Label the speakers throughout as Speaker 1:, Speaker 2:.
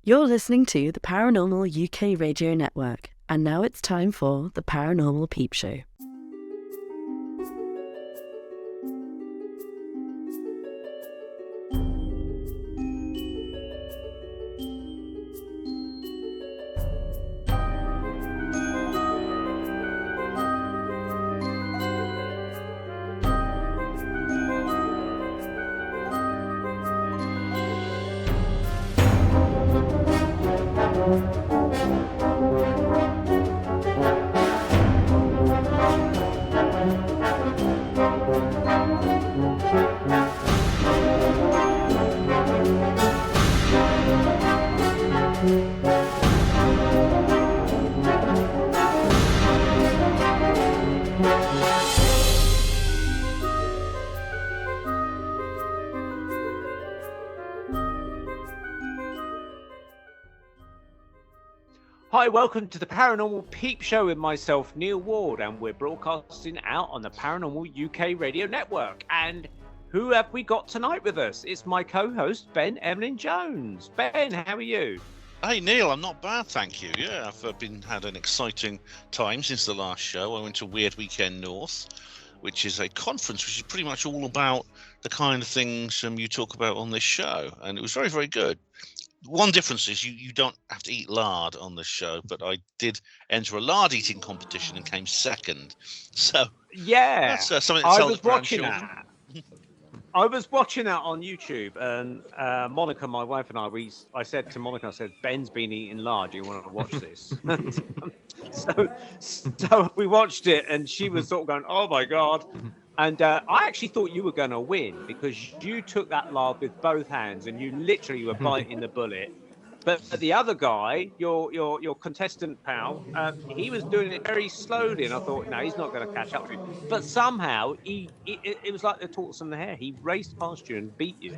Speaker 1: You're listening to the Paranormal UK Radio Network, and now it's time for the Paranormal Peep Show.
Speaker 2: Hi, welcome to the Paranormal Peep Show with myself, Neil Ward, and we're broadcasting out on the Paranormal UK Radio Network. And who have we got tonight with us? It's my co-host, Ben Emlyn-Jones. Ben, how are you?
Speaker 3: Hey Neil, I'm not bad, thank you. Yeah, I've had an exciting time since the last show. I went to Weird Weekend North, which is a conference which is pretty much all about the kind of things you talk about on this show, and it was very, very good. One difference is you don't have to eat lard on this show, but I did enter a lard eating competition and came second. So
Speaker 2: yeah,
Speaker 3: that's something to
Speaker 2: I
Speaker 3: tell
Speaker 2: was
Speaker 3: the
Speaker 2: watching
Speaker 3: grandchildren.
Speaker 2: that. I was watching that on YouTube, and Monica, my wife, and I said to Monica, I said, Ben's been eating lard. Do you want to watch this? so we watched it, and she was sort of going, "Oh my god!" And I actually thought you were going to win because you took that lard with both hands, and you literally were biting the bullet. But the other guy, your contestant pal, he was doing it very slowly, and I thought, no, he's not going to catch up with you. But somehow it was like the tortoise and the hare. He raced past you and beat you.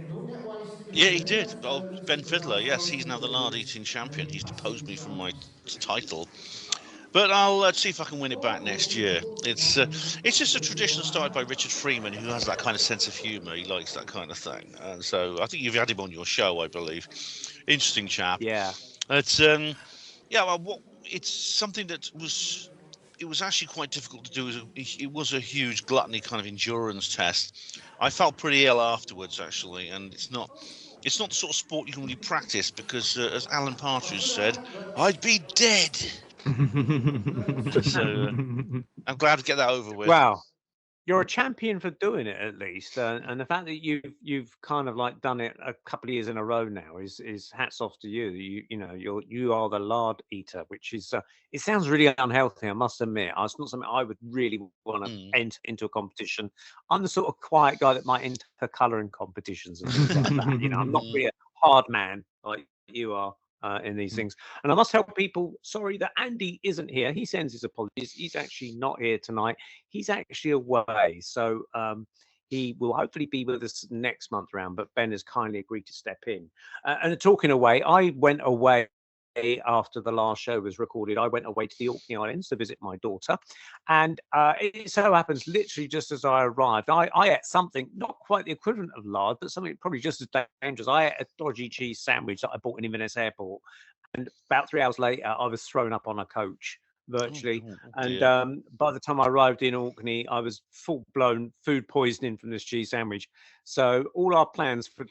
Speaker 3: Yeah, he did. Oh, Ben Fiddler, yes, he's now the lard eating champion. He's deposed me from my title. But I'll see if I can win it back next year. It's just a tradition started by Richard Freeman, who has that kind of sense of humour. He likes that kind of thing. And so I think you've had him on your show, I believe. Interesting chap.
Speaker 2: Yeah.
Speaker 3: It's it's something that was actually quite difficult to do. It was a huge gluttony kind of endurance test. I felt pretty ill afterwards, actually, and it's not the sort of sport you can really practice because, as Alan Partridge said, I'd be dead. So I'm glad to get that over with.
Speaker 2: Wow. You're a champion for doing it, at least, and the fact that you've kind of like done it a couple of years in a row now is hats off to you. You are the lard eater, which is it sounds really unhealthy. I must admit, it's not something I would really want to enter into a competition. I'm the sort of quiet guy that might enter colouring competitions and things like that. I'm not really a hard man like you are. In these things, and I must tell people, sorry that Andy isn't here. He sends his apologies. He's actually not here tonight. He's actually away, so he will hopefully be with us next month round. But Ben has kindly agreed to step in. And talking away, I went away after the last show was recorded. I went away to the Orkney Islands to visit my daughter, and it so happens, literally just as I arrived, I ate something not quite the equivalent of lard, but something probably just as dangerous. I ate a dodgy cheese sandwich that I bought in Inverness Airport, and about 3 hours later, I was thrown up on a coach virtually. And by the time I arrived in Orkney, I was full-blown food poisoning from this cheese sandwich. So all our plans for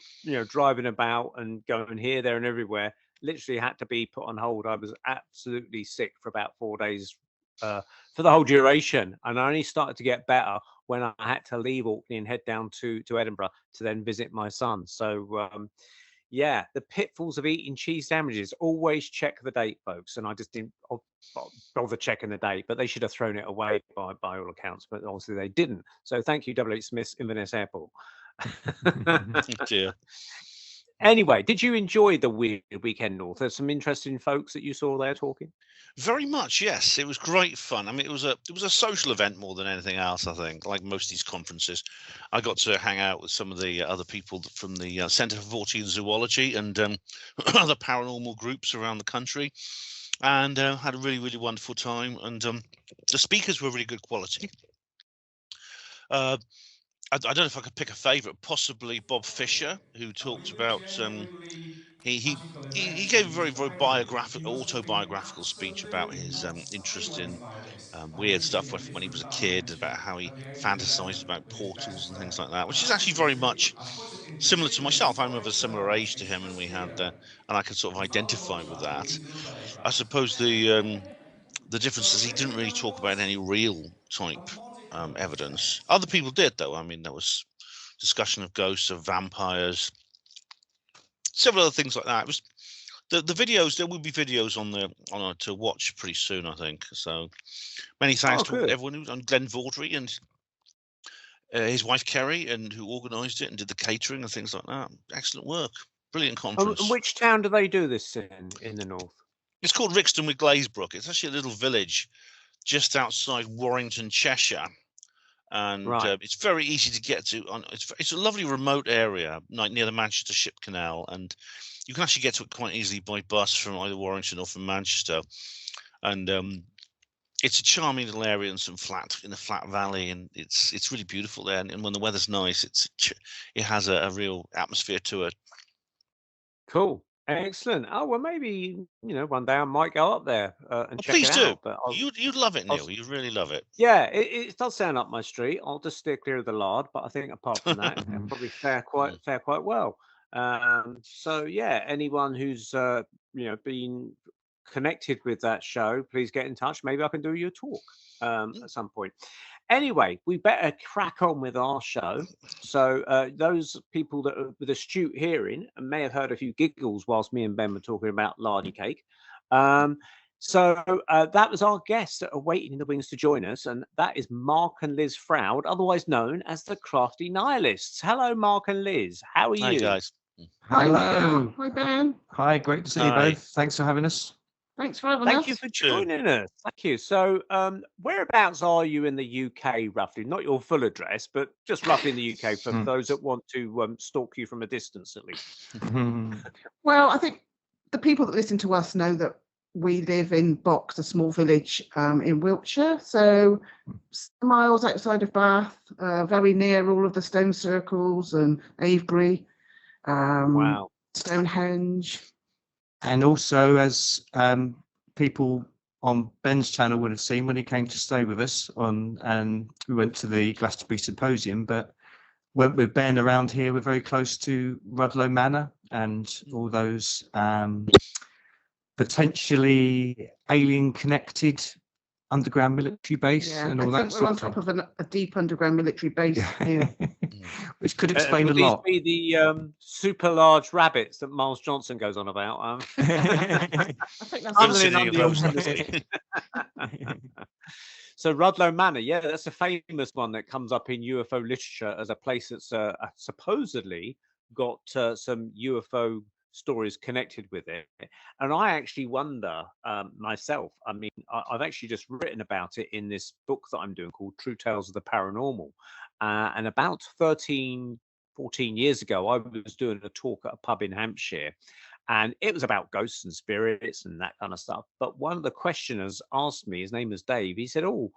Speaker 2: driving about and going here, there, and everywhere literally had to be put on hold. I was absolutely sick for about 4 days for the whole duration, and I only started to get better when I had to leave Orkney and head down to Edinburgh to then visit my son. So yeah, the pitfalls of eating cheese sandwiches. Always check the date, folks. And I just didn't bother checking the date, but they should have thrown it away by all accounts, but obviously they didn't. So thank you, W.H. Smith's Inverness Airport.
Speaker 3: Dear.
Speaker 2: Anyway, did you enjoy the Weird Weekend North? There's some interesting folks that you saw there talking.
Speaker 3: Very much, yes. It was great fun. I mean, it was a social event more than anything else. I think, like most of these conferences, I got to hang out with some of the other people from the Centre for Vortian Zoology and other paranormal groups around the country, and had a really, really wonderful time. And the speakers were really good quality. I don't know if I could pick a favourite, possibly Bob Fisher, who talked about He gave a very autobiographical speech about his interest in weird stuff when he was a kid, about how he fantasized about portals and things like that, which is actually very much similar to myself. I'm of a similar age to him, and and I can sort of identify with that. I suppose the difference is he didn't really talk about any real type evidence. Other people did, though. I mean, there was discussion of ghosts, of vampires, several other things like that. It was the videos. There will be videos on to watch pretty soon, I think. So many thanks to everyone who's on Glenn Vaudrey and his wife Kerry, and who organised it and did the catering and things like that. Excellent work, brilliant conference.
Speaker 2: And which town do they do this in the north?
Speaker 3: It's called Rixton with Glazebrook. It's actually a little village just outside Warrington, Cheshire. And it's very easy to get to. It's a lovely remote area, near the Manchester Ship Canal, and you can actually get to it quite easily by bus from either Warrington or from Manchester. And it's a charming little area in a flat valley, and it's really beautiful there. And when the weather's nice, it has a real atmosphere to it.
Speaker 2: Cool. Excellent. Oh, well, maybe, one day I might go up there and check it out.
Speaker 3: But you'd love it, Neil. You'd really love it.
Speaker 2: Yeah, it does sound up my street. I'll just steer clear of the lard, but I think apart from that, it'll probably fare quite well. So yeah, anyone who's been connected with that show, please get in touch. Maybe I can do you a talk at some point. Anyway, we better crack on with our show. So those people that are with astute hearing may have heard a few giggles whilst me and Ben were talking about lardy cake. So that was our guests that are waiting in the wings to join us, and that is Mark and Liz Froud, otherwise known as the Crafty Nihilists. Hello, Mark and Liz. How are you?
Speaker 3: Hi, guys.
Speaker 4: Hello.
Speaker 5: Hi, Ben.
Speaker 4: Hi, great to see you both. Thanks for having us.
Speaker 5: Thanks for having us.
Speaker 2: Thank you for joining us. Thank you. So, whereabouts are you in the UK, roughly? Not your full address, but just roughly in the UK for those that want to stalk you from a distance, at least.
Speaker 5: Well, I think the people that listen to us know that we live in Box, a small village in Wiltshire, so miles outside of Bath, very near all of the stone circles and Avebury,
Speaker 2: wow,
Speaker 5: Stonehenge.
Speaker 4: And also, as people on Ben's channel would have seen when he came to stay with us and we went to the Glastonbury Symposium, but went with Ben around here. We're very close to Rudloe Manor and all those potentially alien connected underground military base and all that.
Speaker 5: We're on top of a deep underground military base here.
Speaker 4: Which could explain a lot.
Speaker 2: These be the super large rabbits that Miles Johnson goes on about.
Speaker 5: I think that's
Speaker 2: So Rudloe Manor, yeah, that's a famous one that comes up in UFO literature as a place that's supposedly got some UFO stories connected with it. And I actually wonder myself, I mean, I've actually just written about it in this book that I'm doing called True Tales of the Paranormal. And about 13, 14 years ago, I was doing a talk at a pub in Hampshire, and it was about ghosts and spirits and that kind of stuff. But one of the questioners asked me, his name was Dave, he said, "Oh,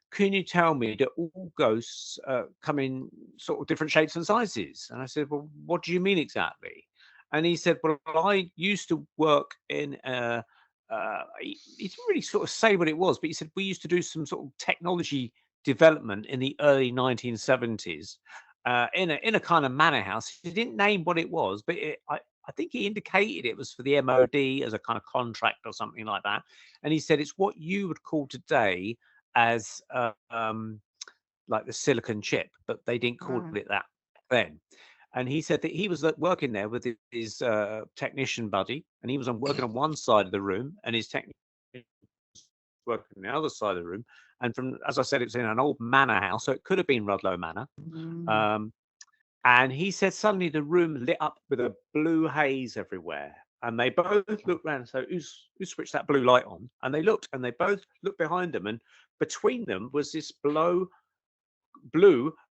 Speaker 2: can you tell me that all ghosts come in sort of different shapes and sizes?" And I said, "Well, what do you mean exactly?" And he said, "Well, I used to work in he didn't really sort of say what it was, but he said we used to do some sort of technology development in the early 1970s in a kind of manor house." He didn't name what it was, but I think he indicated it was for the MOD as a kind of contract or something like that. And he said it's what you would call today as like the silicon chip, but they didn't call it that then. And he said that he was working there with his technician buddy, and he was working on one side of the room, and his technician was working on the other side of the room. And from, as I said, it was in an old manor house, so it could have been Rudloe Manor. And he said suddenly the room lit up with a blue haze everywhere. And they both looked around. So who switched that blue light on? And they looked, and they both looked behind them. And between them was this blue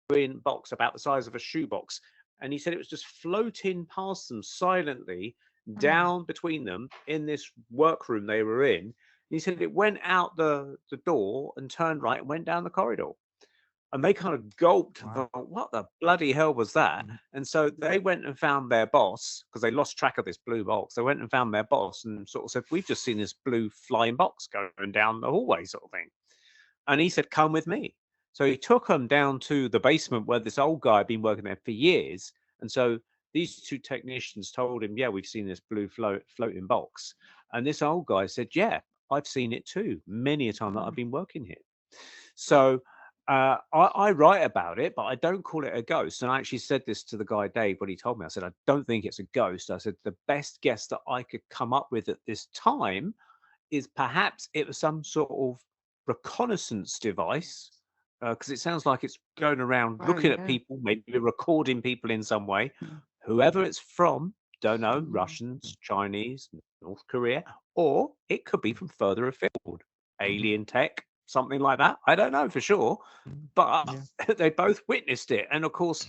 Speaker 2: green box about the size of a shoebox. And he said it was just floating past them silently down between them in this workroom they were in. And he said it went out the door and turned right and went down the corridor. And they kind of gulped and
Speaker 4: Wow.
Speaker 2: thought, what the bloody hell was that?
Speaker 4: Mhm.
Speaker 2: And so they went and found their boss because they lost track of this blue box. They went and found their boss and sort of said, we've just seen this blue flying box going down the hallway, sort of thing. And he said, come with me. So he took them down to the basement where this old guy had been working there for years. And so these two technicians told him, yeah, we've seen this blue floating box. And this old guy said, yeah, I've seen it too, many a time that I've been working here. So I write about it, but I don't call it a ghost. And I actually said this to the guy, Dave, when he told me. I said, I don't think it's a ghost. I said, the best guess that I could come up with at this time is perhaps it was some sort of reconnaissance device, because it sounds like it's going around
Speaker 5: Oh,
Speaker 2: looking at
Speaker 5: yeah.
Speaker 2: people, maybe recording people in some way.
Speaker 5: Mm.
Speaker 2: Whoever it's from, don't know,
Speaker 5: Mm.
Speaker 2: Russians, Chinese, North Korea, or it could be from further afield, alien tech, something like that. I don't know for sure, but
Speaker 4: Yeah.
Speaker 2: they both witnessed it. And of course,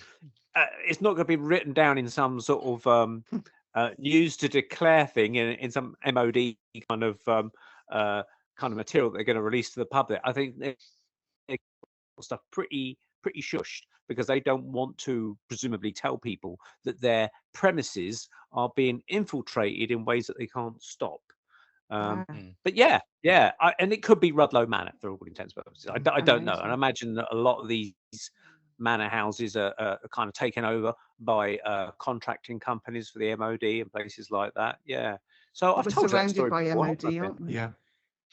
Speaker 2: it's not going to be written down in some sort of news to declare thing in some MOD kind of material that they're going to release to the public. I think they're stuff pretty shushed because they don't want to presumably tell people that their premises are being infiltrated in ways that they can't stop.
Speaker 5: Yeah.
Speaker 2: But yeah, and it could be Rudloe Manor for all intents and purposes. I don't know, and I
Speaker 5: Amazing.
Speaker 2: imagine that a lot of these manor houses are kind of taken over by contracting companies for the MOD and places like that. Yeah, so I've
Speaker 5: We're
Speaker 2: told you that
Speaker 5: surrounded
Speaker 2: story
Speaker 5: by
Speaker 2: before,
Speaker 5: MOD,
Speaker 2: haven't I,
Speaker 5: aren't we?
Speaker 4: Yeah.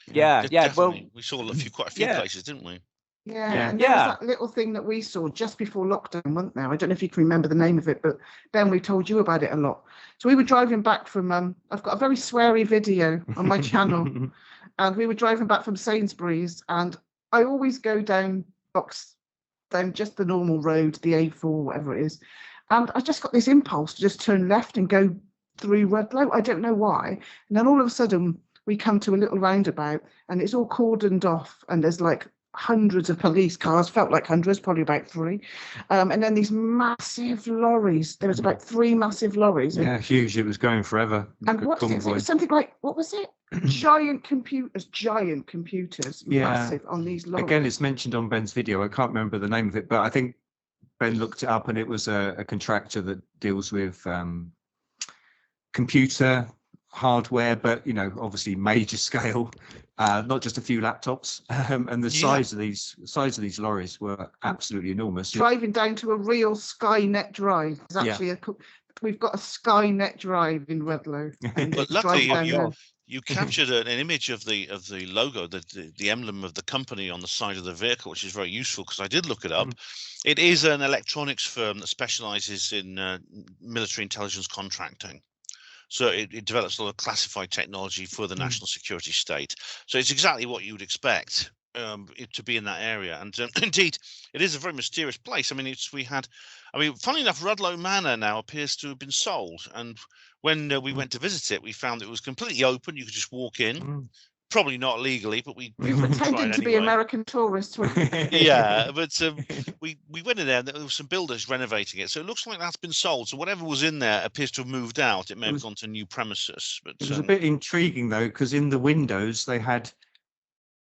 Speaker 2: Yeah. Well,
Speaker 3: Definitely. We saw quite a few
Speaker 2: yeah.
Speaker 3: places, didn't we?
Speaker 5: Yeah,
Speaker 4: Yeah.
Speaker 5: and there was
Speaker 2: Yeah.
Speaker 5: that little thing that we saw just before lockdown, wasn't there? I don't know if you can remember the name of it, but Ben, we told you about it a lot. So we were driving back from, I've got a very sweary video on my channel, and we were driving back from Sainsbury's, and I always go down just the normal road, the A4, whatever it is, and I just got this impulse to just turn left and go through Rudloe. I don't know why. And then all of a sudden, we come to a little roundabout, and it's all cordoned off, and there's like hundreds of police cars, felt like hundreds, probably about 3. And then these massive lorries. There was about 3 massive lorries.
Speaker 4: Yeah, huge. It was going forever.
Speaker 5: And
Speaker 4: Good
Speaker 5: what's it? It
Speaker 4: convoy.
Speaker 5: was something like, what was it? giant computers,
Speaker 4: Yeah.
Speaker 5: massive on these lorries.
Speaker 4: Again, it's mentioned on Ben's video. I can't remember the name of it, but I think Ben looked it up, and it was a contractor that deals with computer hardware, but obviously major scale, not just a few laptops. And the size of these lorries were absolutely enormous.
Speaker 5: Driving down to a real Skynet drive. It's actually we've got a Skynet drive in Rudloe.
Speaker 3: But luckily,
Speaker 5: down
Speaker 3: you captured an image of the logo, the emblem of the company on the side of the vehicle, which is very useful because I did look it up. It is an electronics firm that specializes in military intelligence contracting. So it develops a lot of classified technology for the national security state. So it's exactly what you would expect it to be in that area. And indeed, it is a very mysterious place. I mean, funnily enough, Rudloe Manor now appears to have been sold. And when we went to visit it, we found it was completely open. You could just walk in. Probably not legally, but we
Speaker 5: pretended to be American tourists.
Speaker 3: Yeah, but we went in there and there were some builders renovating it. So it looks like that's been sold. So whatever was in there appears to have moved out. It may have gone to new premises. But
Speaker 4: it was a bit intriguing, though, because in the windows they had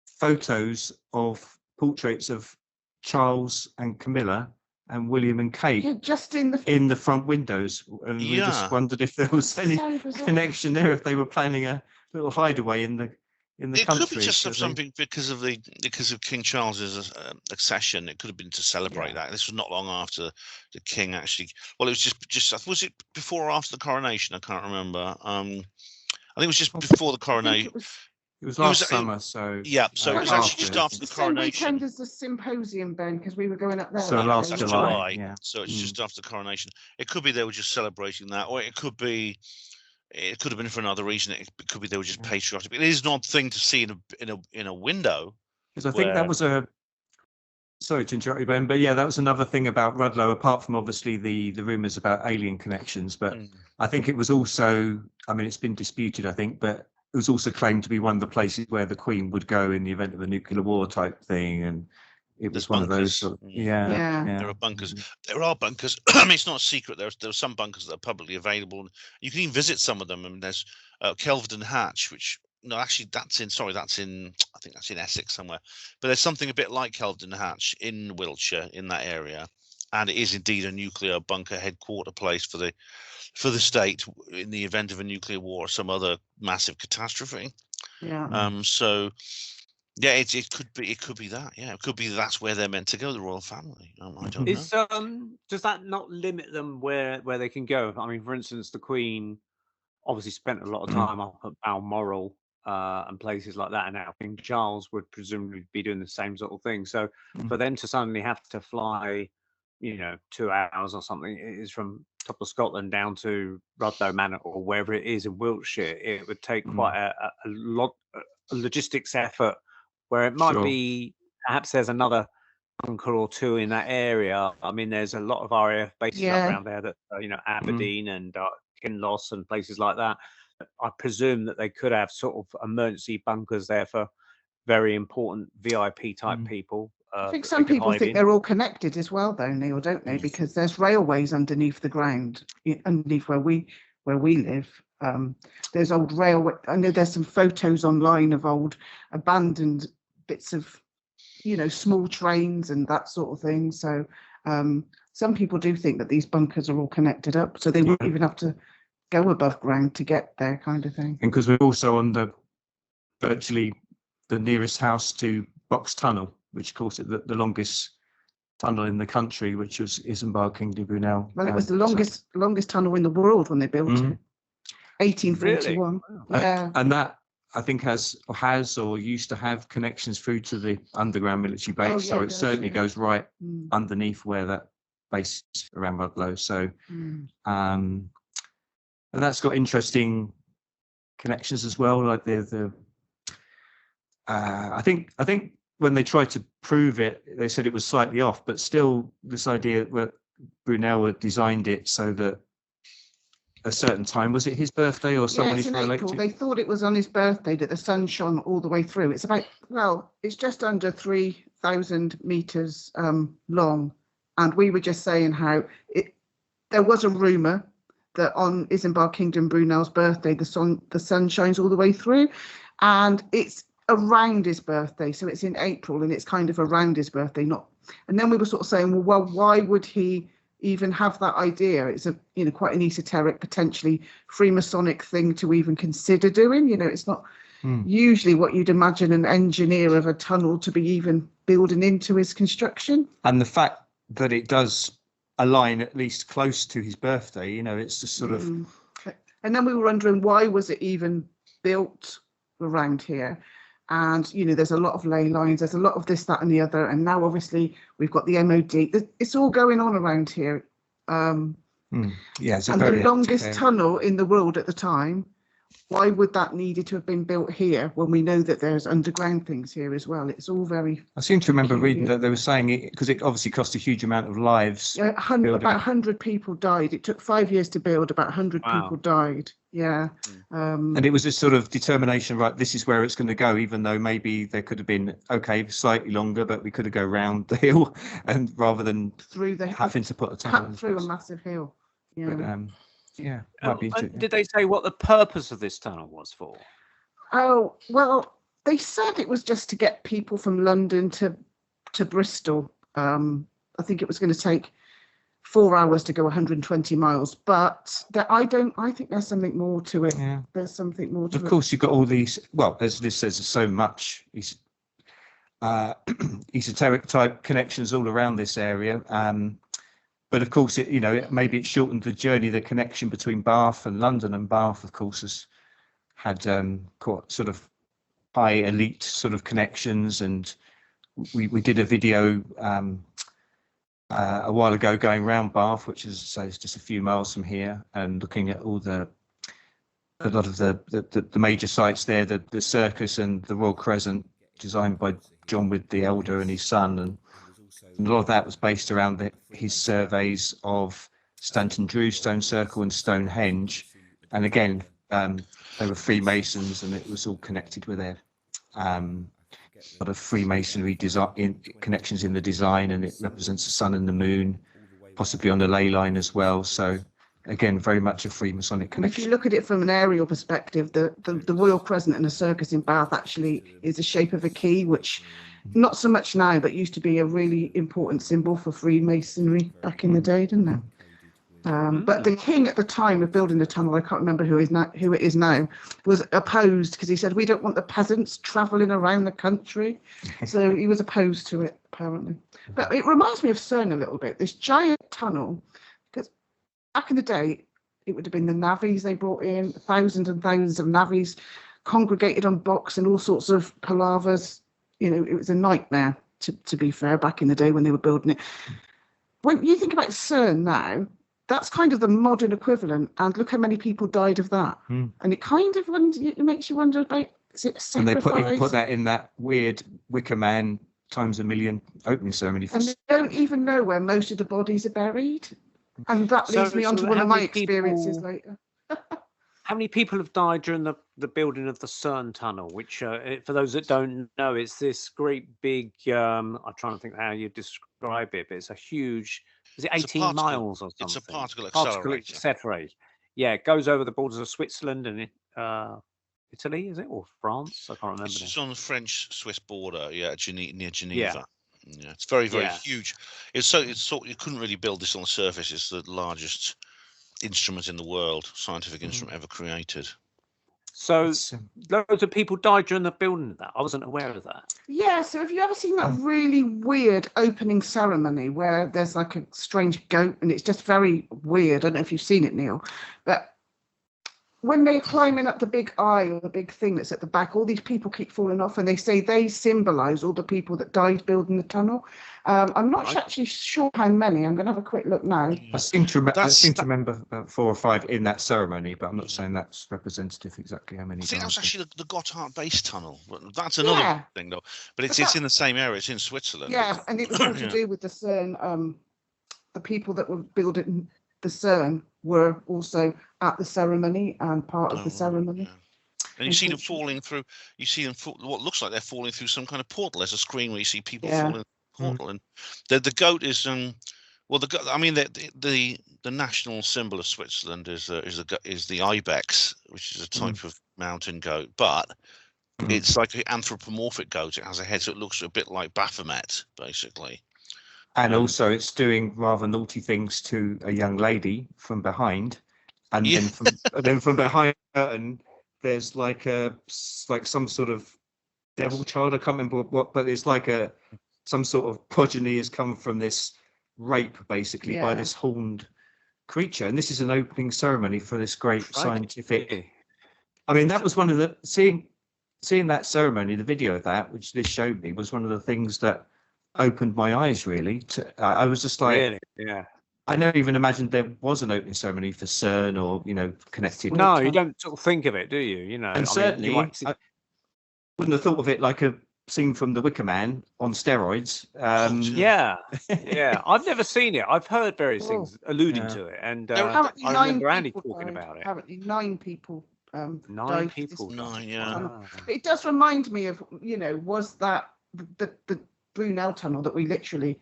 Speaker 4: photos of portraits of Charles and Camilla and William and Kate
Speaker 5: just in the
Speaker 4: front windows. And we just wondered if there was any connection there, if they were planning a little hideaway in the
Speaker 3: it
Speaker 4: country.
Speaker 3: Could be just something because of King Charles's accession. It could have been to celebrate that. This was not long after the king actually. Well, it was just was it before or after the coronation? I can't remember. I think it was just before the coronation.
Speaker 4: It was last summer, so
Speaker 3: yeah. So it was actually just after the coronation.
Speaker 5: Same weekend as the symposium, Ben, because we were going up there.
Speaker 4: So last
Speaker 3: July.
Speaker 4: Yeah.
Speaker 3: So it's just after the coronation. It could be they were just celebrating that, or it could be. It could have been for another reason. It could be they were just patriotic. It is an odd thing to see in a window.
Speaker 4: Because I think that was sorry to interrupt you, Ben, but yeah, that was another thing about Rudloe, apart from obviously the rumours about alien connections. But I think it was also, I mean, it's been disputed, I think, but it was also claimed to be one of the places where the Queen would go in the event of a nuclear war type thing. And it was one of those.
Speaker 3: There are bunkers. There are bunkers. I mean, it's not a secret. There are some bunkers that are publicly available. You can even visit some of them. I mean, there's Kelvedon Hatch, which no, actually, that's in. Sorry, I think that's in Essex somewhere. But there's something a bit like Kelvedon Hatch in Wiltshire, in that area, and it is indeed a nuclear bunker headquarter place for the state in the event of a nuclear war or some other massive catastrophe.
Speaker 5: Yeah.
Speaker 3: So yeah, it could be that. Yeah, it could be that's where they're meant to go, the royal family. I don't know.
Speaker 2: Does that not limit them where they can go? I mean, for instance, the Queen obviously spent a lot of time up at Balmoral and places like that, and now King Charles would presumably be doing the same sort of thing. So for them to suddenly have to fly, 2 hours or something, it is from top of Scotland down to Rudloe Manor or wherever it is in Wiltshire, it would take quite a logistics effort, where it might be perhaps there's another bunker or two in that area. I mean, there's a lot of RAF bases up around there that Aberdeen and Kinloss and places like that. I presume that they could have sort of emergency bunkers there for very important VIP type people.
Speaker 5: I think some people think they're all connected as well, though, Neil, don't they? Because there's railways underneath the ground, underneath where we live. There's old railway. I know there's some photos online of old abandoned bits of, small trains and that sort of thing. So some people do think that these bunkers are all connected up, so they won't even have to go above ground to get there, kind of thing.
Speaker 4: And because we're also on virtually the nearest house to Box Tunnel, which calls it the longest tunnel in the country, which was Isambard Kingdom Brunel.
Speaker 5: Well, it was the longest tunnel in the world when they built it. 1841.
Speaker 2: Really?
Speaker 5: Yeah.
Speaker 4: And that, I think, has or used to have connections through to the underground military base. So it certainly goes right underneath where that base is around Rudloe. So, and that's got interesting connections as well. Like I think when they tried to prove it, they said it was slightly off, but still this idea that Brunel had designed it so that a certain time, was it his birthday or someone he's related to?
Speaker 5: They thought it was on his birthday that the sun shone all the way through. It's it's just under 3,000 meters long. And we were just saying how there was a rumor that on Isambard Kingdom Brunel's birthday, the sun shines all the way through, and it's around his birthday, so it's in April, and it's kind of around his birthday, not. And then we were sort of saying, well, why would he even have that idea? It's a quite an esoteric, potentially Freemasonic thing to even consider doing. It's not usually what you'd imagine an engineer of a tunnel to be even building into his construction.
Speaker 4: And the fact that it does align at least close to his birthday, it's just sort of.
Speaker 5: And then we were wondering, why was it even built around here? And there's a lot of ley lines, there's a lot of this, that, and the other, and now obviously we've got the MOD. It's all going on around here.
Speaker 4: It's
Speaker 5: and the longest tunnel in the world at the time. Why would that needed to have been built here when we know that there's underground things here as well? It's all very.
Speaker 4: I seem to remember reading that they were saying it because it obviously cost a huge amount of lives.
Speaker 5: About 100 people died. It took 5 years to build. About 100 people died. Yeah.
Speaker 4: And it was this sort of determination, right? This is where it's going to go, even though maybe there could have been slightly longer, but we could have go round the hill, and rather than having to put a tunnel
Speaker 5: through a massive hill. Yeah.
Speaker 4: But,
Speaker 2: did they say what the purpose of this tunnel was for?
Speaker 5: Oh, well, they said it was just to get people from London to Bristol. I think it was going to take 4 hours to go 120 miles, but I think there's something more to it.
Speaker 4: Yeah.
Speaker 5: There's something more to it.
Speaker 4: Of course, you've got all these, well, as Liz says, there's so much esoteric type connections all around this area. But of course, maybe it shortened the journey, the connection between Bath and London, and Bath, of course, has had quite sort of high elite sort of connections. And we did a video a while ago going around Bath, which is just a few miles from here, and looking at a lot of the major sites there, the circus and the Royal Crescent, designed by John Wood the Elder and his son, and a lot of that was based around his surveys of Stanton Drew, Stone Circle, and Stonehenge. And again, they were Freemasons, and it was all connected with their a lot of Freemasonry connections in the design, and it represents the sun and the moon, possibly on the ley line as well. So again, very much a Freemasonic
Speaker 5: And if you
Speaker 4: connection.
Speaker 5: look at it from an aerial perspective, the Royal Crescent in a circus in Bath actually is the shape of a key, which not so much now, but used to be a really important symbol for Freemasonry back in the day, didn't it? But the king at the time of building the tunnel, I can't remember who it is now, was opposed because he said, we don't want the peasants travelling around the country. So he was opposed to it, apparently. But it reminds me of Cern a little bit, this giant tunnel, because back in the day, it would have been the navvies they brought in, thousands and thousands of navvies congregated on box and all sorts of palavers. You know, it was a nightmare, to be fair, back in the day when they were building it. When you think about Cern now, that's kind of the modern equivalent, and look how many people died of that. And it kind of it makes you wonder about, is it a sacrifice?
Speaker 4: And they put that in that weird Wicker Man times a million opening ceremony.
Speaker 5: And they don't even know where most of the bodies are buried. And that leads me on to one of my experiences later.
Speaker 2: How many people have died during the building of the Cern tunnel, which, for those that don't know, it's this great big, I'm trying to think how you describe it, but it's a huge, is it 18 miles or something?
Speaker 3: It's a particle
Speaker 2: Particle
Speaker 3: accelerator.
Speaker 2: accelerator. Yeah, it goes over the borders of Switzerland and Italy, is it? Or France? I can't remember.
Speaker 3: It's on the French-Swiss border, near Geneva. Yeah, it's very, very huge. You couldn't really build this on the surface. It's the largest instrument in the world, scientific instrument ever created.
Speaker 2: So loads of people died during the building of that. I wasn't aware of that.
Speaker 5: Yeah, so have you ever seen that really weird opening ceremony where there's like a strange goat and it's just very weird? I don't know if you've seen it, Neil, but when they're climbing up the big eye or the big thing that's at the back, all these people keep falling off, and they say they symbolise all the people that died building the tunnel. I'm not actually sure how many. I'm going to have a quick look now.
Speaker 4: I seem to remember about 4 or 5 in that ceremony, but I'm not saying that's representative exactly how many.
Speaker 3: I think that was actually the Gotthard base tunnel. That's another thing, though. But it's in the same area. It's in Switzerland.
Speaker 5: Yeah, and it was all to do with the Cern. The people that were building the Cern were also at the ceremony and part of the ceremony.
Speaker 3: Yeah. And you see them falling through. You see them what looks like they're falling through some kind of portal. There's a screen where you see people falling through the portal, and the goat is the national symbol of Switzerland is the ibex, which is a type of mountain goat, but it's like an anthropomorphic goat. It has a head, so it looks a bit like Baphomet, basically.
Speaker 4: And also, it's doing rather naughty things to a young lady from behind, and then from behind the curtain, there's like some sort of devil child. I can't remember what, but it's like some sort of progeny has come from this rape, basically, by this horned creature. And this is an opening ceremony for this great scientific. I mean, that was one of the seeing that ceremony, the video of that, which this showed me, was one of the things that opened my eyes, really. I was just like,
Speaker 2: really? Yeah.
Speaker 4: I never even imagined there was an opening ceremony for Cern or, connected.
Speaker 2: No, you don't sort of think of it, do you?
Speaker 4: And certainly, I wouldn't have thought of it like a scene from The Wicker Man on steroids.
Speaker 2: Yeah. I've never seen it. I've heard various things alluding to it, and I remember Andy talking about it.
Speaker 5: Apparently, 9 people.
Speaker 2: 9 people.
Speaker 3: 9, yeah.
Speaker 5: It does remind me of, was that the Brunel tunnel that we literally,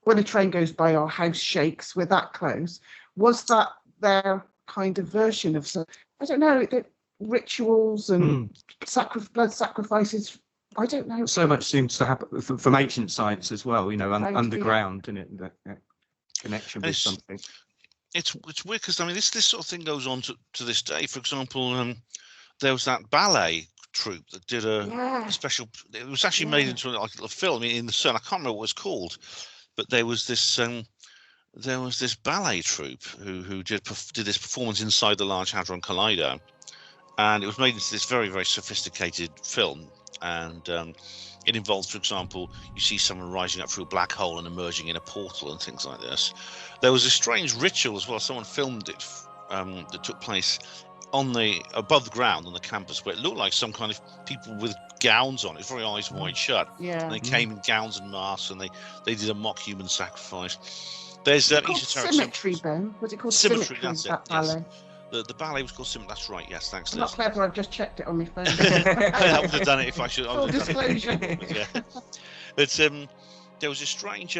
Speaker 5: when a train goes by, our house shakes, we're that close. Was that their kind of version of, I don't know, rituals and blood sacrifices? I don't know.
Speaker 4: So much seems to happen from ancient science as well, underground, in it, that connection with something.
Speaker 3: It's weird because this sort of thing goes on to this day. For example, there was that ballet troupe that did a special. It was actually made into a film in the Cern. I can't remember what it was called, but there was this ballet troupe who did this performance inside the Large Hadron Collider, and it was made into this very, very sophisticated film. And it involves, for example, you see someone rising up through a black hole and emerging in a portal and things like this. There was a strange ritual as well. Someone filmed it that took place above the ground on the campus, where it looked like some kind of people with gowns on. It's very eyes wide shut.
Speaker 5: Yeah.
Speaker 3: And they came in gowns and masks, and they did a mock human sacrifice. There's esoteric
Speaker 5: symmetry, Ben. Was it called symmetry?
Speaker 3: That's
Speaker 5: that
Speaker 3: it.
Speaker 5: ballet?
Speaker 3: Yes. The ballet was called Symmetry. That's right. Yes, thanks.
Speaker 5: I'm not clever. I've just checked it on my phone.
Speaker 3: I would have done it if I should.
Speaker 5: Full disclosure.
Speaker 3: Yeah. But there was a strange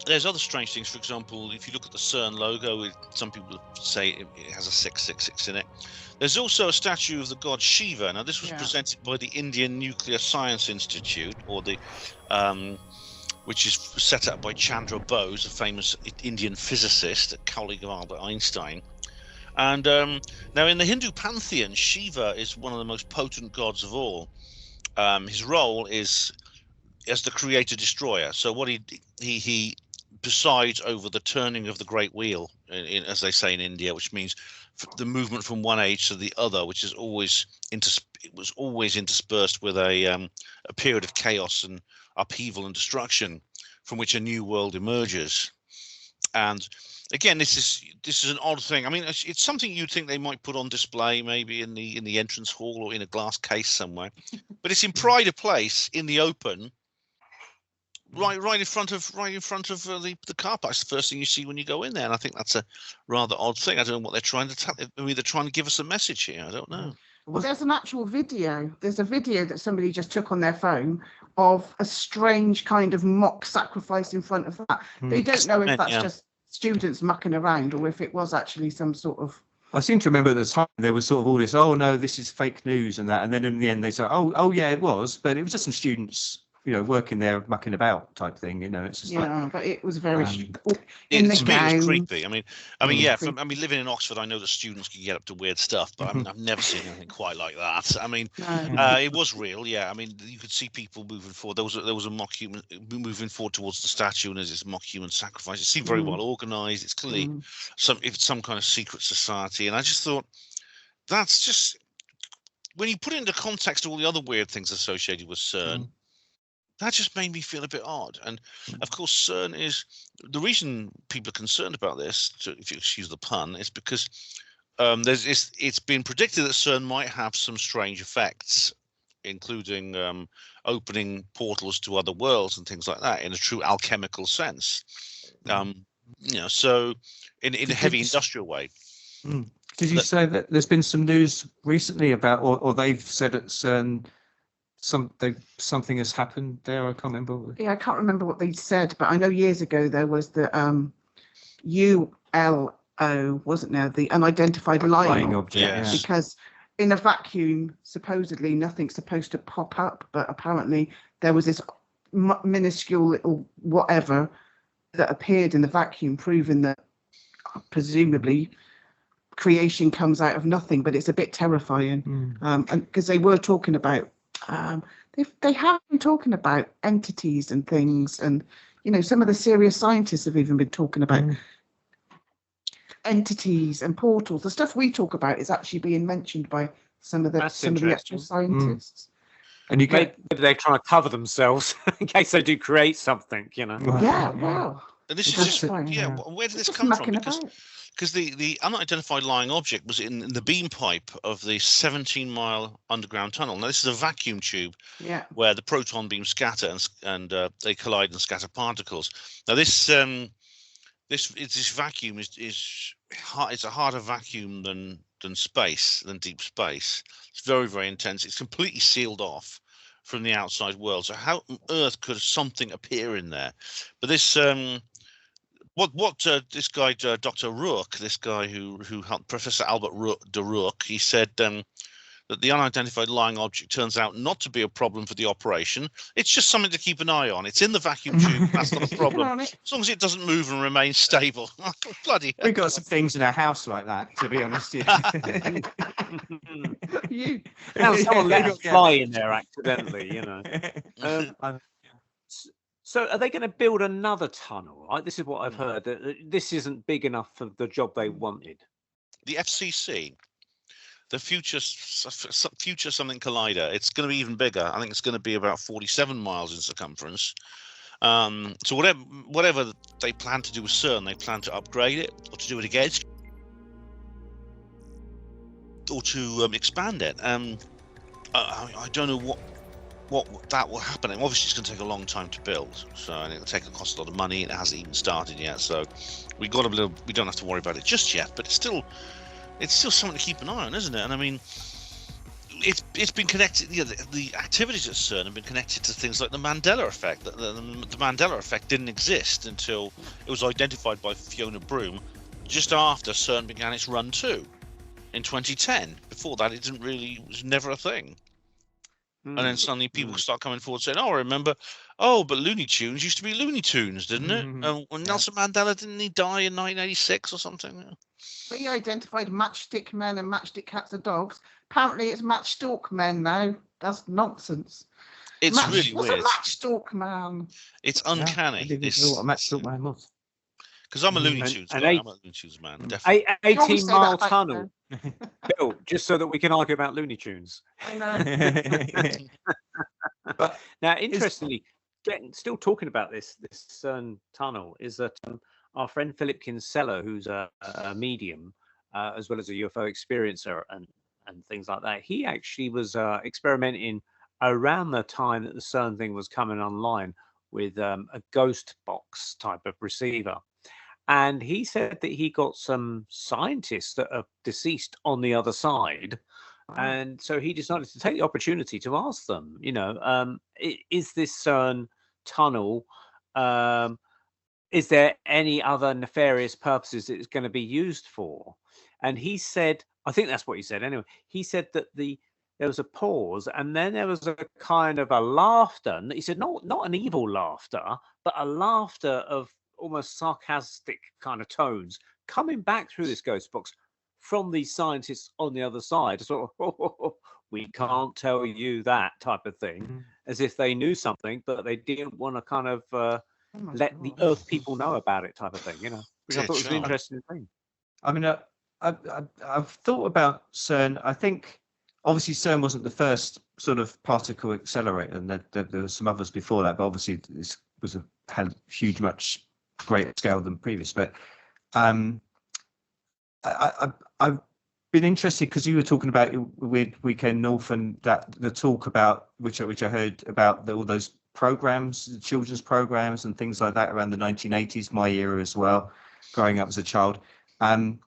Speaker 3: there's other strange things. For example, if you look at the CERN logo, some people say it has a 666 in it. There's also a statue of the god Shiva. Now, this was presented by the Indian Nuclear Science Institute, or the which is set up by Chandra Bose, a famous Indian physicist, a colleague of Albert Einstein. And now, in the Hindu pantheon, Shiva is one of the most potent gods of all. His role is as the creator-destroyer. So what he presides over the turning of the great wheel, as they say in India, which means the movement from one age to the other, which is always interspersed with a period of chaos and upheaval and destruction, from which a new world emerges. And again, this is an odd thing. I mean, it's something you'd think they might put on display, maybe in the entrance hall or in a glass case somewhere, but it's in pride of place in the open. Right in front of the car park. It's the first thing you see when you go in there, and I think that's a rather odd thing. I don't know what they're trying to tell. Maybe they're trying to give us a message here. I don't know.
Speaker 5: Well, there's an actual video. There's a video that somebody just took on their phone of a strange kind of mock sacrifice in front of that. They don't know if that's just students mucking around or if it was actually some sort of.
Speaker 4: I seem to remember at the time there was sort of all this, oh no, this is fake news and that, and then in the end they said, oh yeah, it was, but it was just some students, working there, mucking about type thing. It's just
Speaker 5: but it was very
Speaker 3: it's creepy. I mean, yeah. Living in Oxford, I know that students can get up to weird stuff, but I've never seen anything quite like that. I mean, it was real. Yeah. I mean, you could see people moving forward. There was a mock human moving forward towards the statue, and there's this mock human sacrifice. It seemed very well organised. It's clearly some kind of secret society, and I just thought that's just when you put it into context all the other weird things associated with CERN. That just made me feel a bit odd. And of course, CERN is the reason people are concerned about this, if you excuse the pun, is because it's been predicted that CERN might have some strange effects, including opening portals to other worlds and things like that in a true alchemical sense. So in a heavy industrial way.
Speaker 4: Did you say that there's been some news recently about, or they've said at CERN, something has happened there? I can't remember.
Speaker 5: Yeah, I can't remember what they said, but I know years ago there was the ULO, wasn't there? The unidentified lying object. Because in a vacuum, supposedly nothing's supposed to pop up, but apparently there was this minuscule little whatever that appeared in the vacuum, proving that presumably creation comes out of nothing. But it's a bit terrifying, and because they were talking about. They have been talking about entities and things, and some of the serious scientists have even been talking about entities and portals. The stuff we talk about is actually being mentioned by some of the actual scientists.
Speaker 4: And you get
Speaker 2: maybe they're trying to cover themselves in case they do create something,
Speaker 5: Yeah, wow.
Speaker 3: And this is just where did this come from? Because the unidentified lying object was in the beam pipe of the 17-mile underground tunnel. Now, this is a vacuum tube where the proton beams scatter and they collide and scatter particles. Now, this vacuum is a harder vacuum than deep space. It's very, very intense. It's completely sealed off from the outside world. So how on earth could something appear in there? But this this guy, Dr. Rourke, this guy who helped Professor Albert de Rourke, he said that the unidentified lying object turns out not to be a problem for the operation. It's just something to keep an eye on. It's in the vacuum tube. That's not a problem. As long as it doesn't move and remain stable. Bloody hell.
Speaker 4: We've got some things in our house like that, to be honest.
Speaker 2: Someone let a fly in there accidentally, So are they going to build another tunnel? This is what I've heard, that this isn't big enough for the job they wanted.
Speaker 3: The FCC, the future something collider, it's going to be even bigger. I think it's going to be about 47 miles in circumference. So whatever they plan to do with CERN, they plan to upgrade it or to do it again or to expand it. I don't know what that will happen. And obviously it's going to take a long time to build, so and it'll cost a lot of money, and it hasn't even started yet, so we don't have to worry about it just yet, but it's still something to keep an eye on, isn't it? And I mean, it's been connected. The activities at CERN have been connected to things like the Mandela effect. The Mandela effect didn't exist until it was identified by Fiona Broom just after CERN began its run 2 in 2010. Before that, it was never a thing. And then suddenly people start coming forward saying, "Oh, I remember. Oh, but Looney Tunes used to be Looney Tunes, didn't it? And when Nelson Mandela, didn't he die in 1986 or something?"
Speaker 5: We identified matchstick men and matchstick cats and dogs. Apparently, it's matchstalk men now. That's nonsense.
Speaker 3: It's really
Speaker 5: what's
Speaker 3: weird.
Speaker 5: What's a matchstalk man?
Speaker 3: It's uncanny.
Speaker 4: I didn't know what a matchstalk man was.
Speaker 3: Because I'm a Looney Tunes guy. I'm a Looney Tunes man, definitely.
Speaker 2: 18-mile tunnel built just so that we can argue about Looney Tunes.
Speaker 5: I know.
Speaker 2: But now, interestingly, still talking about this CERN tunnel, is that our friend Philip Kinsella, who's a medium, as well as a UFO experiencer and things like that, he actually was experimenting around the time that the CERN thing was coming online with a ghost box type of receiver. And he said that he got some scientists that are deceased on the other side. And so he decided to take the opportunity to ask them, is this CERN tunnel, is there any other nefarious purposes it's going to be used for? And he said, I think that's what he said anyway. He said that there was a pause, and then there was a kind of a laughter. And he said, not an evil laughter, but a laughter of almost sarcastic kind of tones coming back through this ghost box from these scientists on the other side. Sort of, we can't tell you that type of thing, as if they knew something, but they didn't want to kind of let the Earth people know about it, type of thing. Which I thought was an interesting thing.
Speaker 4: I mean, I've thought about CERN. I think obviously CERN wasn't the first sort of particle accelerator, and there were some others before that. But obviously, this had huge, much greater scale than previous. But I've been interested because you were talking about Weird Weekend North and the talk about which I heard about all those programs, children's programs and things like that around the 1980s, my era as well, growing up as a child. And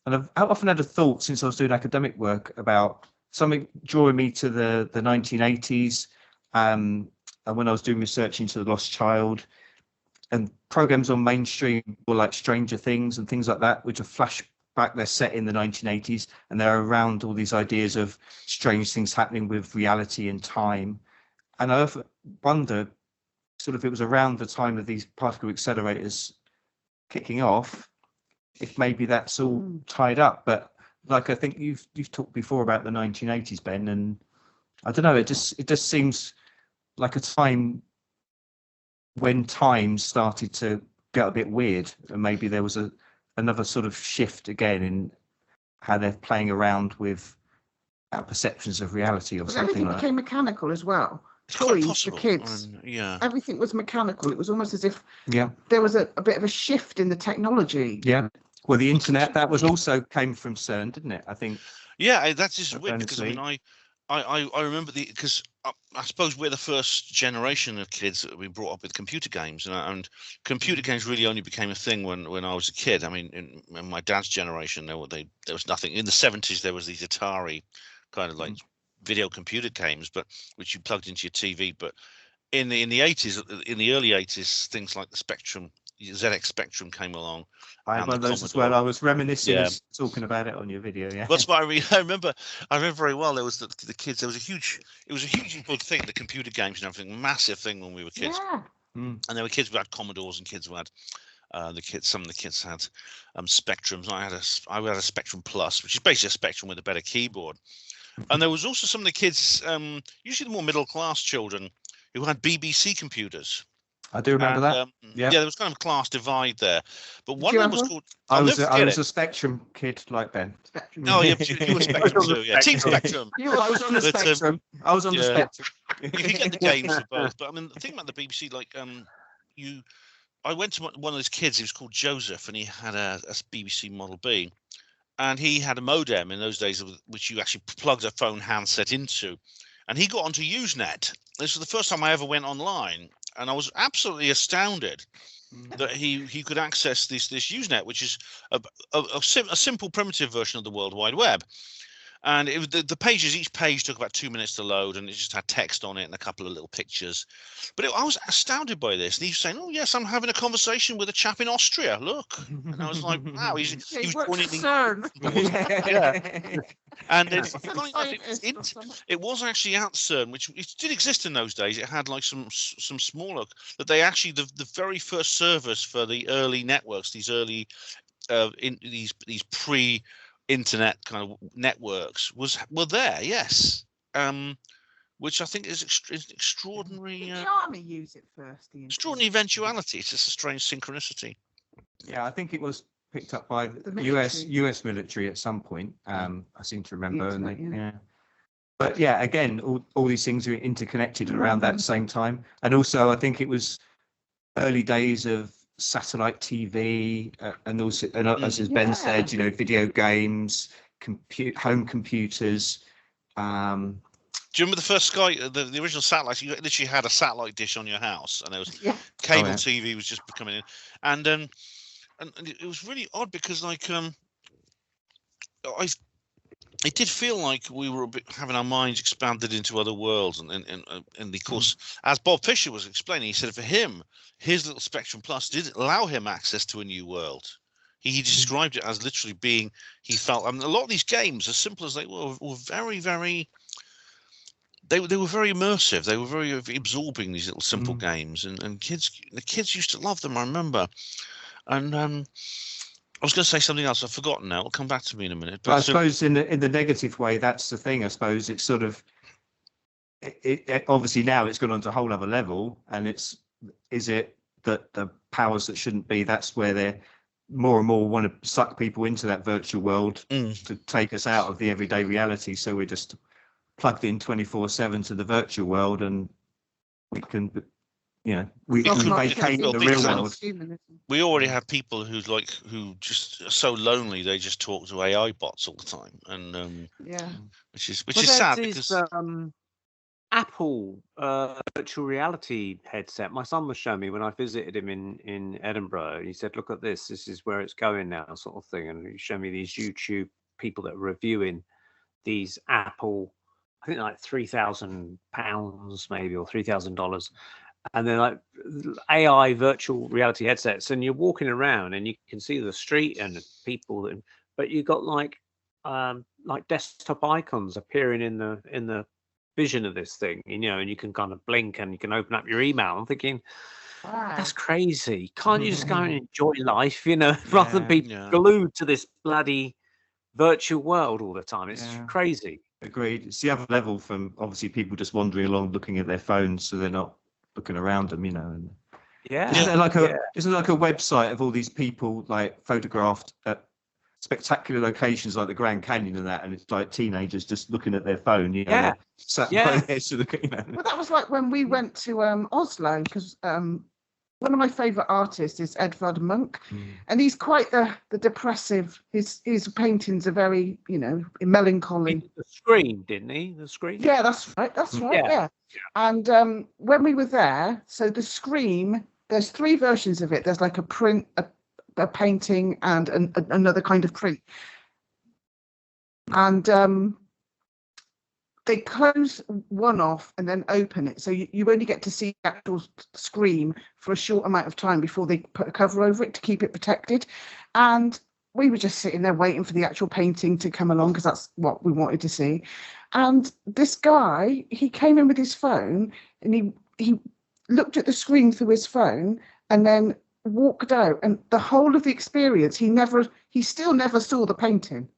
Speaker 4: I've often had a thought since I was doing academic work about something drawing me to the 1980s, and when I was doing research into the Lost Child and programs on mainstream or like Stranger Things and things like that, which are flashback, they're set in the 1980s and they're around all these ideas of strange things happening with reality and time. And I often wonder, sort of, it was around the time of these particle accelerators kicking off, if maybe that's all tied up. But like, I think you've talked before about the 1980s, Ben, and I don't know, it just seems like a time when time started to get a bit weird, and maybe there was another sort of shift again in how they're playing around with our perceptions of reality or something
Speaker 5: everything
Speaker 4: like
Speaker 5: became mechanical as well.
Speaker 3: It's quite
Speaker 5: Toys for
Speaker 3: possible.
Speaker 5: kids.
Speaker 3: Yeah.
Speaker 5: Everything was mechanical. It was almost as if
Speaker 4: that.
Speaker 5: there was a bit of a shift in the technology.
Speaker 4: Yeah. Well, the internet, that was also came from CERN, didn't it? I think.
Speaker 3: Yeah, that's just weird because I
Speaker 4: Honestly.
Speaker 3: mean, I remember because I suppose we're the first generation of kids that have been brought up with computer games, and computer games really only became a thing when I was a kid. I mean, in my dad's generation, there was nothing. In the 70s, there was these Atari kind of like video computer games, but which you plugged into your TV. But in the 80s, in the early 80s, things like the Spectrum, ZX Spectrum came along.
Speaker 4: I had
Speaker 3: and
Speaker 4: one of
Speaker 3: the
Speaker 4: those as
Speaker 3: Commodore.
Speaker 4: well. I was reminiscing,
Speaker 3: Yeah.
Speaker 4: talking about it on your video. Yeah.
Speaker 3: That's what I remember. I remember very well. There was the kids. It was a hugely big thing. The computer games and everything, massive thing when we were kids.
Speaker 5: Yeah.
Speaker 3: And there were kids who had Commodores and kids who had some of the kids had Spectrums. I had a Spectrum Plus, which is basically a Spectrum with a better keyboard. And there was also some of the kids, usually the more middle class children, who had BBC computers.
Speaker 4: I do remember that.
Speaker 3: Yeah, there was kind of a class divide there. But one
Speaker 5: you
Speaker 3: of them
Speaker 5: have
Speaker 3: was
Speaker 5: one?
Speaker 3: called.
Speaker 4: I
Speaker 3: I'll
Speaker 4: was
Speaker 3: never
Speaker 4: I
Speaker 3: forget
Speaker 4: was
Speaker 3: it.
Speaker 4: a Spectrum kid like Ben.
Speaker 5: Spectrum.
Speaker 3: Oh, yeah, you were Spectrum too. Yeah, Team Spectrum.
Speaker 4: I was on the
Speaker 3: But,
Speaker 4: Spectrum. I was on the
Speaker 3: yeah.
Speaker 4: Spectrum.
Speaker 3: You can get the games for both. But I mean, the thing about the BBC, like, I went to one of those kids. He was called Joseph, and he had a BBC Model B, and he had a modem in those days, which you actually plugged a phone handset into, and he got onto Usenet. This was the first time I ever went online, and I was absolutely astounded that he could access this Usenet, which is a simple primitive version of the World Wide Web. And it was the pages, each page took about 2 minutes to load, and it just had text on it and a couple of little pictures. But I was astounded by this. And he was saying, "Oh yes, I'm having a conversation with a chap in Austria. Look," and I was like, "Wow, he was
Speaker 5: works
Speaker 3: joining."
Speaker 5: for Cern.
Speaker 3: Yeah. And
Speaker 5: Yeah.
Speaker 3: it was actually at Cern, which it did exist in those days. It had like some smaller that they actually the very first servers for the early networks, these early these pre-internet kind of networks were there, yes. Which I think is extraordinary.
Speaker 5: Did the army use it first?
Speaker 3: Extraordinary eventuality. It's just a strange synchronicity.
Speaker 4: Yeah, I think it was picked up by the
Speaker 5: military.
Speaker 4: US military at some point. I seem to remember, and
Speaker 5: Internet,
Speaker 4: yeah. But yeah, again, all these things are interconnected around that same time, and also I think it was early days of satellite TV, and also, and as Ben said, you know, video games, home computers.
Speaker 3: Do you remember the first Sky, the original satellites? You literally had a satellite dish on your house, and there was cable TV was just coming in, and it was really odd because like it did feel like we were a bit having our minds expanded into other worlds, and of course, as Bob Fisher was explaining, he said for him, his little Spectrum Plus did allow him access to a new world. He described it as literally being, he felt, a lot of these games, as simple as they were very, very. They were very immersive. They were very absorbing, these little simple games, and the kids used to love them. I remember, and I was going to say something else. I've forgotten now. It'll come back to me in a minute. But
Speaker 4: I suppose in the negative way, that's the thing. I suppose it's sort of it obviously now it's gone on to a whole other level, and is it that the powers that shouldn't be? That's where they're more and more want to suck people into that virtual world to take us out of the everyday reality. So we're just plugged in 24/7 to the virtual world, and we can, you know, we vacate the real world.
Speaker 3: We already have people who just are so lonely they just talk to AI bots all the time, and which is sad because
Speaker 2: Apple virtual reality headset. My son was showing me when I visited him in Edinburgh. He said, "Look at this. This is where it's going now," sort of thing. And he showed me these YouTube people that are reviewing these Apple, I think like £3,000 maybe, or $3,000, and they're like AI virtual reality headsets. And you're walking around and you can see the street and people, but you got like desktop icons appearing in the vision of this thing, you know, and you can kind of blink and you can open up your email. I'm thinking, that's crazy. Can't you just go and enjoy life, you know, rather than be glued to this bloody virtual world all the time? It's crazy.
Speaker 4: Agreed. It's the other level from obviously people just wandering along looking at their phones, so they're not looking around them, you know. And isn't there like a website of all these people like photographed at spectacular locations like the Grand Canyon and that, and it's like teenagers just looking at their phone, you know, sat by the edge of the, you know.
Speaker 5: Well, that was like when we went to Oslo, because one of my favourite artists is Edvard Munch, and he's quite the depressive. His paintings are very, you know, melancholy.
Speaker 2: The Scream, didn't he? The Scream.
Speaker 5: Yeah, that's right. That's right. Yeah. And when we were there, so the Scream, there's 3 versions of it. There's like a print, a painting, and another kind of print. And they close one off and then open it, so you only get to see the actual Scream for a short amount of time before they put a cover over it to keep it protected. And we were just sitting there waiting for the actual painting to come along, because that's what we wanted to see. And this guy, he came in with his phone, and he looked at the screen through his phone and then walked out. And the whole of the experience, he still never saw the painting,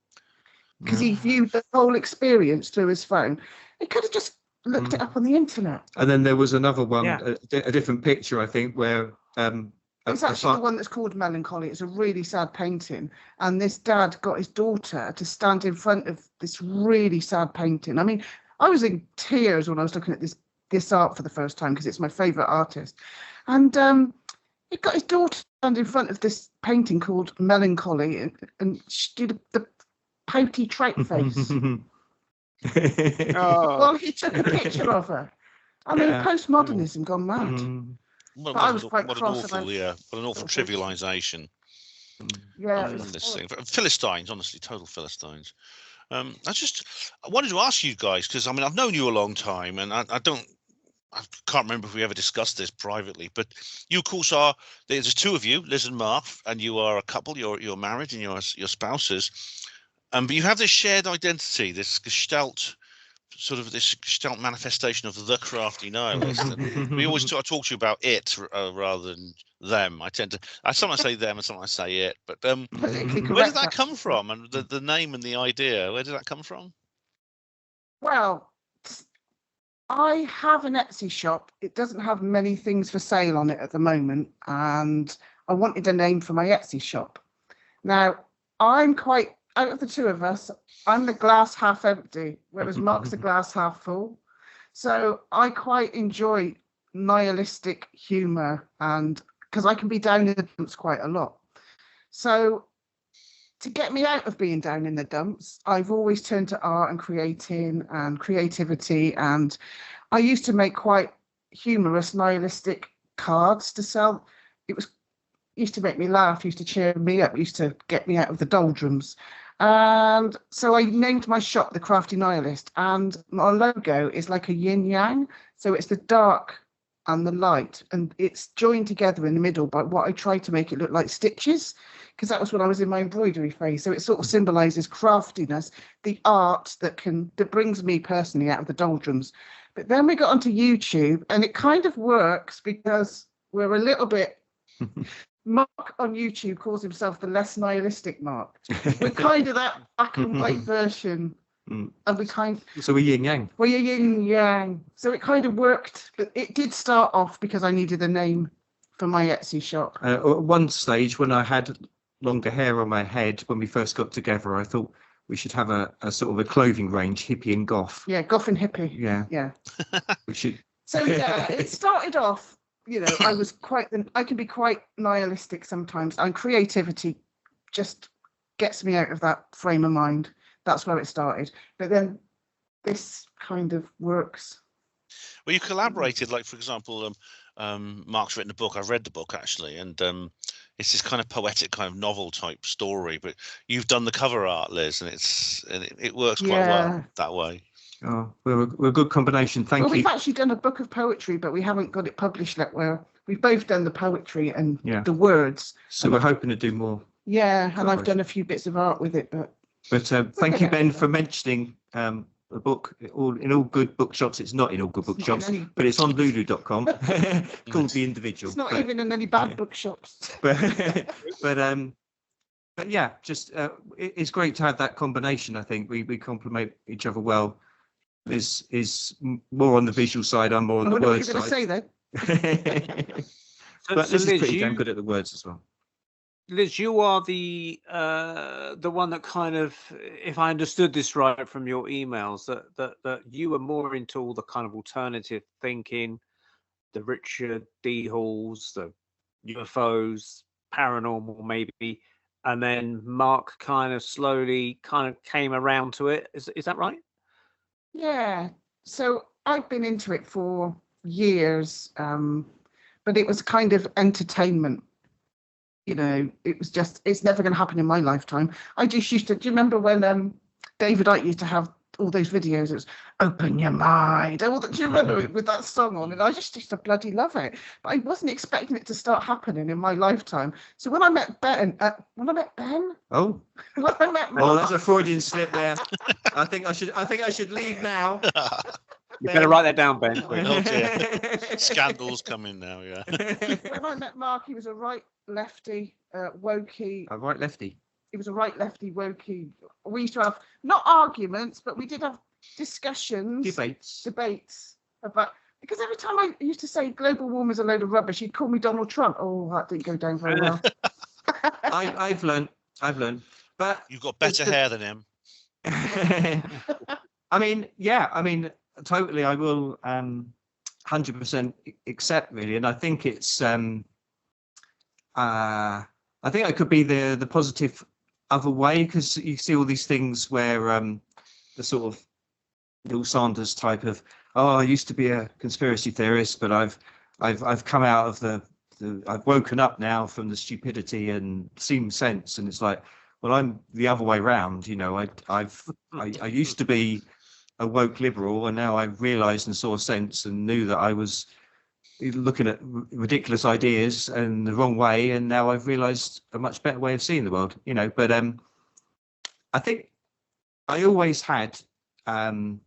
Speaker 5: because he viewed the whole experience through his phone. He could have just looked it up on the internet.
Speaker 4: And then there was another one, a different picture, I think, where
Speaker 5: it's actually the one that's called Melancholy. It's a really sad painting, and this dad got his daughter to stand in front of this really sad painting. I mean, I was in tears when I was looking at this art for the first time, because it's my favourite artist. And he got his daughter to stand in front of this painting called Melancholy, and she did the pouty trout face. Well, he took a picture of her. I mean, postmodernism gone mad.
Speaker 3: What
Speaker 5: I was quite
Speaker 3: an
Speaker 5: cross
Speaker 3: awful,
Speaker 5: about
Speaker 3: what an awful trivialisation.
Speaker 5: Yeah,
Speaker 3: This thing. Philistines, honestly, total Philistines. I wanted to ask you guys, because I mean, I've known you a long time, and I can't remember if we ever discussed this privately, but you, of course, there's two of you, Liz and Mark, and you are a couple. You're married, and you're spouses, but you have this shared identity, this gestalt, sort of this gestalt manifestation of the Crafty Nihilist. And we always talk to you about it rather than them. I sometimes say them and sometimes I say it, but where did that come from? And the name and the idea, where did that come from?
Speaker 5: Well, I have an Etsy shop. It doesn't have many things for sale on it at the moment, and I wanted a name for my Etsy shop. Now, out of the two of us, I'm the glass half empty, whereas Mark's the glass half full. So I quite enjoy nihilistic humour, and because I can be down in the dumps quite a lot. So to get me out of being down in the dumps, I've always turned to art and creating and creativity. And I used to make quite humorous nihilistic cards to sell. Used to make me laugh, used to cheer me up, used to get me out of the doldrums. And so I named my shop the Crafty Nihilist, and my logo is like a yin yang. So it's the dark and the light, and it's joined together in the middle by what I tried to make it look like stitches, because that was when I was in my embroidery phase. So it sort of symbolizes craftiness, the art that brings me personally out of the doldrums. But then we got onto YouTube, and it kind of works because we're a little bit Mark on YouTube calls himself the less nihilistic Mark. We're kind of that black and white version. And
Speaker 4: so we're yin yang.
Speaker 5: We're yin yang. So it kind of worked, but it did start off because I needed a name for my Etsy shop.
Speaker 4: At one stage, when I had longer hair on my head, when we first got together, I thought we should have a sort of a clothing range, hippie and goth.
Speaker 5: Yeah, goth and hippie.
Speaker 4: Yeah. We should.
Speaker 5: So yeah, it started off. I can be quite nihilistic sometimes, and creativity just gets me out of that frame of mind. That's where it started. But then this kind of works.
Speaker 3: Well, you collaborated, like, for example, Mark's written a book. I've read the book, actually, and it's this kind of poetic, kind of novel type story. But you've done the cover art, Liz, and it works quite well that way.
Speaker 4: Oh, we're a good combination. Thank you.
Speaker 5: We've actually done a book of poetry, but we haven't got it published yet. We've both done the poetry and the words.
Speaker 4: So we're hoping to do more.
Speaker 5: Yeah, and I've done a few bits of art with it.
Speaker 4: But thank you, Ben, for mentioning the book. In all good bookshops, it's not in all good bookshops, but it's on lulu.com called The Individual.
Speaker 5: It's not even in any bad bookshops.
Speaker 4: But yeah, just it's great to have that combination. I think we complement each other well. Is more on the visual side. I'm more on the word side.
Speaker 5: What are you going to say then?
Speaker 4: But Liz is pretty damn good at the words as well.
Speaker 2: Liz, you are the one that kind of, if I understood this right from your emails, that you were more into all the kind of alternative thinking, the Richard D. Halls, the UFOs, paranormal maybe, and then Mark kind of slowly kind of came around to it. Is that right?
Speaker 5: Yeah. So I've been into it for years, but it was kind of entertainment. It was just, it's never going to happen in my lifetime. I just used to, do you remember when David Icke used to have all those videos? It was open your mind. Do you remember it with that song on? And I just used to bloody love it. But I wasn't expecting it to start happening in my lifetime. So when I met Ben,
Speaker 4: oh,
Speaker 5: when I met Mark,
Speaker 4: oh, that's a Freudian slip there. I think I should leave now.
Speaker 2: You better write that down, Ben.
Speaker 3: Oh dear. Scandals coming now, yeah.
Speaker 5: When I met Mark, he was a right lefty, wokey.
Speaker 4: A right lefty.
Speaker 5: He was a right lefty, wokey. We used to have not arguments, but we did have discussions, debates about, because every time I used to say global warming is a load of rubbish, he'd call me Donald Trump. Oh, that didn't go down very well.
Speaker 4: I've learned. But
Speaker 3: you've got better hair than him.
Speaker 4: I mean, totally. I will 100% accept, really, and I think it's. I think I could be the positive other way, because you see all these things where the sort of Bill Sanders type of, I used to be a conspiracy theorist, but I've come out of I've woken up now from the stupidity and seen sense, and it's like, Well, I'm the other way round. You know, I used to be a woke liberal, and now I realised and saw sense and knew that I was looking at ridiculous ideas and the wrong way, and now I've realised a much better way of seeing the world. You know, but I think I always had an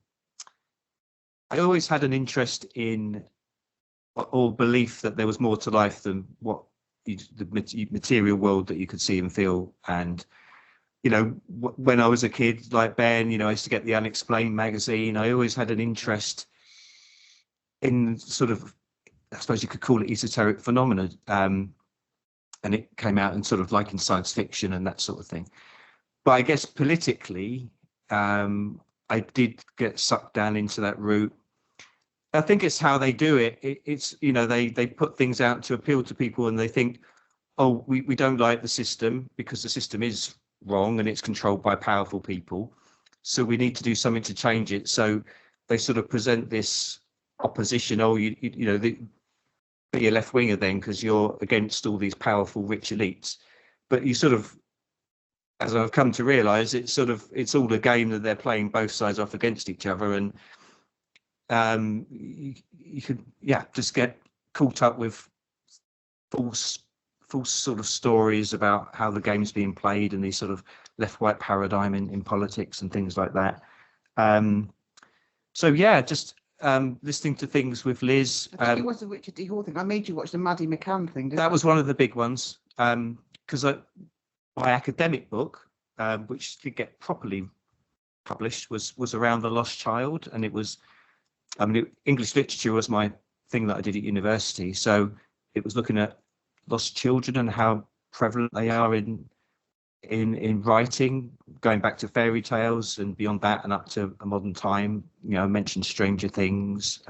Speaker 4: interest in or belief that there was more to life than what the material world that you could see and feel. And you know, when I was a kid like Ben, you know, I used to get the Unexplained magazine. I always had an interest in sort of, I suppose you could call it esoteric phenomena, and it came out in sort of like in science fiction and that sort of thing. But I guess politically, I did get sucked down into that route. I think it's how they do it. It's, you know, they put things out to appeal to people, and they think, oh, we don't like the system because the system is wrong and it's controlled by powerful people. So we need to do something to change it. So they sort of present this opposition. Oh, you know, be a left winger then because you're against all these powerful rich elites. But you sort of, as I've come to realise, it's all a game that they're playing both sides off against each other, and you could just get caught up with false sort of stories about how the game's being played and these sort of left-right paradigm in politics and things like that. So yeah, just listening to things with Liz.
Speaker 5: I think it was the Richard D. Hall thing. I made you watch the Maddie McCann thing.
Speaker 4: That was one of the big ones, because my academic book, which did get properly published, was around the lost child, and it was, I mean, English literature was my thing that I did at university, so it was looking at lost children and how prevalent they are in writing, going back to fairy tales and beyond that and up to a modern time. You know, I mentioned Stranger Things.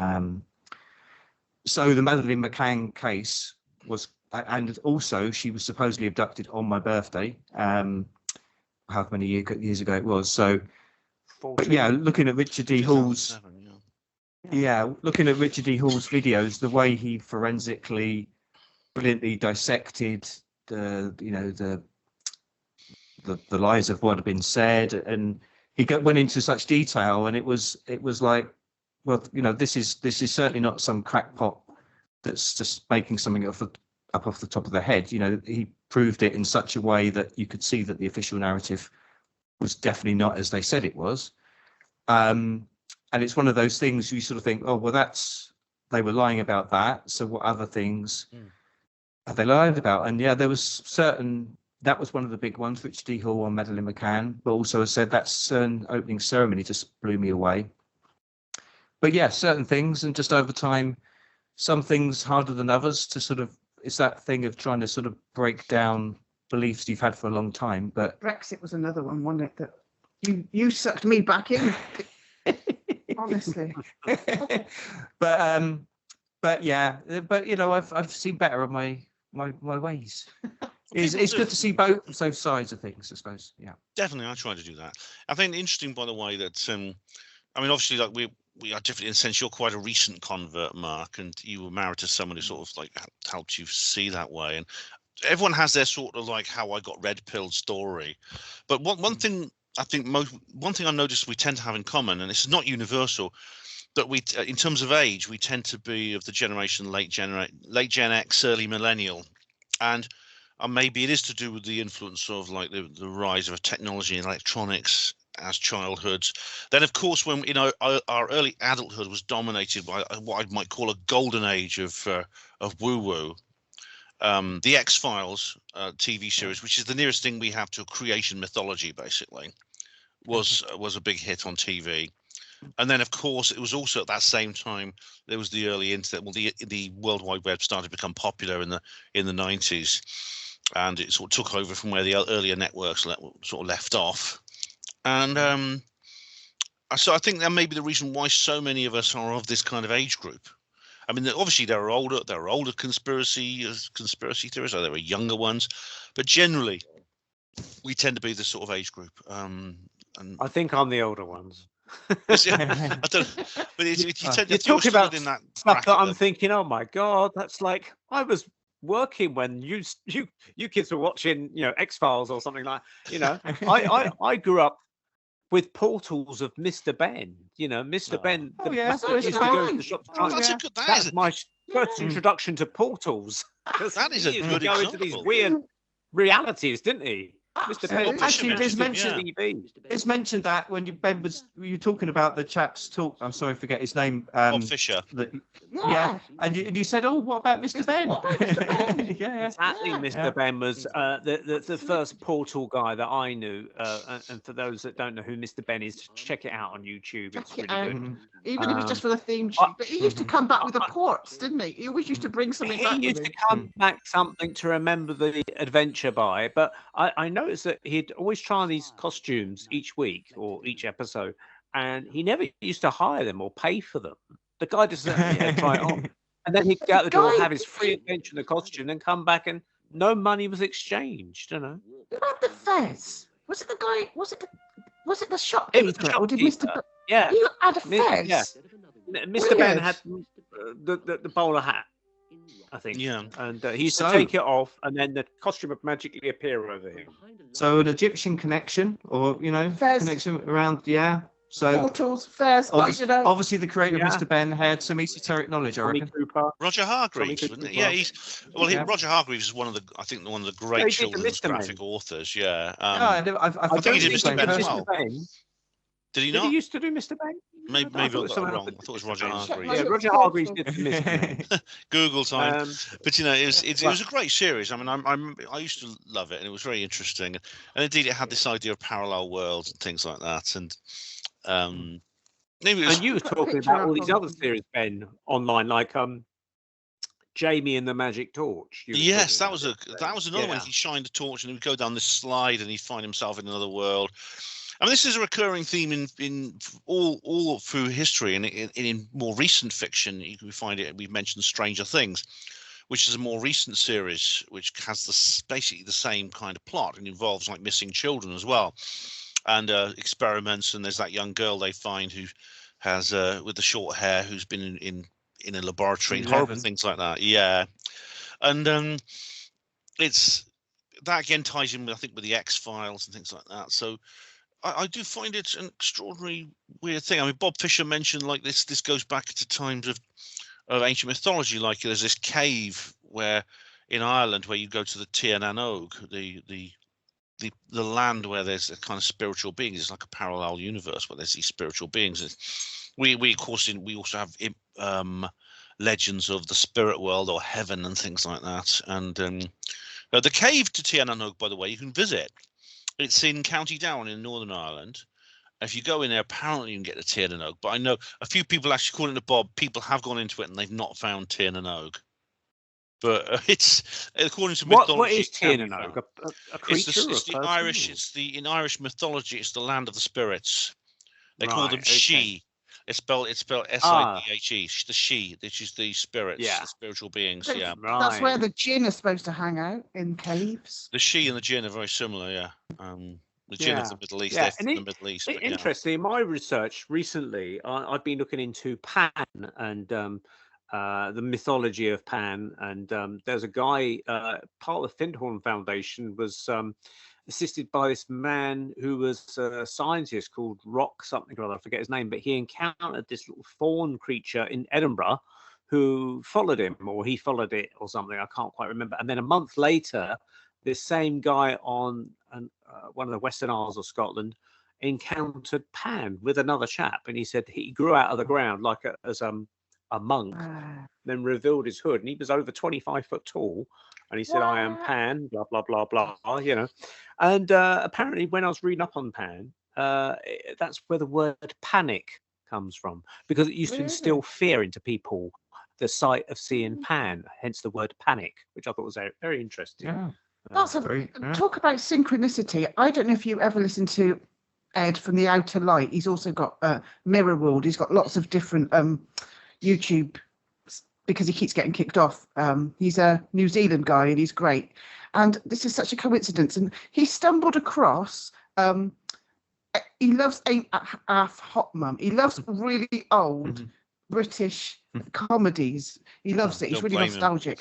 Speaker 4: So the Madeleine McCann case was, and also she was supposedly abducted on my birthday, how many years ago it was. So, but yeah, looking at Richard D. Hall's, looking at Richard D. Hall's videos, the way he forensically brilliantly dissected the lies of what had been said, and he went into such detail, and it was like, well, you know, this is certainly not some crackpot that's just making something up off the top of their head. You know, he proved it in such a way that you could see that the official narrative was definitely not as they said it was. And it's one of those things you sort of think, oh, well, they were lying about that. So what other things have they lied about? And yeah, there was that was one of the big ones, Richard D. Hall on Madeleine McCann, but also I said that Cern opening ceremony just blew me away. But yeah, certain things, and just over time, some things harder than others to sort of, it's that thing of trying to sort of break down beliefs you've had for a long time. But
Speaker 5: Brexit was another one, wasn't it? That you sucked me back in. Honestly.
Speaker 4: but yeah, but you know, I've seen better of my ways. It's good to see both sides of things, I suppose. Yeah,
Speaker 3: definitely. I try to do that. I think interesting, by the way, that I mean, obviously, like we are different in a sense. You're quite a recent convert, Mark, and you were married to someone who sort of like helped you see that way. And everyone has their sort of like how I got red pilled story. But one thing I think one thing I noticed we tend to have in common, and it's not universal, that we, in terms of age, we tend to be of the generation late Gen X, early millennial, and maybe it is to do with the influence of like the rise of technology and electronics as childhoods. Then, of course, when our early adulthood was dominated by what I might call a golden age of woo-woo. The X-Files TV series, which is the nearest thing we have to a creation mythology, basically, was a big hit on TV. And then, of course, it was also at that same time there was the early internet. Well, the World Wide Web started to become popular in the 90s, and it sort of took over from where the earlier networks sort of left off. And so I think that may be the reason why so many of us are of this kind of age group. I mean, obviously there are older conspiracy theorists, or there are younger ones, but generally we tend to be this sort of age group. And
Speaker 2: I think I'm the older ones.
Speaker 3: I don't, but you tend
Speaker 2: You're talking about
Speaker 3: in that
Speaker 2: stuff that I'm
Speaker 3: bracket.
Speaker 2: thinking, oh my God, that's like I was working when you kids were watching, X-Files or something like, I grew up with portals of Mr. Ben. Mr.
Speaker 3: Oh.
Speaker 2: Ben.
Speaker 4: Oh, yeah.
Speaker 5: So
Speaker 2: used
Speaker 5: it's
Speaker 2: to go to
Speaker 5: fine.
Speaker 2: the shop to
Speaker 5: Oh,
Speaker 2: try.
Speaker 3: That's
Speaker 4: yeah.
Speaker 3: a good.
Speaker 2: That's my first
Speaker 5: Yeah.
Speaker 2: introduction to portals. 'Cause
Speaker 3: That is
Speaker 2: he
Speaker 3: a
Speaker 2: used
Speaker 3: good
Speaker 2: to go into these
Speaker 3: example.
Speaker 2: weird realities, didn't he? Mr. Ben
Speaker 5: Absolutely.
Speaker 4: Actually, there's
Speaker 3: mentioned,
Speaker 2: TV.
Speaker 4: It's mentioned that when Ben was you were talking about the chap's talk. I'm sorry, I forget his name.
Speaker 3: Bob Fisher.
Speaker 4: Yeah, and you said, "Oh, what about Mr. Ben?"
Speaker 5: What about Mr. Ben?
Speaker 4: yeah.
Speaker 2: Exactly,
Speaker 5: Yeah.
Speaker 2: Mr.
Speaker 4: Yeah.
Speaker 2: Ben was the first portal guy that I knew. And for those that don't know who Mr. Ben is, check it out on YouTube. It's
Speaker 5: Check it
Speaker 2: really
Speaker 5: out.
Speaker 2: good.
Speaker 4: Mhm.
Speaker 5: Even if it's just for the theme
Speaker 2: I-
Speaker 5: tune. But he used to come back with the ports, didn't he? He always used to bring something back
Speaker 2: He
Speaker 5: with
Speaker 2: used to
Speaker 5: him.
Speaker 2: come back something to remember the adventure by, but I noticed that he'd always try these costumes each week or each episode, and he never used to hire them or pay for them. The guy just try it on, and then he'd go out the door, have his free adventure in the costume, and come back, and no money was exchanged.
Speaker 5: What about the fez? Was it the guy? Was it the
Speaker 2: It was
Speaker 5: shopkeeper?
Speaker 2: the
Speaker 5: Or did Mr.
Speaker 2: shopkeeper.
Speaker 5: Ben,
Speaker 2: Yeah,
Speaker 5: he had a
Speaker 2: Mi-
Speaker 5: fez?
Speaker 2: yeah. Mr. Ben
Speaker 5: Weird.
Speaker 2: had the bowler hat, I think.
Speaker 3: Yeah.
Speaker 2: And he used to
Speaker 4: So-
Speaker 2: take it off, and then the costume would magically appear over him.
Speaker 4: So an Egyptian connection, or
Speaker 5: Fez.
Speaker 4: connection around, yeah. So
Speaker 5: Portals, fez,
Speaker 4: obviously, the creator
Speaker 2: Yeah.
Speaker 4: of Mr. Ben had some esoteric knowledge, I
Speaker 2: Tommy
Speaker 4: reckon.
Speaker 2: Cooper.
Speaker 3: Roger Hargreaves,
Speaker 2: Tommy
Speaker 3: wasn't it?
Speaker 2: Cooper.
Speaker 3: Yeah,
Speaker 4: Yeah.
Speaker 3: Roger Hargreaves is one of the great
Speaker 2: he did the
Speaker 3: children's
Speaker 2: Mr. Men.
Speaker 3: graphic authors. Yeah.
Speaker 4: I
Speaker 3: think he did
Speaker 4: the
Speaker 3: Mr.
Speaker 4: same
Speaker 3: Ben as
Speaker 4: person.
Speaker 3: well.
Speaker 2: Ben.
Speaker 3: Did he
Speaker 2: Did he
Speaker 3: not?
Speaker 2: used to do Mr. Ben?
Speaker 3: Maybe
Speaker 2: I
Speaker 3: I
Speaker 2: thought
Speaker 3: got that
Speaker 2: someone
Speaker 3: wrong.
Speaker 2: else
Speaker 3: I thought it was
Speaker 2: did
Speaker 3: Roger
Speaker 2: Mr. Ben.
Speaker 3: Hargreaves.
Speaker 2: Yeah, Roger Hargreaves did the Mr. Ben.
Speaker 3: Google time. But it
Speaker 2: Well-
Speaker 3: was a great series. I mean, I used to love it, and it was very interesting. And indeed, it had this idea of parallel worlds and things like that. And maybe it was
Speaker 2: And you were
Speaker 5: Put a
Speaker 2: talking
Speaker 5: picture
Speaker 2: about
Speaker 5: up
Speaker 2: all these
Speaker 5: on-
Speaker 2: other series, Ben, online, like Jamie and the Magic Torch. you were
Speaker 3: yes,
Speaker 2: talking
Speaker 3: that was another one.
Speaker 2: Yeah.
Speaker 3: He shined a torch, and he would go down this slide, and he'd find himself in another world. I mean, this is a recurring theme in all through history, and in more recent fiction, you can find it. We've mentioned Stranger Things, which is a more recent series, which has basically the same kind of plot and involves like missing children as well, and experiments. And there's that young girl they find who has with the short hair, who's been in a laboratory, and horrible
Speaker 4: 11.
Speaker 3: things like that. Yeah, and it's that again ties in with, I think, with the X-Files and things like that. So I do find it an extraordinary weird thing. I mean, Bob Fisher mentioned like this goes back to times of ancient mythology. Like there's this cave where in Ireland where you go to the Tir na Og, the land where there's a kind of spiritual beings. It's like a parallel universe where there's these spiritual beings. We of course we also have legends of the spirit world or heaven and things like that. And the cave to Tir na Og, by the way, you can visit. It's in County Down in Northern Ireland. If you go in there, apparently you can get to Tir na Og. But I know a few people, actually, according to Bob, people have gone into it and they've not found Tir na Og. But it's according to mythology.
Speaker 2: What is
Speaker 3: it can
Speaker 2: Tir
Speaker 3: be
Speaker 2: na
Speaker 3: found.
Speaker 2: Og? A creature?
Speaker 3: It's the
Speaker 2: or a person,
Speaker 3: Irish.
Speaker 2: or-
Speaker 3: It's in Irish mythology. It's the land of the spirits. They call them
Speaker 2: Right, okay.
Speaker 3: she. It's spelled Sidhe. The she, which is the spirits,
Speaker 2: Yeah.
Speaker 3: the spiritual beings.
Speaker 5: That's-
Speaker 3: Yeah,
Speaker 5: That's where
Speaker 2: Right.
Speaker 5: the jinn are supposed to hang out, in caves.
Speaker 3: the she and the jinn are very similar. Yeah, the jinn of
Speaker 2: Yeah.
Speaker 3: the Middle East.
Speaker 2: Yeah,
Speaker 3: They're from
Speaker 2: and
Speaker 3: the Middle East. But yeah.
Speaker 2: Interesting. In my research recently, I've been looking into Pan and the mythology of Pan. And there's a guy, part of the Findhorn Foundation, was assisted by this man who was a scientist called Rock something or other. I forget his name, but he encountered this little fawn creature in Edinburgh who followed him, or he followed it, or something. I can't quite remember. And then a month later, this same guy on one of the Western Isles of Scotland encountered Pan with another chap, and he said he grew out of the ground like as a monk,
Speaker 5: Ah.
Speaker 2: then revealed his hood, and he was over 25 foot tall, and he said, "I am
Speaker 5: What?
Speaker 2: Pan," blah blah blah blah, And apparently, when I was reading up on Pan, that's where the word panic comes from, because it used to instill
Speaker 5: Really?
Speaker 2: fear into people. The sight of seeing Pan, hence the word panic, which I thought was very, very interesting.
Speaker 4: Yeah.
Speaker 5: That's a
Speaker 4: Very, yeah.
Speaker 5: talk about synchronicity. I don't know if you ever listened to Ed from The Outer Light. He's also got Mirror World. He's got lots of different YouTube because he keeps getting kicked off. He's a New Zealand guy and he's great. And this is such a coincidence. And he stumbled across. He loves Half Hot Mum. He loves really old
Speaker 4: Mhm.
Speaker 5: British comedies. He loves it. He's
Speaker 3: Don't
Speaker 5: really
Speaker 3: blame him.
Speaker 5: nostalgic.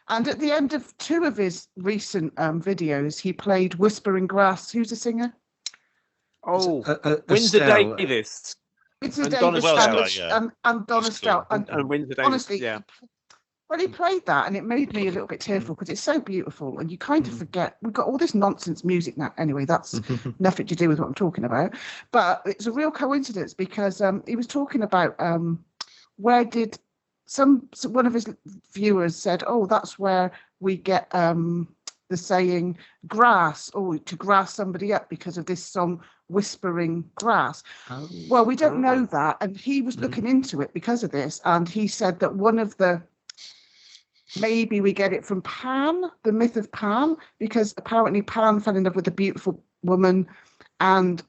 Speaker 5: And at the end of 2 of his recent videos, he played Whispering Grass. Who's a singer?
Speaker 2: Oh,
Speaker 4: Windsor
Speaker 2: Windsor Davis.
Speaker 5: Windsor
Speaker 2: And
Speaker 5: Davis
Speaker 2: Donna
Speaker 3: Stout,
Speaker 5: Stout,
Speaker 3: yeah.
Speaker 5: and Donna
Speaker 3: She's
Speaker 5: Stout.
Speaker 3: cool.
Speaker 5: And
Speaker 2: And Windsor Davis,
Speaker 5: honestly,
Speaker 2: yeah.
Speaker 5: when he played that, and it made me a little bit tearful because it's so beautiful, and you kind of forget we've got all this nonsense music now. Anyway, that's nothing to do with what I'm talking about, but it's a real coincidence because he was talking about where did one of his viewers said, oh, that's where we get the saying grass, or to grass somebody up because of this song Whispering Grass. Well, we don't know that, and he was looking into it because of this, and he said that one of the maybe we get it from Pan, the myth of Pan, because apparently Pan fell in love with a beautiful woman, and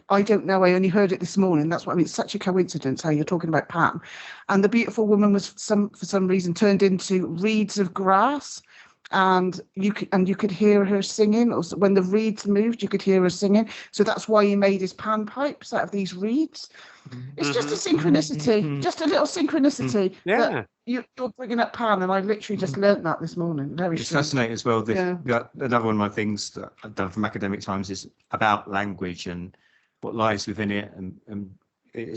Speaker 5: I don't know, I only heard it this morning. That's what I mean. It's such a coincidence how you're talking about Pan. And the beautiful woman was for some reason turned into reeds of grass. And you could hear her singing, or when the reeds moved, you could hear her singing. So that's why he made his pan pipes out of these reeds. It's just a synchronicity, just a little synchronicity.
Speaker 2: Yeah.
Speaker 5: You're bringing up Pan, and I literally just learnt that this morning. Very
Speaker 4: It's
Speaker 5: strange.
Speaker 4: fascinating as well. Another one of my things that I've done from academic times is about language and what lies within it.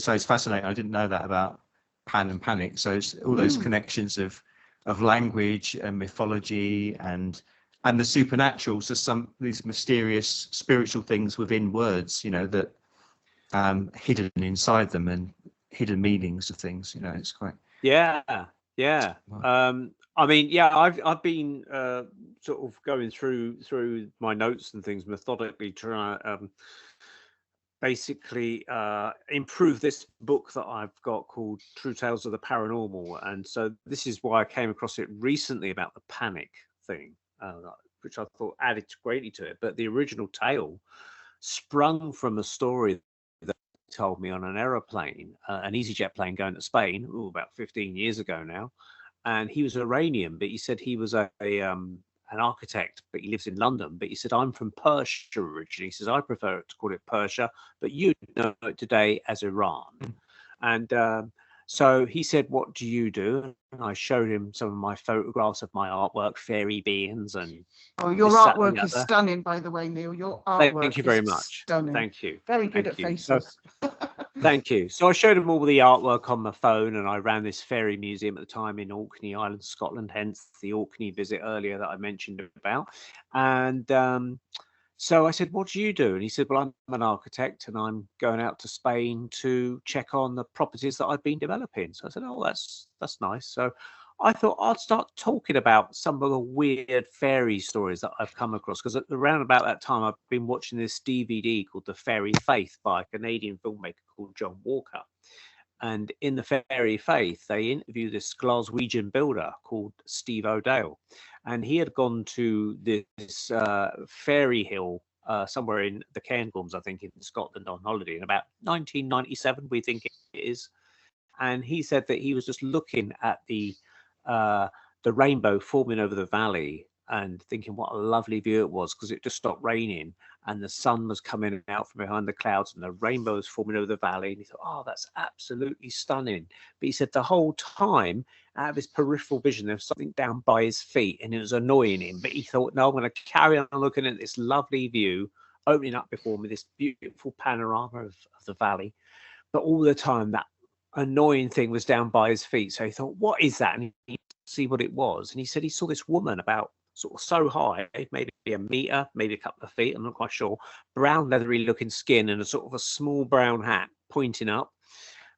Speaker 4: So it's fascinating. I didn't know that about Pan and Panic. So it's all those connections of language and mythology and the supernatural. So some these mysterious spiritual things within words, that hidden inside them and hidden meanings of things. It's quite.
Speaker 2: Yeah. I mean, yeah, I've been sort of going through my notes and things methodically, trying to basically improve this book that I've got called True Tales of the Paranormal. And so this is why I came across it recently about the panic thing, which I thought added greatly to it. But the original tale sprung from a story that he told me on an aeroplane, an EasyJet plane going to Spain, about 15 years ago now. And he was Iranian, but he said he was an architect, but he lives in London. But he said, I'm from Persia originally. He says, I prefer to call it Persia, but you know it today as Iran. And so he said, what do you do? And I showed him some of my photographs of my artwork, fairy beings. And
Speaker 5: your artwork is stunning, by the way, Neil. Your artwork
Speaker 2: Thank you very much.
Speaker 5: Stunning.
Speaker 2: Thank you.
Speaker 5: Very good at faces.
Speaker 2: Thank you. So I showed him all the artwork on my phone, and I ran this fairy museum at the time in Orkney Island, Scotland, hence the Orkney visit earlier that I mentioned about. And so I said, what do you do? And he said, well, I'm an architect and I'm going out to Spain to check on the properties that I've been developing. So I said, oh, that's nice. So I thought I'd start talking about some of the weird fairy stories that I've come across, because around about that time I've been watching this DVD called The Fairy Faith by a Canadian filmmaker called John Walker. And in The Fairy Faith, they interview this Glaswegian builder called Steve O'Dale. And he had gone to this fairy hill somewhere in the Cairngorms, I think, in Scotland on holiday in about 1997, we think it is. And he said that he was just looking at the rainbow forming over the valley and thinking what a lovely view it was, because it just stopped raining and the sun was coming out from behind the clouds and the rainbow was forming over the valley. And he thought, oh, that's absolutely stunning. But he said the whole time, out of his peripheral vision, there was something down by his feet and it was annoying him. But he thought, no, I'm going to carry on looking at this lovely view opening up before me, this beautiful panorama of the valley. But all the time, that annoying thing was down by his feet. So he thought, what is that? And he see what it was. And he said he saw this woman about sort of so high, maybe a meter, maybe a couple of feet, I'm not quite sure, brown leathery looking skin and a sort of a small brown hat pointing up.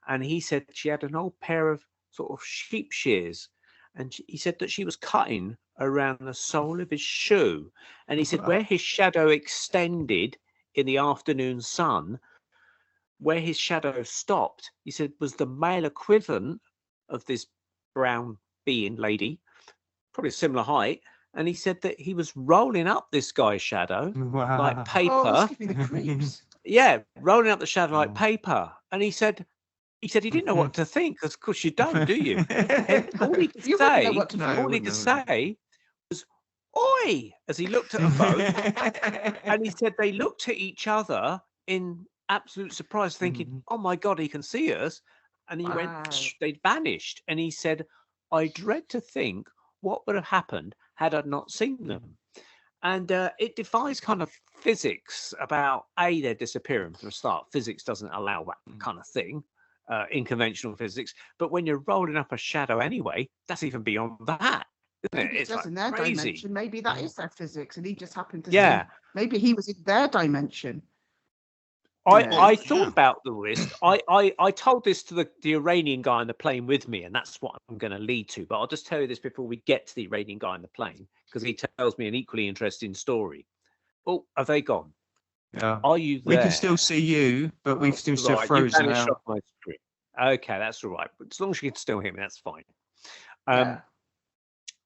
Speaker 2: And he said she had an old pair of sort of sheep shears. And he said that she was cutting around the sole of his shoe. And he said where his shadow extended in the afternoon sun, where his shadow stopped, he said was the male equivalent of this brown being lady, probably a similar height. And he said that he was rolling up this guy's shadow like paper.
Speaker 5: Oh, give me the creeps.
Speaker 2: Yeah, rolling up the shadow like paper. And he said he didn't know what to think, because of course you don't, do you? And all he could say was "Oi!" as he looked at a boat. And he said they looked at each other in absolute surprise, thinking, "Oh my God, he can see us!" And he went, "They'd vanished." And he said, "I dread to think what would have happened had I not seen them? And it defies kind of physics about they're disappearing for a start. Physics doesn't allow that kind of thing in conventional physics. But when you're rolling up a shadow anyway, that's even beyond that, isn't it?
Speaker 5: Maybe it
Speaker 2: It's
Speaker 5: does
Speaker 2: like
Speaker 5: in their
Speaker 2: crazy.
Speaker 5: dimension. Maybe that is their physics, and he just happened to
Speaker 2: Yeah.
Speaker 5: see. Maybe he was in their dimension.
Speaker 2: I thought about the risk. I told this to the Iranian guy on the plane with me, and that's what I'm going to lead to. But I'll just tell you this before we get to the Iranian guy on the plane, because he tells me an equally interesting story. Oh, have they gone?
Speaker 4: Yeah.
Speaker 2: Are you there?
Speaker 4: We can still see you, but we seem to have
Speaker 2: Right, you
Speaker 4: frozen
Speaker 2: vanished
Speaker 4: out.
Speaker 2: off my screen. Okay, that's all right. But as long as you can still hear me, that's fine.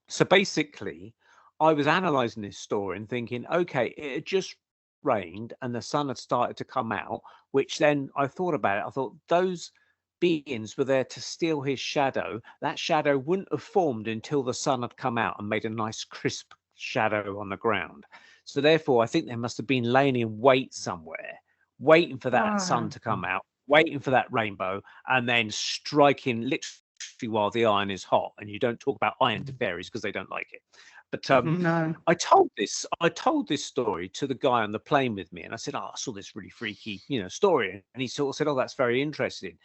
Speaker 2: So basically, I was analysing this story and thinking, okay, it had just rained and the sun had started to come out, which then I thought about it. I thought those beings were there to steal his shadow. That shadow wouldn't have formed until the sun had come out and made a nice crisp shadow on the ground. So therefore, I think they must have been laying in wait somewhere, waiting for that sun to come out, waiting for that rainbow, and then striking literally while the iron is hot. And you don't talk about iron to fairies because they don't like it. But
Speaker 5: No.
Speaker 2: I told this story to the guy on the plane with me, and I said, "Oh, I saw this really freaky, story." And he sort of said, "Oh, that's very interesting."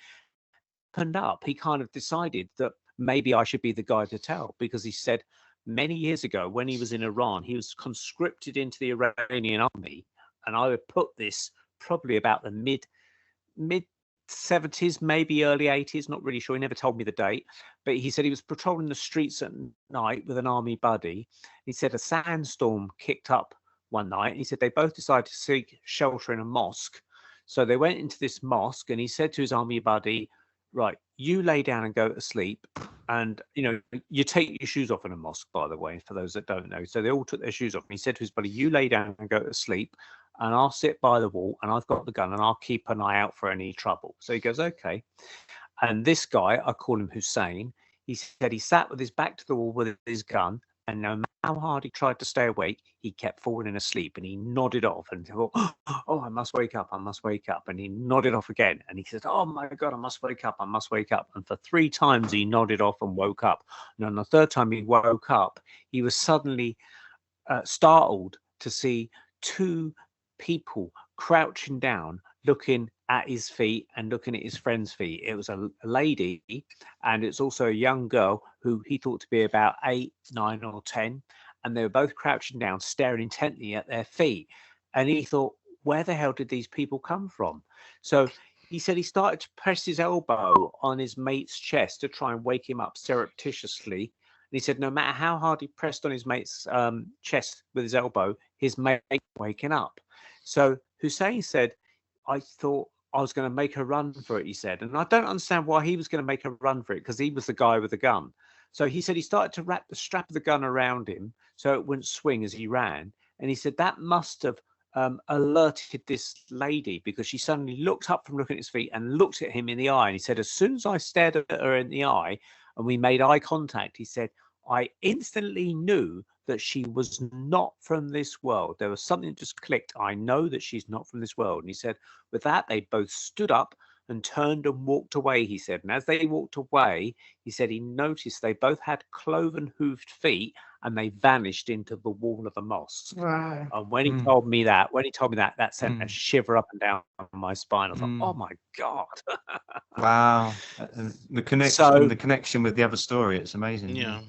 Speaker 2: Opened up, he kind of decided that maybe I should be the guy to tell, because he said many years ago when he was in Iran, he was conscripted into the Iranian army, and I would put this probably about the mid 70s, maybe early 80s, not really sure. He never told me the date, but he said he was patrolling the streets at night with an army buddy. He said a sandstorm kicked up one night, and he said they both decided to seek shelter in a mosque. So they went into this mosque, and he said to his army buddy, "Right, you lay down and go to sleep. And, you take your shoes off in a mosque, by the way, for those that don't know." So they all took their shoes off. And he said to his buddy, "You lay down and go to sleep, and I'll sit by the wall, and I've got the gun, and I'll keep an eye out for any trouble." So he goes, "Okay." And this guy, I call him Hussein, he said he sat with his back to the wall with his gun, and no matter how hard he tried to stay awake, he kept falling asleep, and he nodded off and thought, "Oh, I must wake up, I must wake up." And he nodded off again, and he said, "Oh my God, I must wake up, I must wake up." And for 3 times he nodded off and woke up. And on the 3rd time he woke up, he was suddenly startled to see 2 people crouching down, looking at his feet and looking at his friend's feet. It was a lady, and it's also a young girl who he thought to be about 8, 9 or 10. And they were both crouching down, staring intently at their feet. And he thought, where the hell did these people come from? So he said he started to press his elbow on his mate's chest to try and wake him up surreptitiously. And he said no matter how hard he pressed on his mate's chest with his elbow, his mate was waking up. So Hussein said, "I thought I was going to make a run for it," he said. And I don't understand why he was going to make a run for it, because he was the guy with the gun. So he said he started to wrap the strap of the gun around him so it wouldn't swing as he ran. And he said that must have alerted this lady, because she suddenly looked up from looking at his feet and looked at him in the eye. And he said, as soon as I stared at her in the eye and we made eye contact, he said, I instantly knew that she was not from this world. There was something that just clicked. I know that she's not from this world. And he said, with that, they both stood up and turned and walked away, he said. And as they walked away, he said he noticed they both had cloven hooved feet, and they vanished into the wall of the mosque.
Speaker 5: Wow.
Speaker 2: And when he told me that, that sent a shiver up and down my spine. I thought, oh my God.
Speaker 4: Wow. And the connection with the other story, it's amazing.
Speaker 2: Yeah.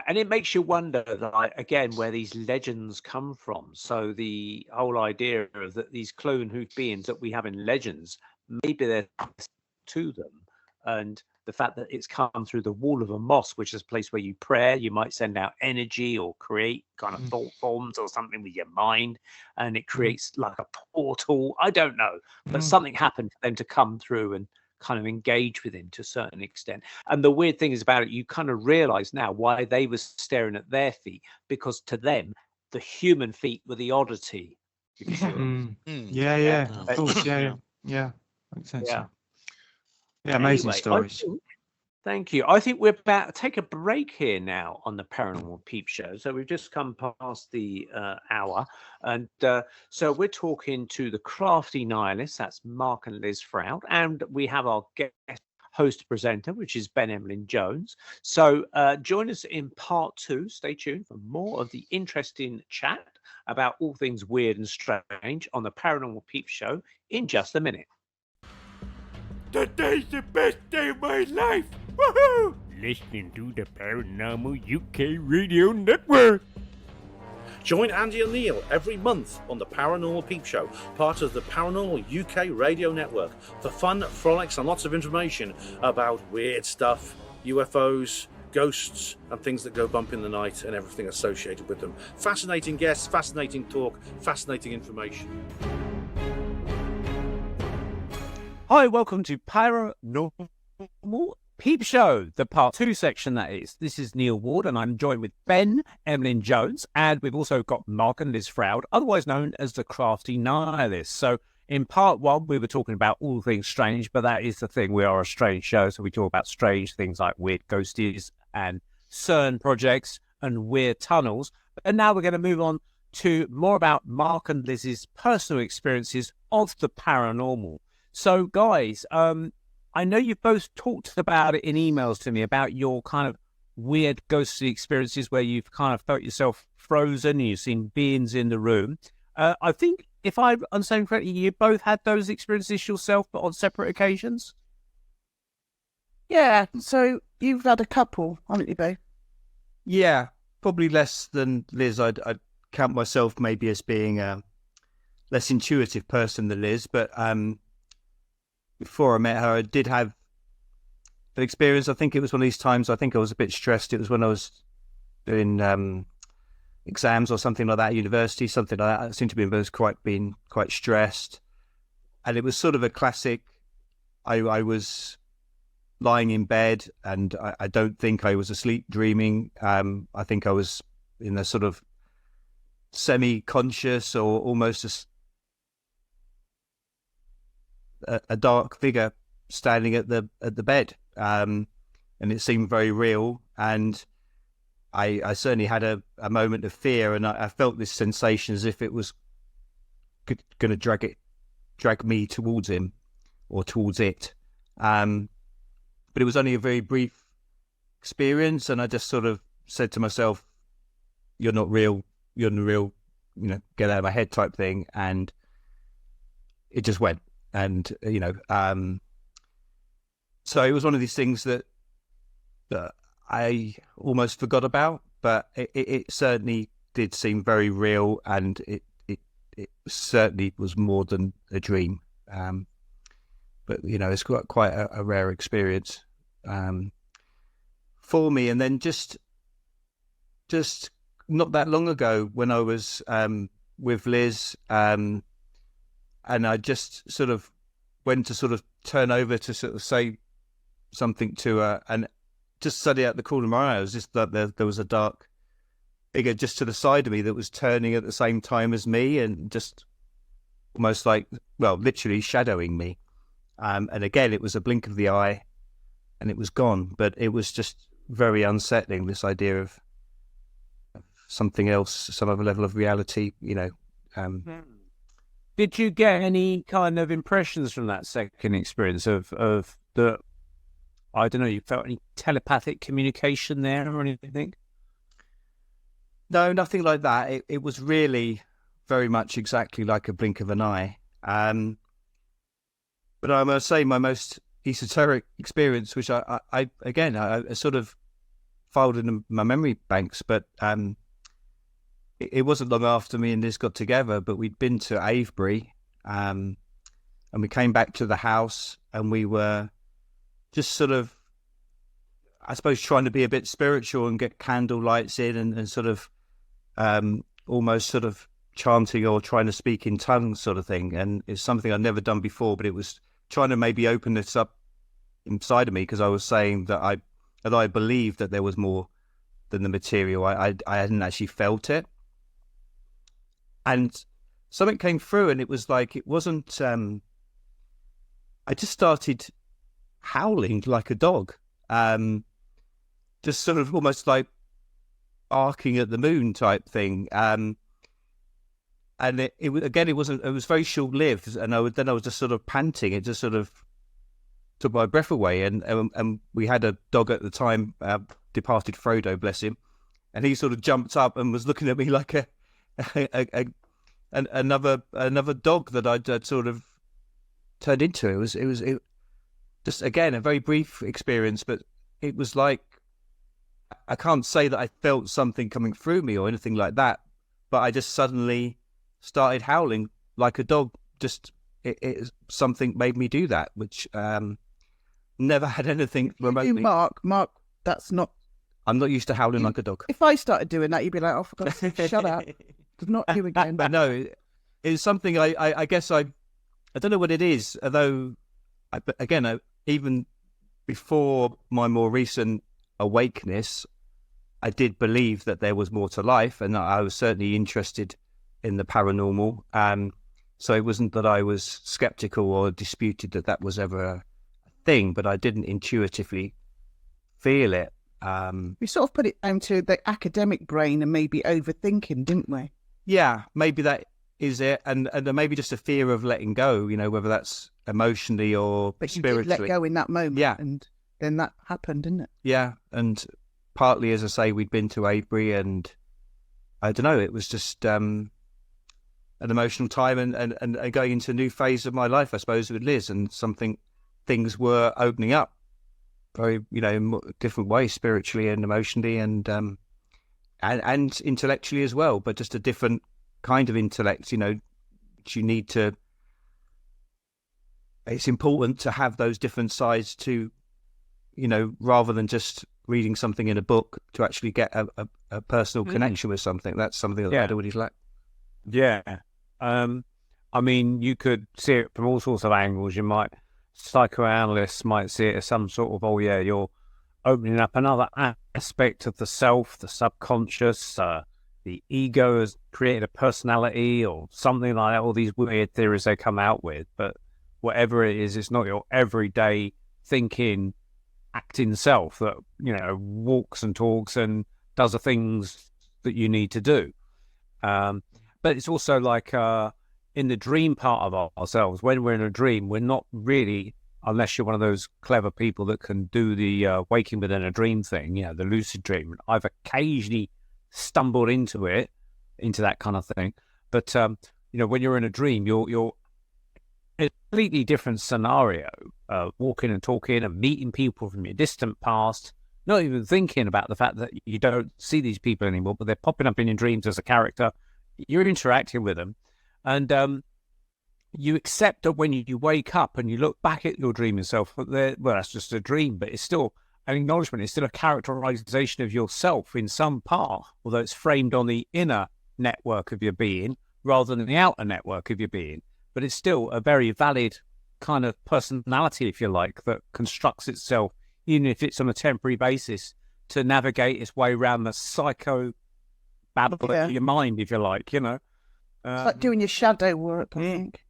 Speaker 2: And it makes you wonder, like, again, where these legends come from. So the whole idea of that these clone hoofed beings that we have in legends, maybe they're to them. And the fact that it's come through the wall of a mosque, which is a place where you pray, you might send out energy or create kind of thought forms or something with your mind, and it creates like a portal. I don't know, but something happened for them to come through and kind of engage with him to a certain extent. And the weird thing is about it, you kind of realize now why they were staring at their feet, because to them, the human feet were the oddity. If you see what I mean.
Speaker 4: Yeah, of course, yeah. Makes sense. Yeah, amazing stories.
Speaker 2: Thank you. I think we're about to take a break here now on the Paranormal Peep Show. So we've just come past the hour. And so we're talking to the Crafty Nihilists. That's Mark and Liz Froud. And we have our guest host presenter, which is Ben Emlyn-Jones. So join us in part 2. Stay tuned for more of the interesting chat about all things weird and strange on the Paranormal Peep Show in just a minute.
Speaker 6: Today's the best day of my life! Woohoo! Listening to the Paranormal UK Radio Network.
Speaker 7: Join Andy and Neil every month on the Paranormal Peep Show, part of the Paranormal UK Radio Network, for fun, frolics and lots of information about weird stuff, UFOs, ghosts and things that go bump in the night and everything associated with them. Fascinating guests, fascinating talk, fascinating information.
Speaker 2: Hi, welcome to Paranormal Peep Show, the part 2 section that is. This is Neil Ward and I'm joined with Ben Emlyn-Jones, and we've also got Mark and Liz Froud, otherwise known as the Crafty Nihilists. So in part 1 we were talking about all things strange, but that is the thing, we are a strange show, so we talk about strange things like weird ghosties and Cern projects and weird tunnels. And now we're going to move on to more about Mark and Liz's personal experiences of the paranormal. So guys, I know you've both talked about it in emails to me about your kind of weird ghostly experiences where you've kind of felt yourself frozen, you've seen beings in the room. I think, if I understand correctly, you both had those experiences yourself, but on separate occasions?
Speaker 5: Yeah, so you've had a couple, haven't you, Bo?
Speaker 4: Yeah, probably less than Liz. I'd count myself maybe as being a less intuitive person than Liz, but before I met her, I did have an experience. I think it was one of these times, I think I was a bit stressed. It was when I was doing exams or something like that at university, something like that. I seemed to be being quite stressed. And it was sort of a classic, I was lying in bed and I don't think I was asleep dreaming. I think I was in a sort of semi-conscious or almost a dark figure standing at the bed, and it seemed very real. And I certainly had a moment of fear, and I felt this sensation as if it was going to drag me towards him or towards it. But it was only a very brief experience, and I just sort of said to myself, "You're not real. You're not real. Get out of my head," type thing, and it just went. And, so it was one of these things that I almost forgot about, but it certainly did seem very real, and it certainly was more than a dream. But, it's quite a rare experience for me. And then just not that long ago when I was with Liz, and I just sort of went to sort of turn over to sort of say something to her, and just suddenly at the corner of my eye, I was just that there was a dark figure just to the side of me that was turning at the same time as me, and just almost like, well, literally shadowing me. And again, it was a blink of the eye, and it was gone. But it was just very unsettling, this idea of something else, some other level of reality,
Speaker 2: Did you get any kind of impressions from that second experience of the, I don't know, you felt any telepathic communication there or anything?
Speaker 4: No, nothing like that. It was really very much exactly like a blink of an eye. But I must say my most esoteric experience, which I sort of filed in my memory banks, but it wasn't long after me and Liz got together, but we'd been to Avebury, and we came back to the house, and we were just sort of, I suppose, trying to be a bit spiritual and get candle lights in and sort of almost sort of chanting or trying to speak in tongues sort of thing. And it's something I'd never done before, but it was trying to maybe open this up inside of me, because I was saying that I believed that there was more than the material. I hadn't actually felt it. And something came through, and it was like, it wasn't, I just started howling like a dog, just sort of almost like barking at the moon type thing. And it was very short lived. And I was just sort of panting. It just sort of took my breath away. And we had a dog at the time, departed Frodo, bless him, and he sort of jumped up and was looking at me like another dog that I'd sort of turned into. It was just, again, a very brief experience, but it was like, I can't say that I felt something coming through me or anything like that, but I just suddenly started howling like a dog. Just something made me do that, which never had anything remotely.
Speaker 5: Mark, that's not.
Speaker 4: I'm not used to howling like a dog.
Speaker 5: If I started doing that, you'd be like, "Oh, for God's sake, shut up! It's not you again."
Speaker 4: But no, it's something I guess I don't know what it is. Although, again, even before my more recent awakeness, I did believe that there was more to life, and I was certainly interested in the paranormal. So it wasn't that I was skeptical or disputed that was ever a thing, but I didn't intuitively feel it.
Speaker 5: We sort of put it down to the academic brain and maybe overthinking, didn't we?
Speaker 4: Yeah, maybe that is it, and maybe just a fear of letting go. Whether that's emotionally or
Speaker 5: but
Speaker 4: spiritually.
Speaker 5: You did let go in that moment,
Speaker 4: yeah,
Speaker 5: and then that happened, didn't it?
Speaker 4: Yeah, and partly, as I say, we'd been to Avebury, and I don't know, it was just an emotional time, and going into a new phase of my life, I suppose, with Liz, and things were opening up very, in different ways, spiritually and emotionally, and intellectually as well, but just a different kind of intellect, which you need to. It's important to have those different sides to, rather than just reading something in a book, to actually get a personal connection with something. That's something that I always lack.
Speaker 2: Yeah. I mean, you could see it from all sorts of angles. Psychoanalysts might see it as some sort of, you're opening up another aspect of the self, the subconscious, the ego has created a personality or something like that. All these weird theories they come out with. But whatever it is, it's not your everyday thinking, acting self that, walks and talks and does the things that you need to do. But it's also like in the dream part of ourselves, when we're in a dream, we're not really, unless you're one of those clever people that can do the waking within a dream thing, the lucid dream. I've occasionally stumbled into that kind of thing. But, when you're in a dream, you're a completely different scenario, walking and talking and meeting people from your distant past, not even thinking about the fact that you don't see these people anymore, but they're popping up in your dreams as a character. You're interacting with them, and you accept that when you wake up and you look back at your dreaming self, that's just a dream, but it's still an acknowledgement. It's still a characterization of yourself in some part, although it's framed on the inner network of your being rather than the outer network of your being. But it's still a very valid kind of personality, if you like, that constructs itself, even if it's on a temporary basis, to navigate its way around the psycho babble of your mind, if you like,
Speaker 5: It's like doing your shadow work, I think.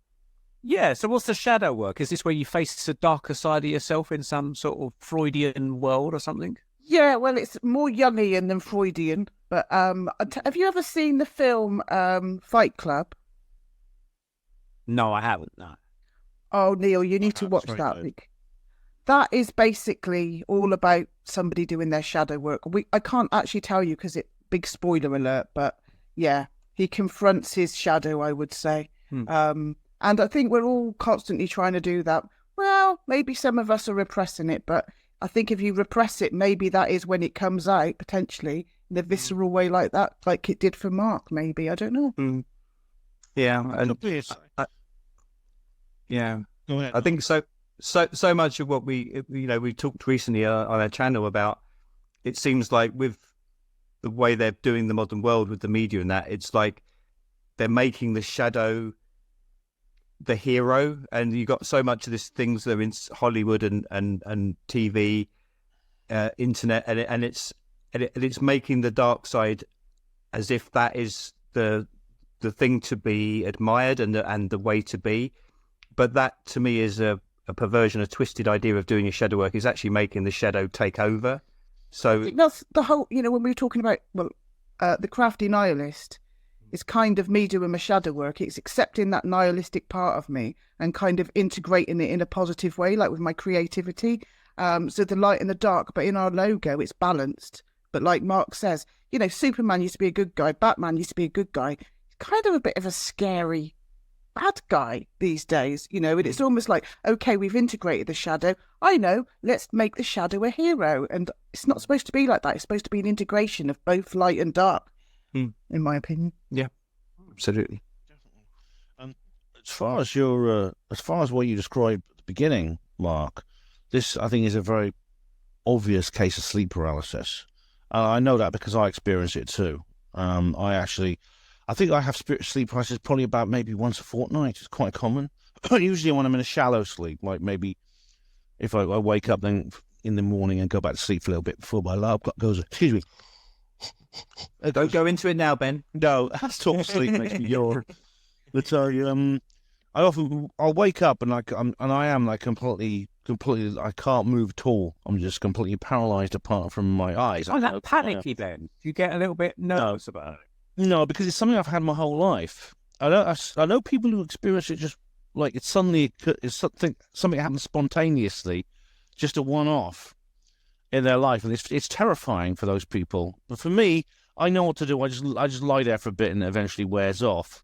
Speaker 2: Yeah, so what's the shadow work? Is this where you face the darker side of yourself in some sort of Freudian world or something?
Speaker 5: Yeah, well, it's more Jungian than Freudian. But have you ever seen the film Fight Club?
Speaker 2: No, I haven't, no.
Speaker 5: Oh, Neil, you need to watch that. That is basically all about somebody doing their shadow work. I can't actually tell you because it's big spoiler alert, but yeah, he confronts his shadow, I would say. And I think we're all constantly trying to do that. Well, maybe some of us are repressing it, but I think if you repress it, maybe that is when it comes out, potentially, in a visceral way like that, like it did for Mark, maybe. I don't know.
Speaker 4: Yeah. And yeah. Go ahead. I think so much of what we talked recently on our channel about, it seems like with the way they're doing the modern world with the media and that, it's like they're making the shadow the hero, and you got so much of these things that are in Hollywood and TV, internet, and it's making the dark side as if that is the thing to be admired and the way to be. But that to me is a perversion, a twisted idea of doing your shadow work, is actually making the shadow take over. So
Speaker 5: that's the whole, when we were talking about the Crafty Nihilist, It's kind of me doing my shadow work. It's accepting that nihilistic part of me and kind of integrating it in a positive way, like with my creativity. So the light and the dark, but in our logo, it's balanced. But like Mark says, you know, Superman used to be a good guy. Batman used to be a good guy. He's kind of a bit of a scary bad guy these days, you know, and it's almost like, okay, we've integrated the shadow. I know, let's make the shadow a hero. And it's not supposed to be like that. It's supposed to be an integration of both light and dark, in my opinion.
Speaker 4: Yeah, absolutely.
Speaker 8: As far as what you described at the beginning, Mark, this I think is a very obvious case of sleep paralysis. I know that because I experience it too. I think I have sleep paralysis probably about maybe once a fortnight. It's quite common. Usually when I'm in a shallow sleep, like maybe if I wake up then in the morning and go back to sleep for a little bit before my alarm clock goes, excuse me.
Speaker 4: Don't go into it now, Ben.
Speaker 8: No, that's talk sleep makes me yawn. But I'll wake up and I am like completely, I can't move at all. I'm just completely paralyzed apart from my eyes.
Speaker 6: Oh, that panicky then? Do you get a little bit nervous about it?
Speaker 8: No, because it's something I've had my whole life. I know people who experience it just like it's something happens spontaneously, just a one-off in their life, and it's terrifying for those people. But for me, I know what to do. I just lie there for a bit, and it eventually wears off.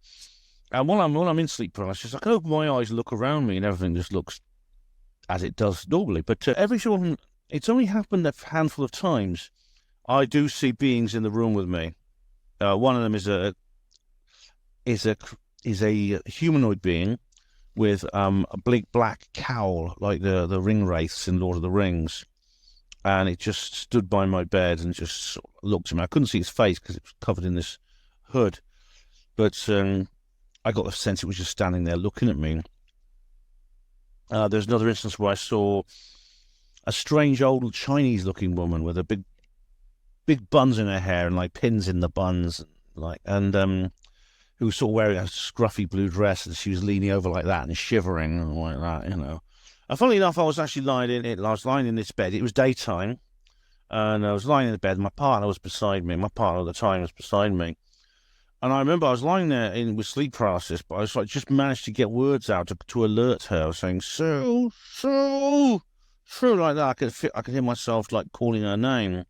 Speaker 8: And while I'm in sleep paralysis, I can open my eyes, look around me, and everything just looks as it does normally. But every so often, it's only happened a handful of times. I do see beings in the room with me. One of them is a humanoid being with a big black cowl like the ring wraiths in Lord of the Rings, and it just stood by my bed and just looked at me. I couldn't see its face because it was covered in this hood, but I got the sense it was just standing there looking at me. There's another instance where I saw a strange old Chinese-looking woman with a big buns in her hair and like pins in the buns, and who was sort of wearing a scruffy blue dress, and she was leaning over like that and shivering and like that, you know. And funnily enough, I was actually lying in this bed. It was daytime, and I was lying in the bed. My partner was beside me. My partner at the time was beside me. And I remember I was lying there with sleep paralysis, but I was like just managed to get words out to alert her. I was saying, Sue, like that. I could hear myself like calling her name.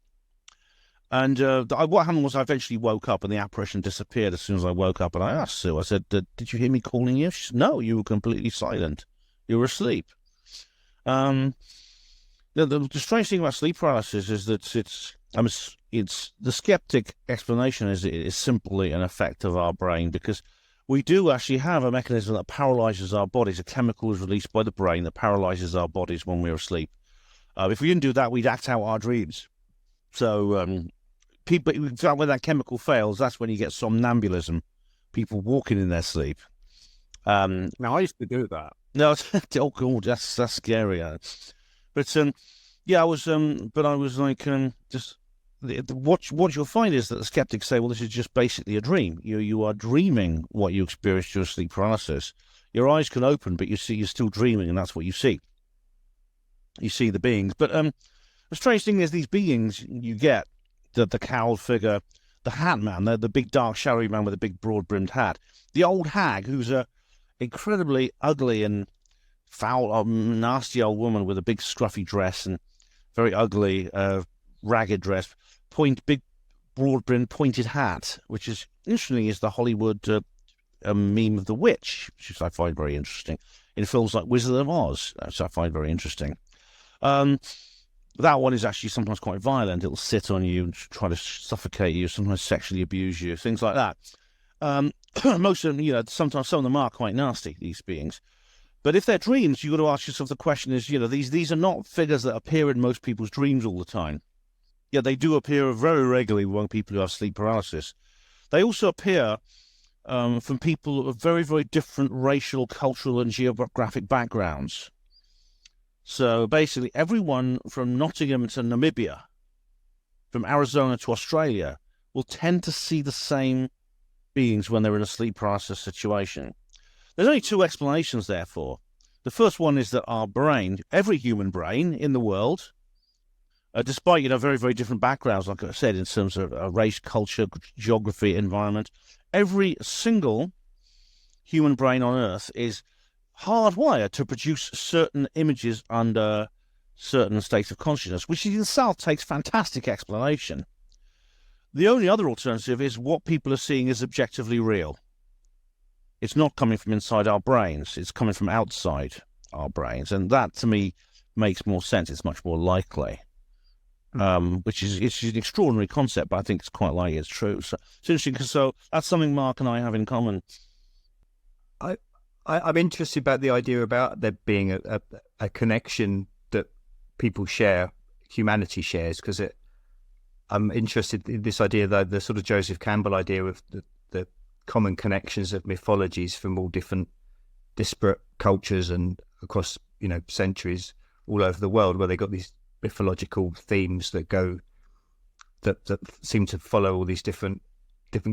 Speaker 8: And what happened was I eventually woke up and the apparition disappeared as soon as I woke up. And I asked Sue, I said, did you hear me calling you? She said, no, you were completely silent. You were asleep. The strange thing about sleep paralysis is that it's the skeptic explanation is it is simply an effect of our brain, because we do actually have a mechanism that paralyzes our bodies. A chemical is released by the brain that paralyzes our bodies when we're asleep. If we didn't do that, we'd act out our dreams. So people, when that chemical fails, that's when you get somnambulism, people walking in their sleep.
Speaker 2: Now, I used to do that.
Speaker 8: No, oh god, that's scary. But yeah, I was like just what you'll find is that the skeptics say, well, this is just basically a dream. You are dreaming what you experienced during sleep paralysis. Your eyes can open, but you're still dreaming, and that's what you see. You see the beings, but the strange thing is these beings you get, the cowled figure, the hat man, the big dark shadowy man with a big broad brimmed hat, the old hag who's a incredibly ugly and foul, nasty old woman with a big scruffy dress and very ugly ragged dress, big broad brimmed pointed hat, which is interestingly is the Hollywood meme of the witch, which I find very interesting in films like Wizard of Oz, which I find very interesting. That one is actually sometimes quite violent. It'll sit on you and try to suffocate you, sometimes sexually abuse you, things like that. Most of them, sometimes some of them are quite nasty, these beings. But if they're dreams, you've got to ask yourself the question is, these are not figures that appear in most people's dreams all the time. Yeah, they do appear very regularly among people who have sleep paralysis. They also appear from people of very, very different racial, cultural, and geographic backgrounds. So basically, everyone from Nottingham to Namibia, from Arizona to Australia, will tend to see the same beings when they're in a sleep paralysis situation. There's only two explanations, therefore. The first one is that our brain, every human brain in the world, despite very, very different backgrounds, like I said, in terms of race, culture, geography, environment, every single human brain on Earth is hardwired to produce certain images under certain states of consciousness, which in itself takes fantastic explanation. The only other alternative is what people are seeing is objectively real. It's not coming from inside our brains, it's coming from outside our brains, and that to me makes more sense. It's much more likely. Which is it's an extraordinary concept, but I think it's quite likely it's true. So it's interesting, because so that's something Mark and I have in common.
Speaker 4: I'm interested about the idea about there being a connection that people share, humanity shares, because I'm interested in this idea, though, the sort of Joseph Campbell idea of the common connections of mythologies from all different disparate cultures and across, centuries all over the world, where they got these mythological themes that seem to follow all these different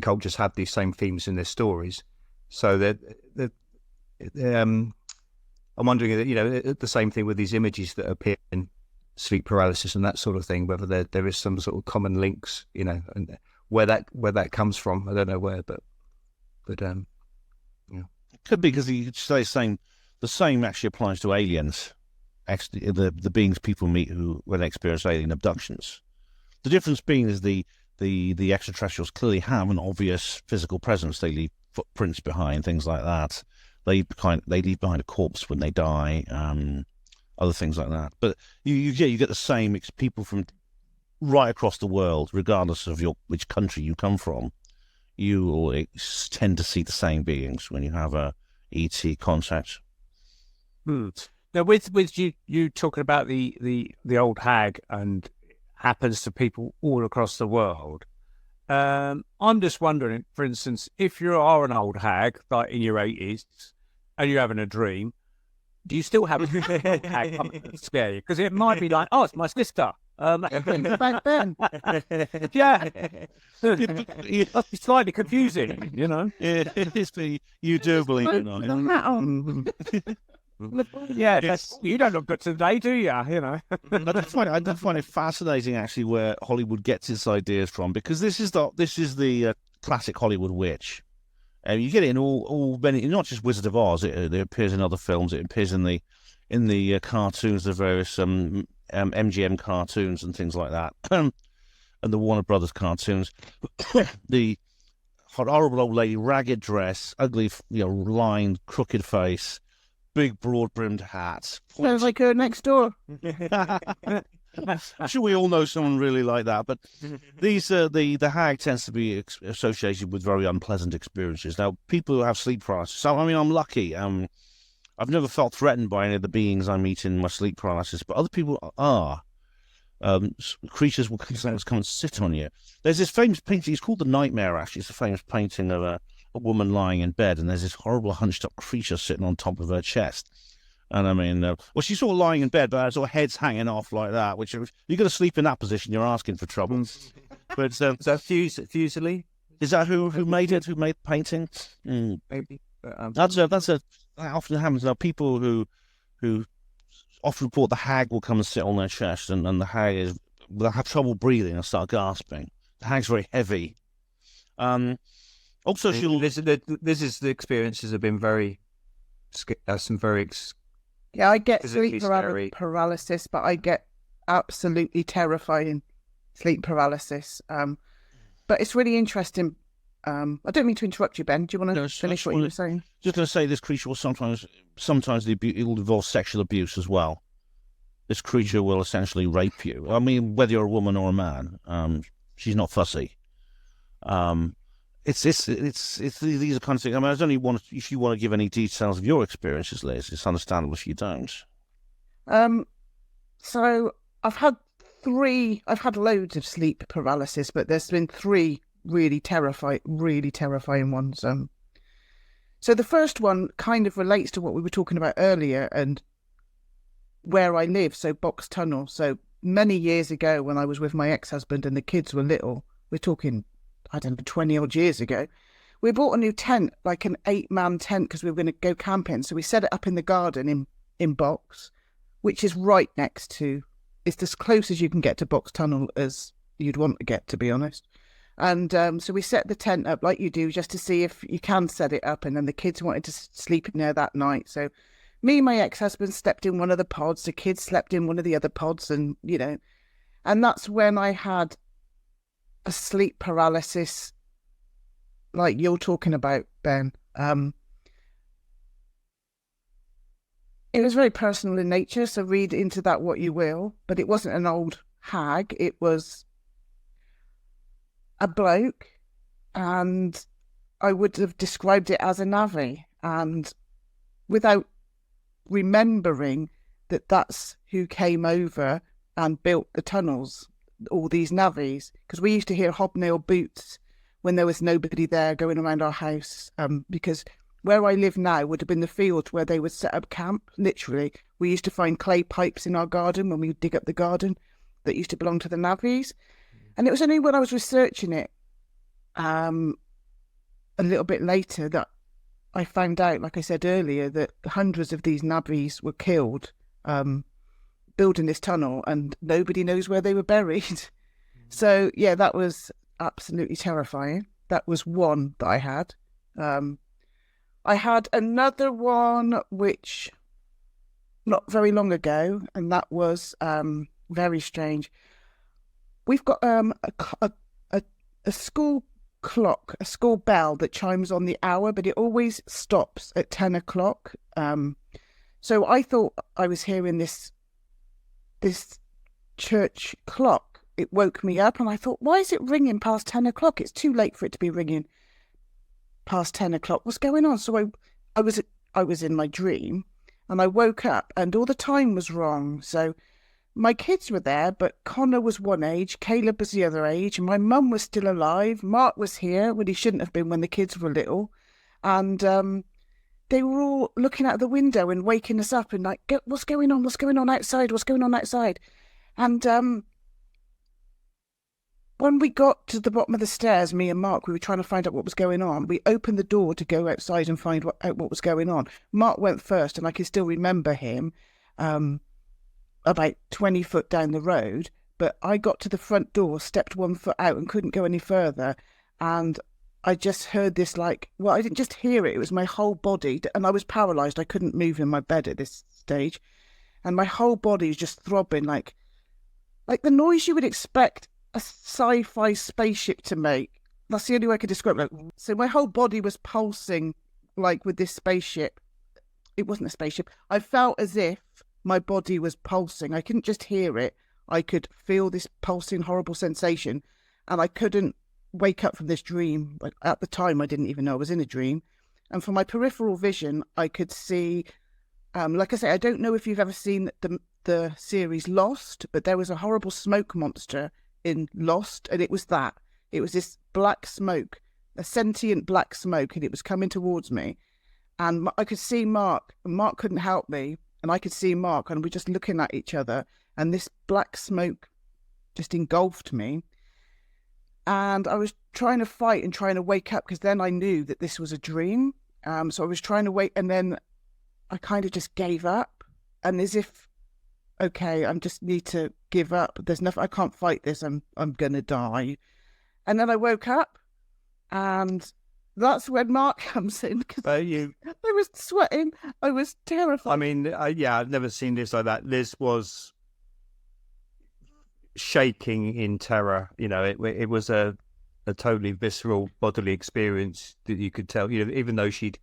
Speaker 4: cultures have these same themes in their stories. So I'm wondering, the same thing with these images that appear in sleep paralysis and that sort of thing, whether there is some sort of common links, and where that comes from. I don't know where, but yeah.
Speaker 8: It could be, because you could say the same actually applies to aliens. Actually, the beings people meet when they experience alien abductions. The difference being is the extraterrestrials clearly have an obvious physical presence. They leave footprints behind, things like that. They leave behind a corpse when they die, other things like that. But you get the same people from right across the world, regardless of which country you come from. You always tend to see the same beings when you have a ET contact.
Speaker 2: Now, with you talking about the old hag and happens to people all across the world, I'm just wondering, for instance, if you are an old hag, like in your 80s, and you're having a dream, do you still have a hag come and scare you? Because it might be like, oh, it's my sister. Back then. Yeah. It must be slightly confusing,
Speaker 8: You do believe it or not.
Speaker 2: Yeah, you don't look good today, do you?
Speaker 8: I find it fascinating, actually, where Hollywood gets its ideas from, because this is the classic Hollywood witch. You get it in all many, not just Wizard of Oz. It appears in other films. It appears in the cartoons, the various MGM cartoons and things like that, and the Warner Brothers cartoons. The horrible old lady, ragged dress, ugly, lined, crooked face, big broad-brimmed hat.
Speaker 5: Sounds like her next door.
Speaker 8: I'm sure we all know someone really like that, but the hag tends to be associated with very unpleasant experiences. Now, people who have sleep paralysis, so I'm lucky. I've never felt threatened by any of the beings I meet in my sleep paralysis, but other people are. Creatures will sometimes come and sit on you. There's this famous painting, it's called The Nightmare, actually. It's a famous painting of a woman lying in bed, and there's this horrible hunched up creature sitting on top of her chest. And she's sort of lying in bed, but her sort of head's hanging off like that, which you're going to sleep in that position, you're asking for trouble. But is
Speaker 4: that Fuseli?
Speaker 8: Is that who made it? Who made the painting?
Speaker 4: Maybe.
Speaker 8: That often happens. Now, people who often report the hag will come and sit on their chest, and the hag they'll have trouble breathing and start gasping. The hag's very heavy. Also,
Speaker 4: this is the experiences have been very
Speaker 5: Yeah, I get
Speaker 4: physically
Speaker 5: sleep paralysis, but I get absolutely terrifying sleep paralysis. But it's really interesting. I don't mean to interrupt you, Ben. Do you want to finish what you were saying?
Speaker 8: Just going to say, this creature will sometimes it will involve sexual abuse as well. This creature will essentially rape you. I mean, whether you're a woman or a man, she's not fussy. It's these are kind of things. I mean, I don't even want to, if you want to give any details of your experiences, Liz. It's understandable if you don't.
Speaker 5: So I've had loads of sleep paralysis, but there's been 3 really terrifying ones. So the first one kind of relates to what we were talking about earlier and where I live. So Box Tunnel. So many years ago, when I was with my ex-husband and the kids were little, we're talking, I don't know, 20 odd years ago, we bought a new tent, like an 8-man tent, because we were going to go camping. So we set it up in the garden in Box, which is right next to, it's as close as you can get to Box Tunnel as you'd want to get, to be honest. And so we set the tent up like you do, just to see if you can set it up. And then the kids wanted to sleep in there that night. So me and my ex-husband slept in one of the pods. The kids slept in one of the other pods. And, and that's when I had a sleep paralysis like you're talking about, Ben. It was very personal in nature, so read into that what you will. But it wasn't an old hag. It was a bloke, and I would have described it as a navvy. And without remembering that that's who came over and built the tunnels, all these navvies, because we used to hear hobnail boots when there was nobody there going around our house, because where I live now would have been the field where they would set up camp. Literally, we used to find clay pipes in our garden when we would dig up the garden that used to belong to the navvies. And it was only when I was researching it a little bit later that I found out, like I said earlier, that hundreds of these navvies were killed building this tunnel, and nobody knows where they were buried. So, yeah, that was absolutely terrifying. That was one that I had. I had another one which not very long ago, and that was very strange. We've got a school clock, a school bell that chimes on the hour, but it always stops at 10 o'clock. So I thought I was hearing this church clock. It woke me up, and I thought, why is it ringing past 10 o'clock? It's too late for it to be ringing past 10 o'clock. What's going on? So I was in my dream, and I woke up, and all the time was wrong. So my kids were there, but Connor was one age, Caleb was the other age, and my mum was still alive. Mark was here when he shouldn't have been when the kids were little. And they were all looking out the window and waking us up and like, what's going on? What's going on outside? What's going on outside? And when we got to the bottom of the stairs, me and Mark, we were trying to find out what was going on. We opened the door to go outside and find out what was going on. Mark went first, and I can still remember him about 20 foot down the road. But I got to the front door, stepped 1 foot out and couldn't go any further. And I just heard this I didn't just hear it. It was my whole body. And I was paralysed. I couldn't move in my bed at this stage. And my whole body was just throbbing like the noise you would expect a sci-fi spaceship to make. That's the only way I could describe it. So my whole body was pulsing like with this spaceship. It wasn't a spaceship. I felt as if my body was pulsing. I couldn't just hear it. I could feel this pulsing, horrible sensation, and I couldn't wake up from this dream. Like, at the time, I didn't even know I was in a dream. And from my peripheral vision, I could see, like I say, I don't know if you've ever seen the series Lost, but there was a horrible smoke monster in Lost, and it was that. It was this black smoke, a sentient black smoke, and it was coming towards me. And I could see Mark, and Mark couldn't help me, and I could see Mark, and we're just looking at each other, and this black smoke just engulfed me. And I was trying to fight and trying to wake up, because then I knew that this was a dream. So I was trying to wake, and then I kind of just gave up, and as if, okay, I just need to give up. There's nothing, I can't fight this. I'm gonna die. And then I woke up, and that's when Mark comes in, because I was sweating. I was terrified.
Speaker 4: I mean, I've never seen this like that. Liz was shaking in terror. It was a totally visceral bodily experience that you could tell. Even though she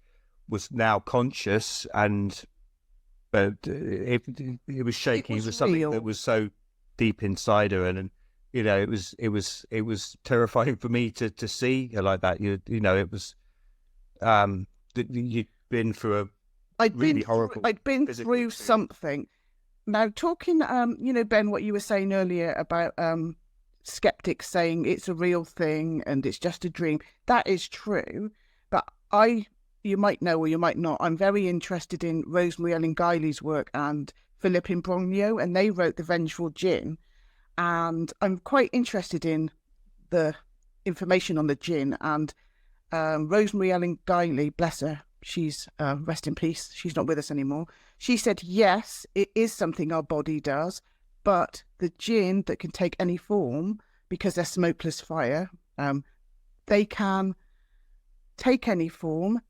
Speaker 4: was now conscious, but it was shaking. It was something real that was so deep inside her, and it was terrifying for me to see her like that. It was you'd been through horrible.
Speaker 5: I'd been through something. Now, talking, Ben, what you were saying earlier about skeptics saying it's a real thing and it's just a dream. That is true, but you might know or you might not, I'm very interested in Rosemary Ellen Guiley's work and Philip Imbrogno, and they wrote The Vengeful Jinn. And I'm quite interested in the information on the jinn. And Rosemary Ellen Guiley, bless her, she's rest in peace, she's not with us anymore. She said, yes, it is something our body does, but the jinn that can take any form, because they're smokeless fire, They can take any form,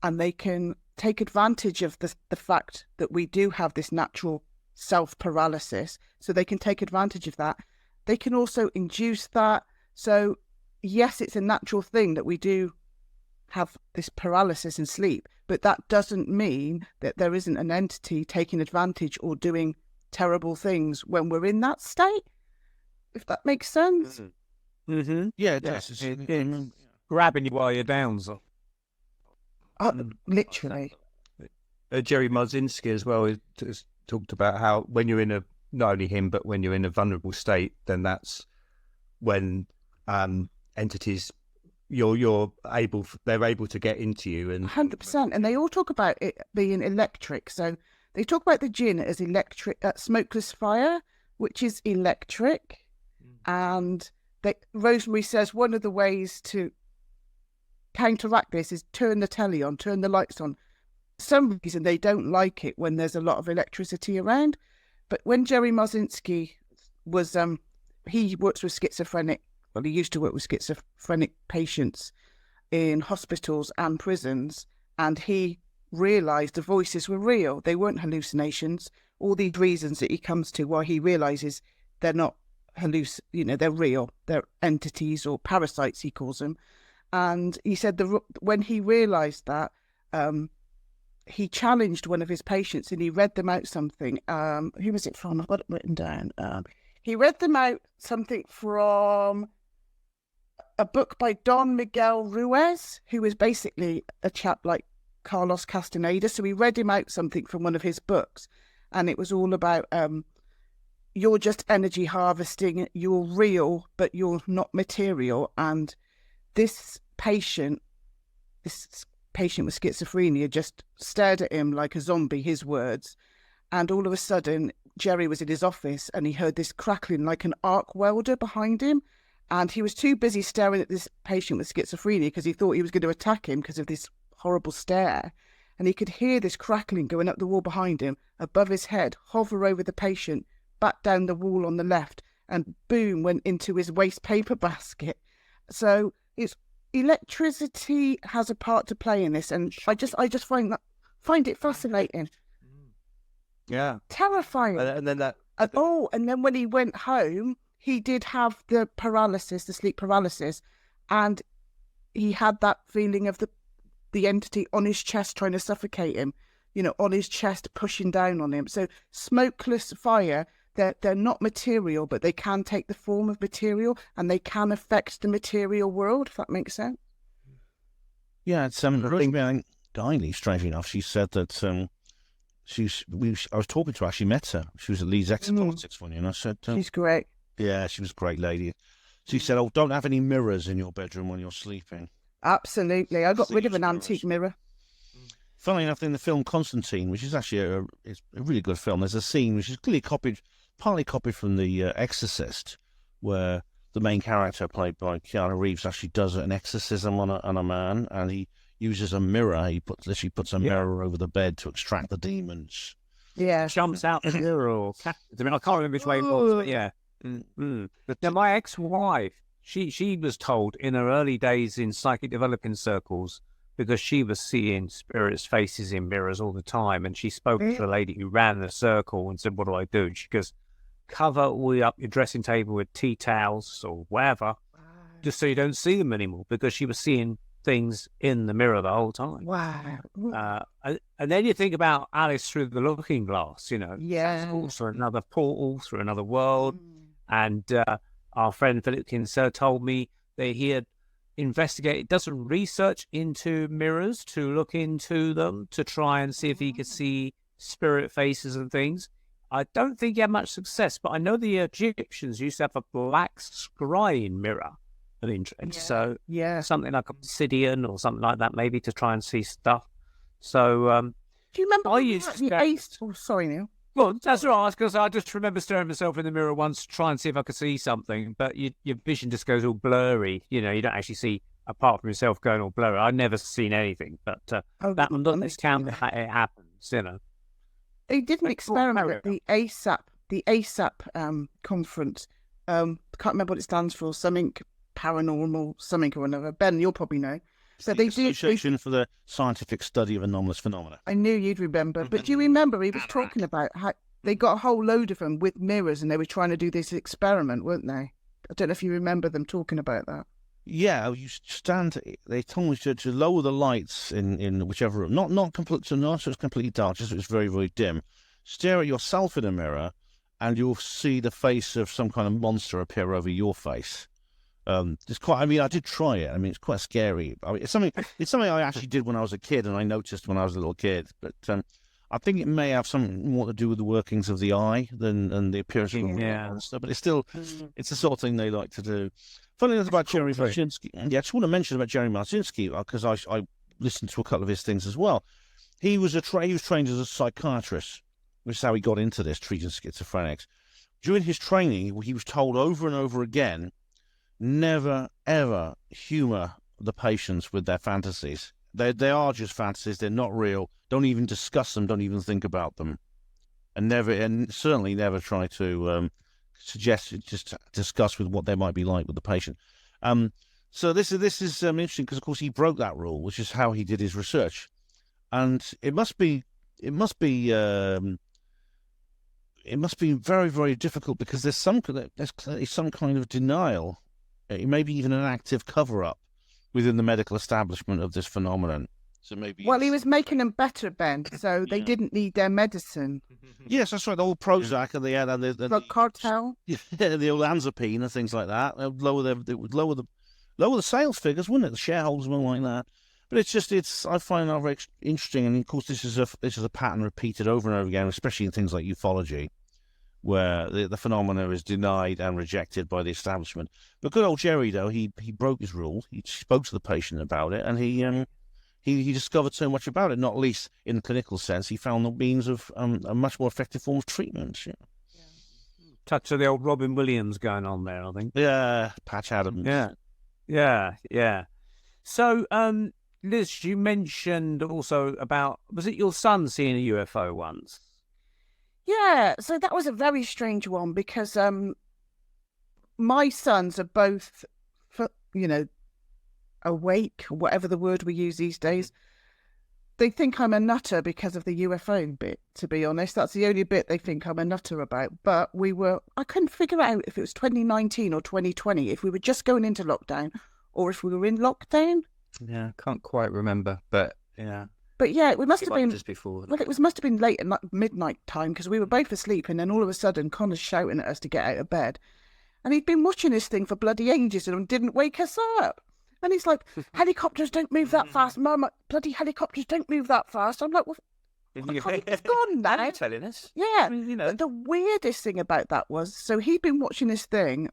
Speaker 5: and they can take advantage of the fact that we do have this natural self-paralysis. So they can take advantage of that. They can also induce that. So yes, it's a natural thing that we do have this paralysis in sleep, but that doesn't mean that there isn't an entity taking advantage or doing terrible things when we're in that state, if that makes sense.
Speaker 2: Mm-hmm.
Speaker 8: Yeah, it does.
Speaker 2: It's grabbing you while you're down. So.
Speaker 5: Literally.
Speaker 4: Jerry Marzinski as well has talked about how when you're in not only him, but when you're in a vulnerable state, then that's when entities they're able to get into you. And
Speaker 5: 100%. And they all talk about it being electric. So they talk about the jinn as electric, smokeless fire, which is electric. And Rosemary says one of the ways to counteract this is turn the telly on, turn the lights on. For some reason they don't like it when there's a lot of electricity around. But when Jerry Marzinski was, he works with schizophrenic, well, he used to work with schizophrenic patients in hospitals and prisons, and he realised the voices were real. They weren't hallucinations. All these reasons that he comes to why he realises they're not they're real. They're entities or parasites, he calls them. And he said when he realised that, he challenged one of his patients and he read them out something. Who was it from? I've got it written down. He read them out something from a book by Don Miguel Ruiz, who is basically a chap like Carlos Castaneda. So he read him out something from one of his books, and it was all about you're just energy harvesting, you're real, but you're not material. And this patient with schizophrenia just stared at him like a zombie, his words. And all of a sudden, Jerry was in his office and he heard this crackling like an arc welder behind him. And he was too busy staring at this patient with schizophrenia because he thought he was going to attack him because of this horrible stare. And he could hear this crackling going up the wall behind him, above his head, hover over the patient, back down the wall on the left, and boom, went into his waste paper basket. So it's electricity has a part to play in this, and I just find it fascinating.
Speaker 4: Yeah,
Speaker 5: terrifying.
Speaker 4: And then that.
Speaker 5: And then when he went home, he did have the paralysis, the sleep paralysis, and he had that feeling of the entity on his chest trying to suffocate him, on his chest pushing down on him. So smokeless fire, they're not material, but they can take the form of material and they can affect the material world, if that makes sense.
Speaker 8: Yeah, it's Rosemary Diney, strangely enough, she said that I was talking to her, I actually met her. She was at Leeds Exopolitics one year, and I said...
Speaker 5: she's great.
Speaker 8: Yeah, she was a great lady. She said, don't have any mirrors in your bedroom when you're sleeping.
Speaker 5: Absolutely. I got rid of an antique mirror.
Speaker 8: Funnily enough, in the film Constantine, which is actually it's a really good film, there's a scene which is clearly partly copied from The Exorcist, where the main character, played by Keanu Reeves, actually does an exorcism on a man, and he uses a mirror. He literally puts a mirror over the bed to extract the demons.
Speaker 5: Yeah.
Speaker 2: Jumps out the mirror or captures. I mean, I can't remember which way it was, but yeah. Now, my ex-wife, she was told in her early days in psychic developing circles, because she was seeing spirits' faces in mirrors all the time, and she spoke to the lady who ran the circle and said, what do I do? And she goes, cover all up your dressing table with tea towels or whatever, just so you don't see them anymore, because she was seeing things in the mirror the whole time.
Speaker 5: Wow.
Speaker 2: And then you think about Alice through the looking glass,
Speaker 5: Yeah.
Speaker 2: Also another portal through another world. And our friend Philip Kinsella told me that he had done some research into mirrors to look into them to try and see if he could see spirit faces and things. I don't think he had much success, but I know the Egyptians used to have a black scrying mirror of interest. So something like obsidian or something like that, maybe, to try and see stuff. So
Speaker 5: do you remember
Speaker 2: I used
Speaker 5: the ace? Oh, sorry, Neil.
Speaker 2: Well, that's right, because I just remember staring myself in the mirror once to try and see if I could see something, but your vision just goes all blurry. You don't actually see, apart from yourself going all blurry. I've never seen anything, but that doesn't discount it happens,
Speaker 5: They did an experiment at the ASAP conference. Can't remember what it stands for, something paranormal something or another. Ben, you'll probably know. So they do.
Speaker 8: Association for the Scientific Study of Anomalous Phenomena.
Speaker 5: I knew you'd remember, but do you remember he was talking about how they got a whole load of them with mirrors, and they were trying to do this experiment, weren't they? I don't know if you remember them talking about that.
Speaker 8: Yeah, you stand. They told me to lower the lights in whichever room, not completely, not so it's completely dark, just so it's very, very dim. Stare at yourself in a mirror, and you'll see the face of some kind of monster appear over your face. It's quite. I mean, I did try it. I mean, it's quite scary. I mean, it's something I actually did when I was a kid, and I noticed when I was a little kid. But I think it may have something more to do with the workings of the eye than the appearance of the monster. But it's still, it's the sort of thing they like to do. Funny enough about Jerry Marcinski. Yeah, I just want to mention about Jerry Marcinski because I listened to a couple of his things as well. He was trained as a psychiatrist, which is how he got into this, treating schizophrenics. During his training, he was told over and over again, never ever humour the patients with their fantasies. They are just fantasies. They're not real. Don't even discuss them. Don't even think about them, and certainly never try to just discuss with what they might be like with the patient. So this is interesting because of course he broke that rule, which is how he did his research, and it must be very, very difficult because there's clearly some kind of denial, maybe even an active cover-up within the medical establishment of this phenomenon. So maybe.
Speaker 5: Well, he was making them better, Ben, so they didn't need their medicine.
Speaker 8: Yes, that's right. The whole Prozac and the
Speaker 5: drug cartel.
Speaker 8: Yeah, the old Anzapine and things like that. It would lower the sales figures, wouldn't it? The shareholders won't like that. But I find that very interesting, and of course this is a pattern repeated over and over again, especially in things like ufology, where the phenomena is denied and rejected by the establishment. But good old Jerry, though, he broke his rule. He spoke to the patient about it, and he discovered so much about it, not least in the clinical sense. He found the means of a much more effective form of treatment. Yeah.
Speaker 2: Touch of the old Robin Williams going on there, I think.
Speaker 8: Yeah, Patch Adams.
Speaker 2: Yeah. So, Liz, you mentioned also about, was it your son seeing a UFO once?
Speaker 5: Yeah, so that was a very strange one because my sons are both, awake, whatever the word we use these days. They think I'm a nutter because of the UFO bit, to be honest. That's the only bit they think I'm a nutter about. But I couldn't figure out if it was 2019 or 2020, if we were just going into lockdown or if we were in lockdown.
Speaker 9: Yeah, can't quite remember, but yeah.
Speaker 5: But yeah, it must have been
Speaker 9: just before.
Speaker 5: Well, it must have been late at midnight time because we were both asleep, and then all of a sudden Connor's shouting at us to get out of bed, and he'd been watching this thing for bloody ages and didn't wake us up. And he's like, "Helicopters don't move that fast, Mum. Bloody helicopters don't move that fast." I'm like, "Well, it's gone now."
Speaker 9: Are you telling us?
Speaker 5: Yeah.
Speaker 9: I mean,
Speaker 5: The weirdest thing about that was, so he'd been watching this thing,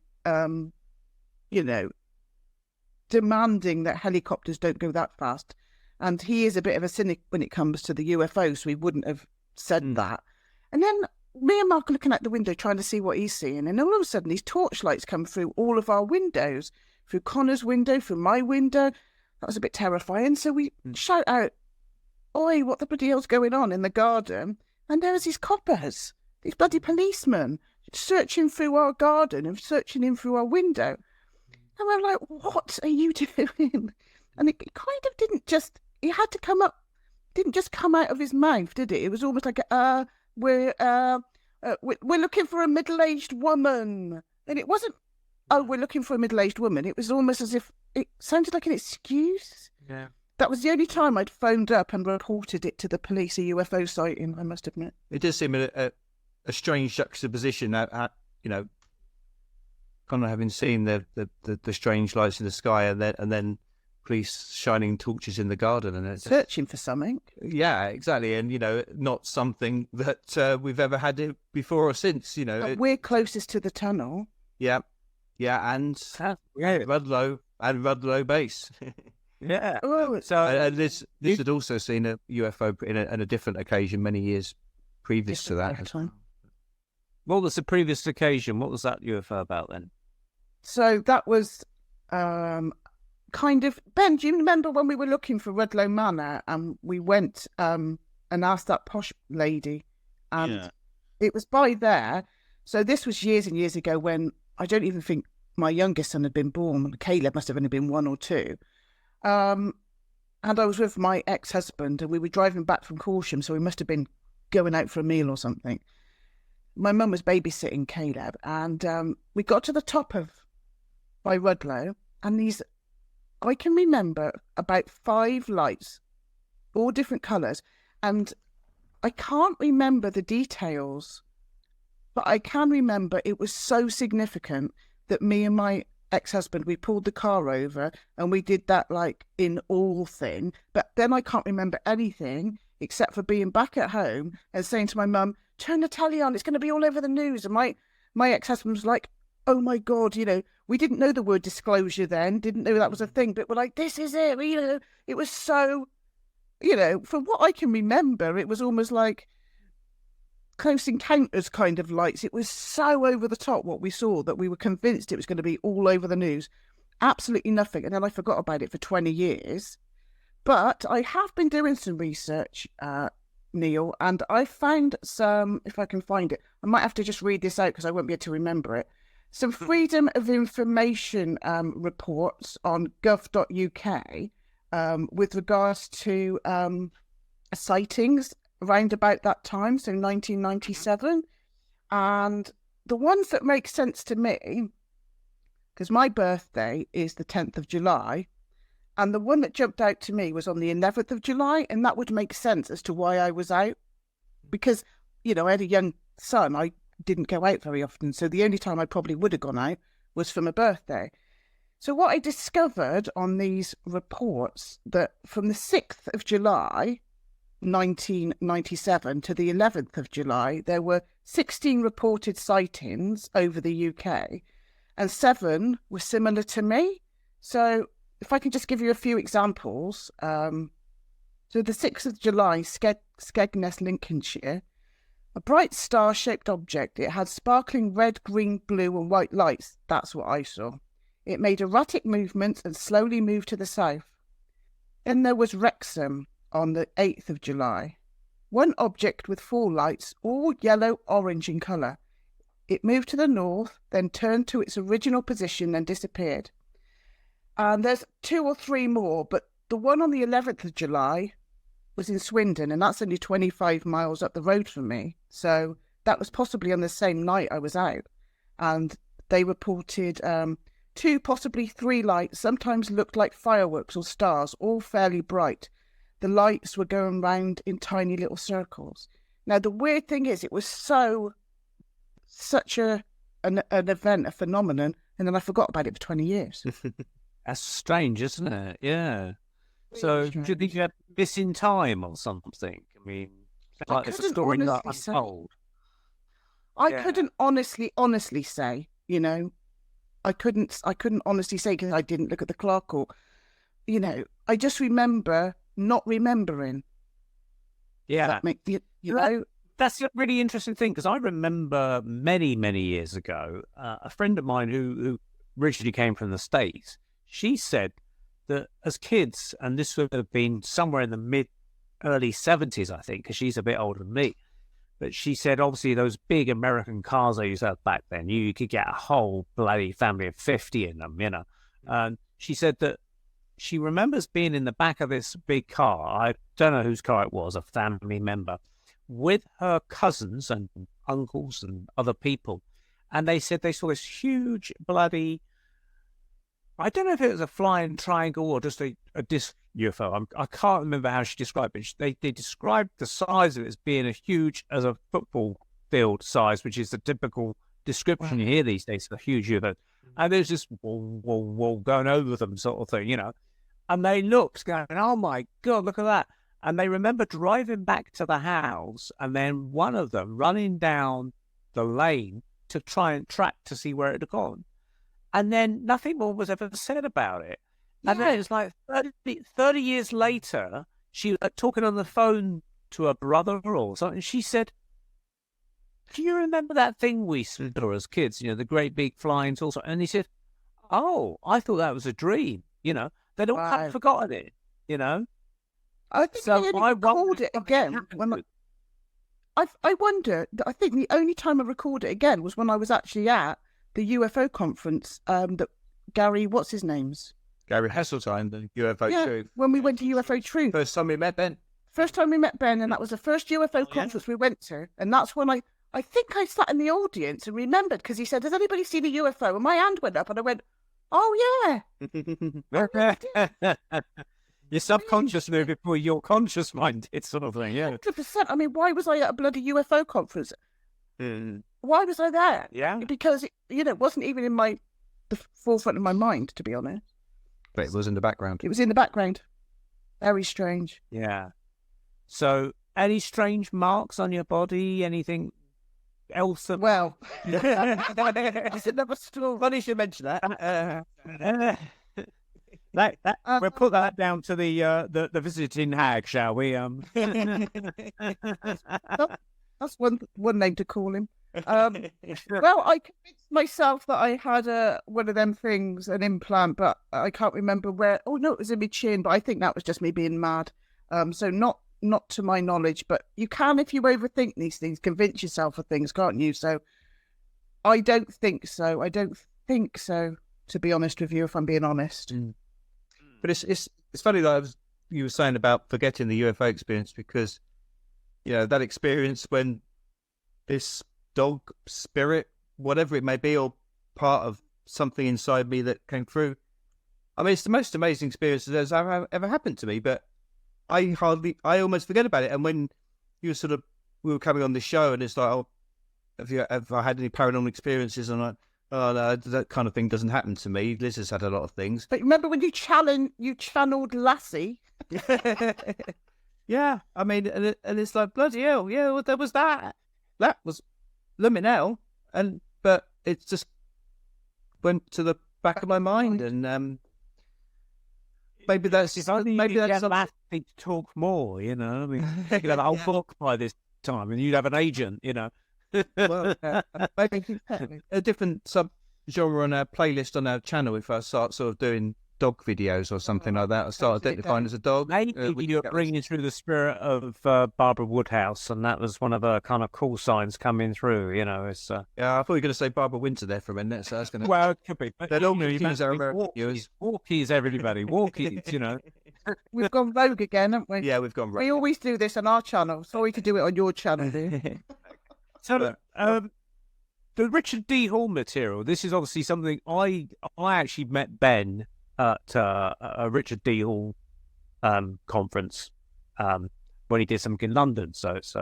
Speaker 5: demanding that helicopters don't go that fast. And he is a bit of a cynic when it comes to the UFO, so he wouldn't have said that. And then me and Mark are looking out the window trying to see what he's seeing. And all of a sudden, these torchlights come through all of our windows, through Connor's window, through my window. That was a bit terrifying. So we shout out, "Oi, what the bloody hell's going on in the garden?" And there was these coppers, these bloody policemen, searching through our garden and searching in through our window. And we're like, "What are you doing?" And it kind of didn't just... It had to come up, didn't just come out of his mouth, did it? It was almost like, we're looking for a middle-aged woman. And it wasn't, we're looking for a middle-aged woman. It was almost as if it sounded like an excuse.
Speaker 9: Yeah.
Speaker 5: That was the only time I'd phoned up and reported it to the police, a UFO sighting, I must admit.
Speaker 9: It does seem a strange juxtaposition, kind of having seen the strange lights in the sky and then police shining torches in the garden, and it's
Speaker 5: searching for something.
Speaker 9: Yeah, exactly, and not something that we've ever had before or since.
Speaker 5: We're closest to the tunnel.
Speaker 9: Yeah, and Rudlow Base.
Speaker 2: Yeah.
Speaker 5: Oh,
Speaker 9: and Liz had also seen a UFO in a different occasion many years previous to that.
Speaker 5: Time.
Speaker 2: What was the previous occasion? What was that UFO about then?
Speaker 5: So that was kind of... Ben, do you remember when we were looking for Rudlow Manor and we went and asked that posh lady? And it was by there. So this was years and years ago when I don't even think my youngest son had been born. Caleb must have only been 1 or 2. And I was with my ex-husband, and we were driving back from Corsham, so we must have been going out for a meal or something. My mum was babysitting Caleb, and we got to the top of by Rudlow, and I can remember about 5 lights, all different colours, and I can't remember the details, but I can remember it was so significant that me and my ex-husband, we pulled the car over and we did that like in all thing. But then I can't remember anything except for being back at home and saying to my mum, turn the telly on, it's going to be all over the news. And my ex-husband was like, oh my God, we didn't know the word disclosure then, didn't know that was a thing, but we're like, this is it, it was so, from what I can remember, it was almost like Close Encounters kind of lights. It was so over the top what we saw that we were convinced it was going to be all over the news. Absolutely nothing. And then I forgot about it for 20 years. But I have been doing some research, Neil, and I found some, if I can find it, I might have to just read this out because I won't be able to remember it. Some Freedom of Information reports on gov.uk with regards to sightings around about that time, so 1997. And the ones that make sense to me, because my birthday is the 10th of July, and the one that jumped out to me was on the 11th of July, and that would make sense as to why I was out. Because, I had a young son, I didn't go out very often, so the only time I probably would have gone out was for my birthday. So what I discovered on these reports, that from the 6th of July, 1997 to the 11th of July, there were 16 reported sightings over the UK, and 7 were similar to me. So if I can just give you a few examples. So the 6th of July, Skegness, Lincolnshire, a bright star-shaped object. It had sparkling red, green, blue and white lights. That's what I saw. It made erratic movements and slowly moved to the south. Then there was Wrexham on the 8th of July. One object with 4 lights, all yellow-orange in colour. It moved to the north, then turned to its original position and disappeared. And there's 2 or 3 more, but the one on the 11th of July was in Swindon, and that's only 25 miles up the road from me. So that was possibly on the same night I was out. And they reported 2, possibly 3 lights, sometimes looked like fireworks or stars, all fairly bright. The lights were going round in tiny little circles. Now, the weird thing is, it was such an event, a phenomenon, and then I forgot about it for 20 years.
Speaker 10: That's strange, isn't it? Yeah. So, do you think you had missing time or something? I mean, like it's a story not untold.
Speaker 5: I couldn't honestly say, I couldn't honestly say because I didn't look at the clock or, I just remember not remembering.
Speaker 10: Yeah.
Speaker 5: That's
Speaker 10: a really interesting thing, because I remember many, many years ago, a friend of mine who originally came from the States, she said that as kids, and this would have been somewhere in the early 70s, I think, because she's a bit older than me, but she said, obviously, those big American cars they used to have back then, you could get a whole bloody family of 50 in them, And she said that she remembers being in the back of this big car. I don't know whose car it was, a family member, with her cousins and uncles and other people. And they said they saw this huge bloody, I don't know if it was a flying triangle or just a disc UFO. I can't remember how she described it. They described the size of it as being as huge as a football field size, which is the typical description you hear these days of a huge UFO. And there's this wall going over them sort of thing, And they looked going, oh my God, look at that. And they remember driving back to the house and then one of them running down the lane to try and track to see where it had gone. And then nothing more was ever said about it. And then it's like 30 years later, she was talking on the phone to her brother or something. She said, do you remember that thing we saw as kids, the great big flying saucer? And he said, oh, I thought that was a dream. They'd all kind of forgotten it,
Speaker 5: I think they only recalled it again. I wonder, I think the only time I recalled it again was when I was actually at the UFO conference that Gary, what's his name's?
Speaker 9: Gary Hasseltine, the UFO Truth.
Speaker 5: When we went to UFO Truth.
Speaker 9: First time we met Ben.
Speaker 5: First time we met Ben, and that was the first UFO conference we went to. And that's when I think I sat in the audience and remembered, because he said, has anybody seen a UFO? And my hand went up and I went, oh, yeah.
Speaker 10: Your subconscious knew before your conscious mind did, sort of thing, yeah.
Speaker 5: 100%. I mean, why was I at a bloody UFO conference? Why was I there?
Speaker 10: Yeah.
Speaker 5: Because, it wasn't even in the forefront of my mind, to be honest.
Speaker 9: But it was in the background.
Speaker 5: It was in the background. Very strange.
Speaker 10: Yeah. So, any strange marks on your body? Anything else?
Speaker 5: Well, it's another story.
Speaker 9: Funny you should mention that.
Speaker 10: We'll put that down to the visiting hag, shall we?
Speaker 5: That's one name to call him. Well, I convinced myself that I had one of them things, an implant, but I can't remember where. Oh no, it was in my chin, but I think that was just me being mad. So not to my knowledge, but you can, if you overthink these things, convince yourself of things, can't you? So I don't think so. To be honest with you, if I'm being honest.
Speaker 9: But it's funny that you were saying about forgetting the UFO experience, because that experience when this dog spirit, whatever it may be, or part of something inside me that came through. I mean, it's the most amazing experience that's ever happened to me, but I almost forget about it. And when we were coming on the show, and it's like, oh, have I had any paranormal experiences? And I'm like, oh no, that kind of thing doesn't happen to me. Liz has had a lot of things.
Speaker 5: But remember when you channeled Lassie?
Speaker 9: Yeah, I mean, and it's like, bloody hell, yeah, well, there was that. That was Luminel, but it just went to the back of my mind, and maybe that's something
Speaker 10: to talk more. I mean, you'd have a whole book by this time, and you'd have an agent.
Speaker 9: Well, maybe a different sub-genre on our playlist on our channel. If I start sort of doing dog videos or something like that, I start identifying as a dog.
Speaker 10: Maybe you're bringing through the spirit of Barbara Woodhouse, and that was one of her kind of call signs coming through. It's
Speaker 9: yeah, I thought you were going to say Barbara Winter there for a minute, so that's going to.
Speaker 10: Well, it could be.
Speaker 9: They're all American viewers.
Speaker 10: Walkies, everybody. Walkies,
Speaker 5: We've gone rogue again, haven't we?
Speaker 9: Yeah, we've gone rogue.
Speaker 5: We always do this on our channel. Sorry to do it on your channel, dear.
Speaker 10: So, the Richard D. Hall material. This is obviously something I actually met Ben at a Richard D. Hall conference when he did something in London. So it's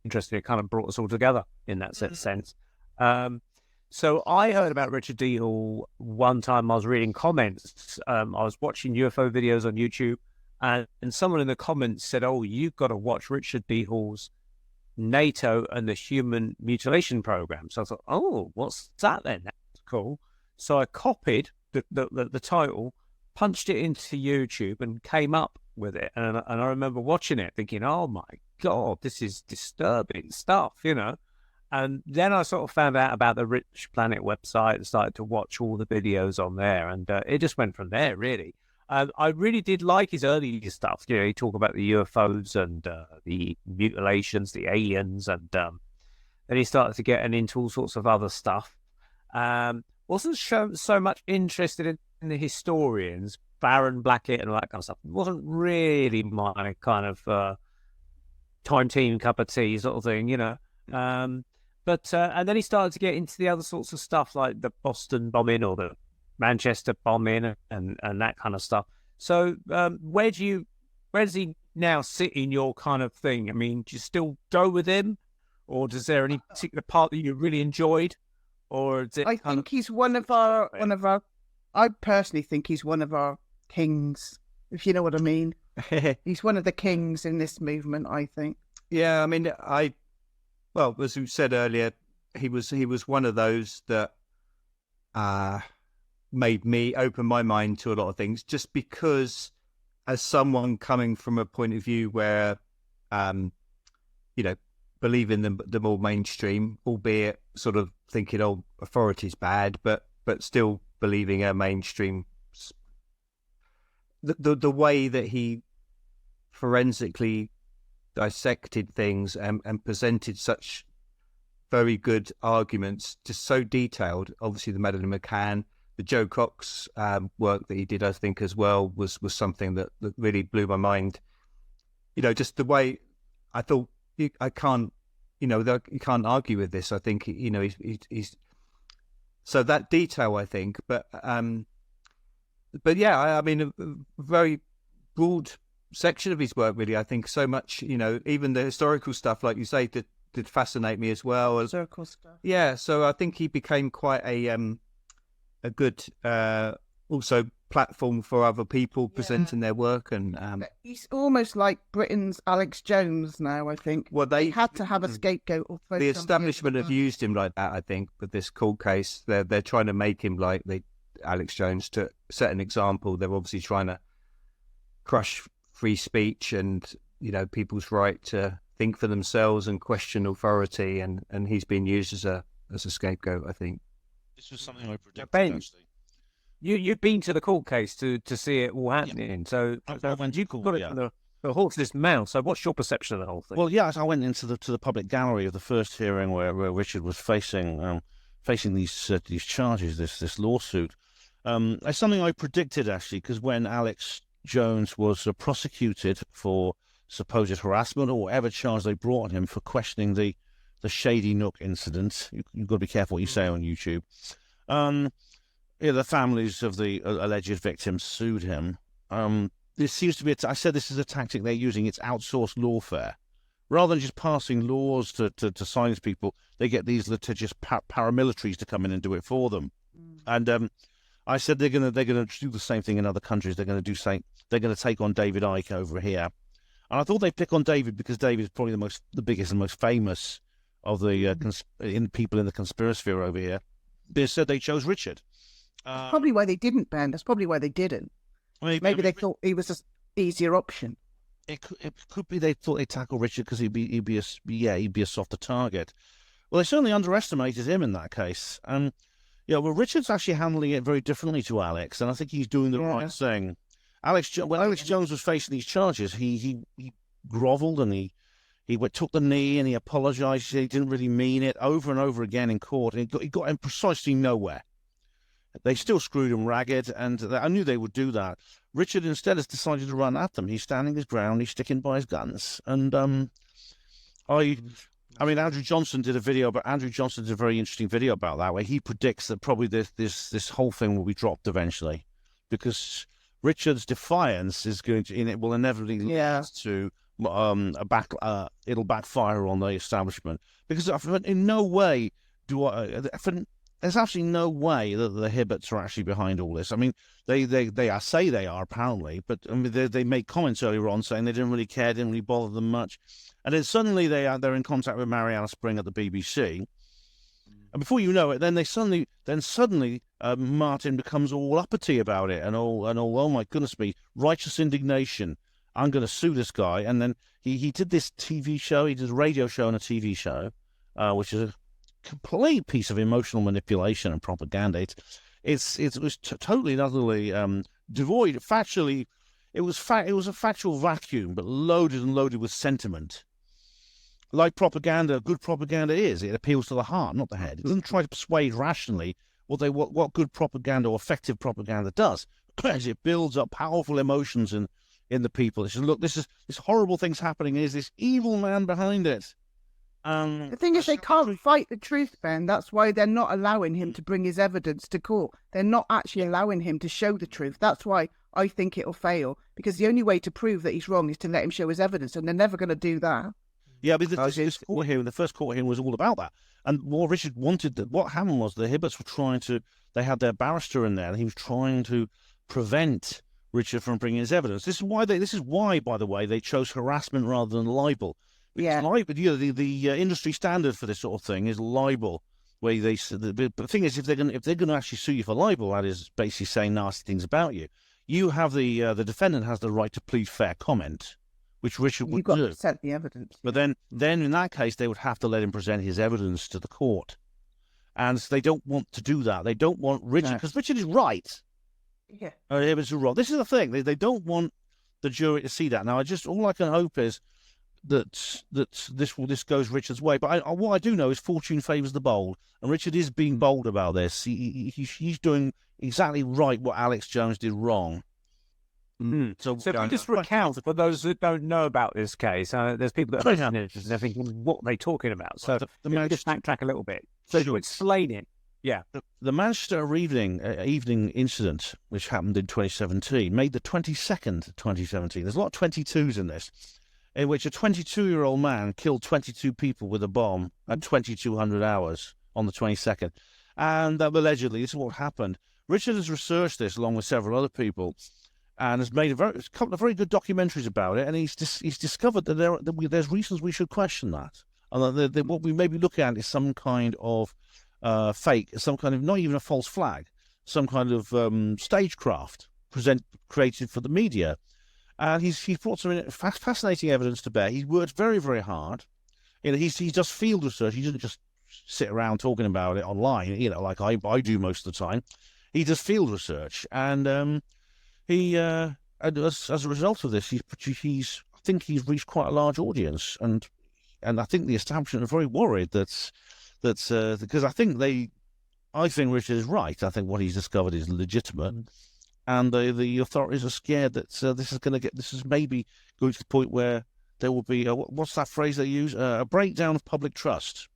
Speaker 10: interesting. It kind of brought us all together in that sense. So I heard about Richard D. Hall one time. I was reading comments. I was watching UFO videos on YouTube, and someone in the comments said, "Oh, you've got to watch Richard D. Hall's NATO and the Human Mutilation Program." So I thought, oh, what's that then? That's cool. So I copied the title, punched it into YouTube, and came up with it. And I remember watching it thinking, oh my God, this is disturbing stuff, And then I sort of found out about the Richplanet website and started to watch all the videos on there. And it just went from there, really. I really did like his early stuff. He talked about the UFOs and the mutilations, the aliens, and then he started to get into all sorts of other stuff. Wasn't so much interested in the historians, Baron Blackett and all that kind of stuff. It wasn't really my kind of time team cup of tea sort of thing, But and then he started to get into the other sorts of stuff like the Boston bombing or the Manchester bombing and that kind of stuff. So where does he now sit in your kind of thing? I mean, do you still go with him, or is there any particular part that you really enjoyed, or is it?
Speaker 5: I think he's one of our. I personally think he's one of our kings, if you know what I mean. He's one of the kings in this movement, I think.
Speaker 9: Yeah, I mean, well, as you said earlier, he was one of those that made me open my mind to a lot of things, just because as someone coming from a point of view where, believe in the more mainstream, albeit sort of thinking, oh, authority's bad, but still believing a mainstream. The way that he forensically dissected things and presented such very good arguments, just so detailed. Obviously, the Madeleine McCann, the Joe Cox work that he did, I think, as well, was something that really blew my mind. You know, just the way I thought, I can't, you know, you can't argue with this. I think, you know, he's so that detail, I think, but yeah, I mean, a very broad section of his work, really. I think so much, you know, even the historical stuff, like you say, did fascinate me as well.
Speaker 5: Historical stuff.
Speaker 9: Yeah, so I think he became quite a good also platform for other people presenting their work, and
Speaker 5: he's almost like Britain's Alex Jones now. I think.
Speaker 9: Well, they
Speaker 5: had to have a scapegoat. Or
Speaker 9: the establishment have used him like that. I think with this court case, they're trying to make him like Alex Jones to set an example. They're obviously trying to crush free speech and, you know, people's right to think for themselves and question authority, and he's been used as a scapegoat, I think.
Speaker 3: This was something I predicted,
Speaker 10: Ben,
Speaker 3: actually.
Speaker 10: You've been to the court case to see it all happening. So
Speaker 8: when you
Speaker 10: got it from the horse's mouth. So what's your perception of the whole thing?
Speaker 8: Well, yes, I went into the public gallery of the first hearing where Richard was facing these charges, this lawsuit. It's something I predicted, actually, because when Alex Jones was prosecuted for supposed harassment or whatever charge they brought on him for questioning the Shady Nook incident, you've got to be careful what you say on YouTube. The families of the alleged victims sued him. This seems to be, I said this is a tactic they're using, it's outsourced lawfare. Rather than just passing laws to silence people, they get these litigious paramilitaries to come in and do it for them. And I said they're gonna do the same thing in other countries. They're gonna take on David Icke over here. And I thought they'd pick on David because David is probably the biggest and most famous of the people in the conspiracy over here. They said they chose Richard.
Speaker 5: That's probably why they didn't, Ben. That's probably why they didn't. Maybe they thought he was an easier option.
Speaker 8: It could be they thought they'd tackle Richard because he'd be a softer target. Well, they certainly underestimated him in that case. Well, Richard's actually handling it very differently to Alex, and I think he's doing the right thing. When Alex Jones was facing these charges, he grovelled and he took the knee and he apologised. He didn't really mean it over and over again in court, and he got him precisely nowhere. They still screwed him ragged, and I knew they would do that. Richard instead has decided to run at them. He's standing his ground. He's sticking by his guns. And Andrew Johnson did a video, but Andrew Johnson did a very interesting video about that, where he predicts that probably this whole thing will be dropped eventually, because Richard's defiance is will inevitably lead to it'll backfire on the establishment, because in no way there's absolutely no way that the Hibbets are actually behind all this. I mean, they say they are apparently, but I mean, they made comments earlier on saying they didn't really care, didn't really bother them much, and then suddenly they're in contact with Mariana Spring at the BBC, and before you know it, then suddenly Martin becomes all uppity about it and all oh my goodness me, righteous indignation. I'm going to sue this guy, and then he did this TV show, he did a radio show and a TV show, which is a complete piece of emotional manipulation and propaganda. It was totally and utterly devoid. Factually, it was a factual vacuum, but loaded with sentiment. Like propaganda, good propaganda is. It appeals to the heart, not the head. It doesn't try to persuade rationally what good propaganda or effective propaganda does. As it builds up powerful emotions in the people. It says, look, this horrible thing's happening. Is this evil man behind it?
Speaker 5: The thing is, they can't fight the truth, Ben. That's why they're not allowing him to bring his evidence to court. They're not actually allowing him to show the truth. That's why I think it'll fail, because the only way to prove that he's wrong is to let him show his evidence, and they're never going to do that.
Speaker 8: Yeah, but the first court hearing was all about that. And what Richard wanted, what happened was the Hibbets were they had their barrister in there, and he was trying to prevent Richard from bringing his evidence. This is why, by the way, they chose harassment rather than libel.
Speaker 5: Yeah.
Speaker 8: Libel, the industry standard for this sort of thing is libel, where they. But the thing is, if they're going to actually sue you for libel, that is basically saying nasty things about you. You have the defendant has the right to plead fair comment, which Richard would do. You've got
Speaker 5: to present the evidence.
Speaker 8: But then in that case, they would have to let him present his evidence to the court, and they don't want to do that. They don't want Richard, because Richard is right.
Speaker 5: Yeah.
Speaker 8: Hibbets are wrong. This is the thing. They don't want the jury to see that. Now, all I can hope is, that this goes Richard's way. But what I do know is fortune favours the bold, and Richard is being bold about this. He's doing exactly right what Alex Jones did wrong.
Speaker 10: So if we just recount for those that don't know about this case, there's people that are listening and they're thinking, what are they talking about? So just backtrack a little bit. So to explain it,
Speaker 8: the Manchester evening incident, which happened in 2017, made the 22nd 2017. There's a lot of 22s in this, in which a 22-year-old man killed 22 people with a bomb at 2200 hours on the 22nd. And allegedly, this is what happened. Richard has researched this along with several other people, and has made a couple of very good documentaries about it. And he's discovered that there's reasons we should question that, and that what we may be looking at is some kind of fake, some kind of, not even a false flag, some kind of stagecraft created for the media. And he's brought some fascinating evidence to bear. He's worked very, very hard. He does field research. He doesn't just sit around talking about it online, like I do most of the time. He does field research, and as a result of this, I think he's reached quite a large audience, and I think the establishment are very worried that because I think Richard is right. I think what he's discovered is legitimate, and the authorities are scared that this is maybe going to the point where there will be what's that phrase they use? A breakdown of public trust.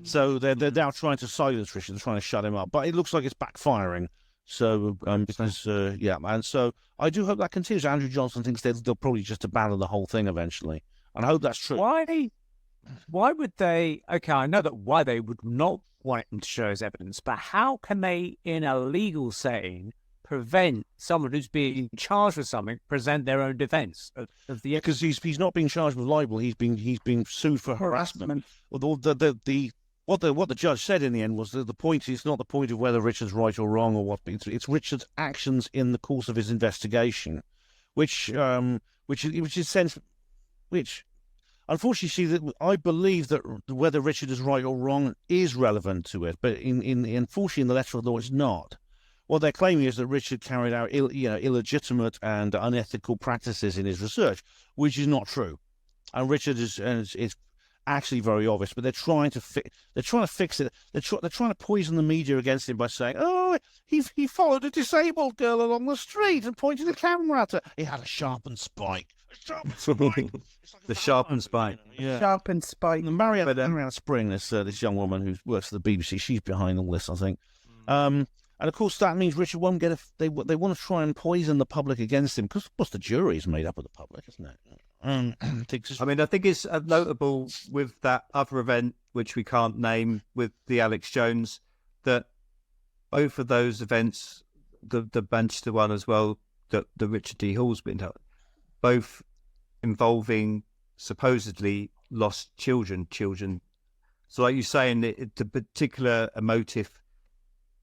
Speaker 8: So they're now trying to silence Richard, trying to shut him up, but it looks like it's backfiring. So and so I do hope that continues. Andrew Johnson thinks they'll probably just abandon the whole thing eventually, and I hope that's true.
Speaker 10: Why would they? Okay, I know that why they would not want him to show his evidence, but how can they, in a legal setting, prevent someone who's being charged with something present their own defence of the?
Speaker 8: Because he's not being charged with libel. He's being sued for harassment. Although what the judge said in the end was that the point is not the point of whether Richard's right or wrong or what. It's Richard's actions in the course of his investigation, which unfortunately, I believe that whether Richard is right or wrong is relevant to it, but unfortunately in the letter of the law it's not. What they're claiming is that Richard carried out illegitimate and unethical practices in his research, which is not true. And Richard is actually very obvious, but they're trying to fix it. They're trying to poison the media against him by saying, "Oh, he followed a disabled girl along the street and pointed the camera at her. He had a sharpened spike."
Speaker 9: The sharpened spike.
Speaker 8: Yeah.
Speaker 5: Sharpened spike.
Speaker 8: Marianne Spring, this young woman who works for the BBC, she's behind all this, I think. And of course, that means Richard won't get they want to try and poison the public against him, because, of course, the jury is made up of the public, isn't it?
Speaker 9: I think it's notable with that other event, which we can't name, with the Alex Jones, that both of those events, the Manchester one as well, that the Richard D. Hall's been done, both involving supposedly lost children. So, like you're saying, the particular emotive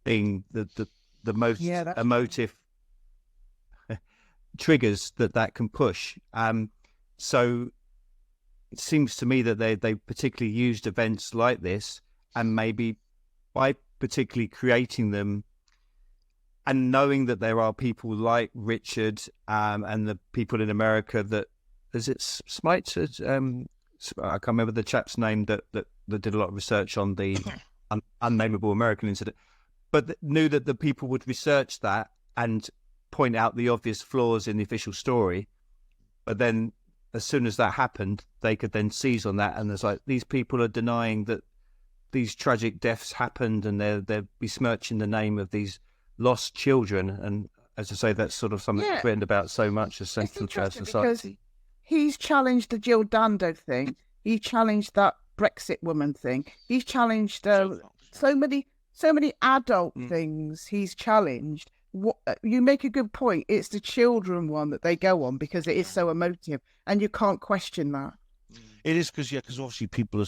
Speaker 9: thing, the most emotive triggers that can push. So it seems to me that they particularly used events like this, and maybe by particularly creating them and knowing that there are people like Richard and the people in America that, is it Smite? I can't remember the chap's name that did a lot of research on the unnameable American incident, but knew that the people would research that and point out the obvious flaws in the official story. But then as soon as that happened, they could then seize on that. And there's like, these people are denying that these tragic deaths happened, and they're besmirching the name of these lost children. And as I say, that's sort of something that's written about so much as Central Church Society.
Speaker 5: He's challenged the Jill Dando thing. He challenged that Brexit woman thing. He's challenged so many adult things. He's challenged. You make a good point. It's the children one that they go on because it is so emotive, and you can't question that.
Speaker 8: It is because obviously people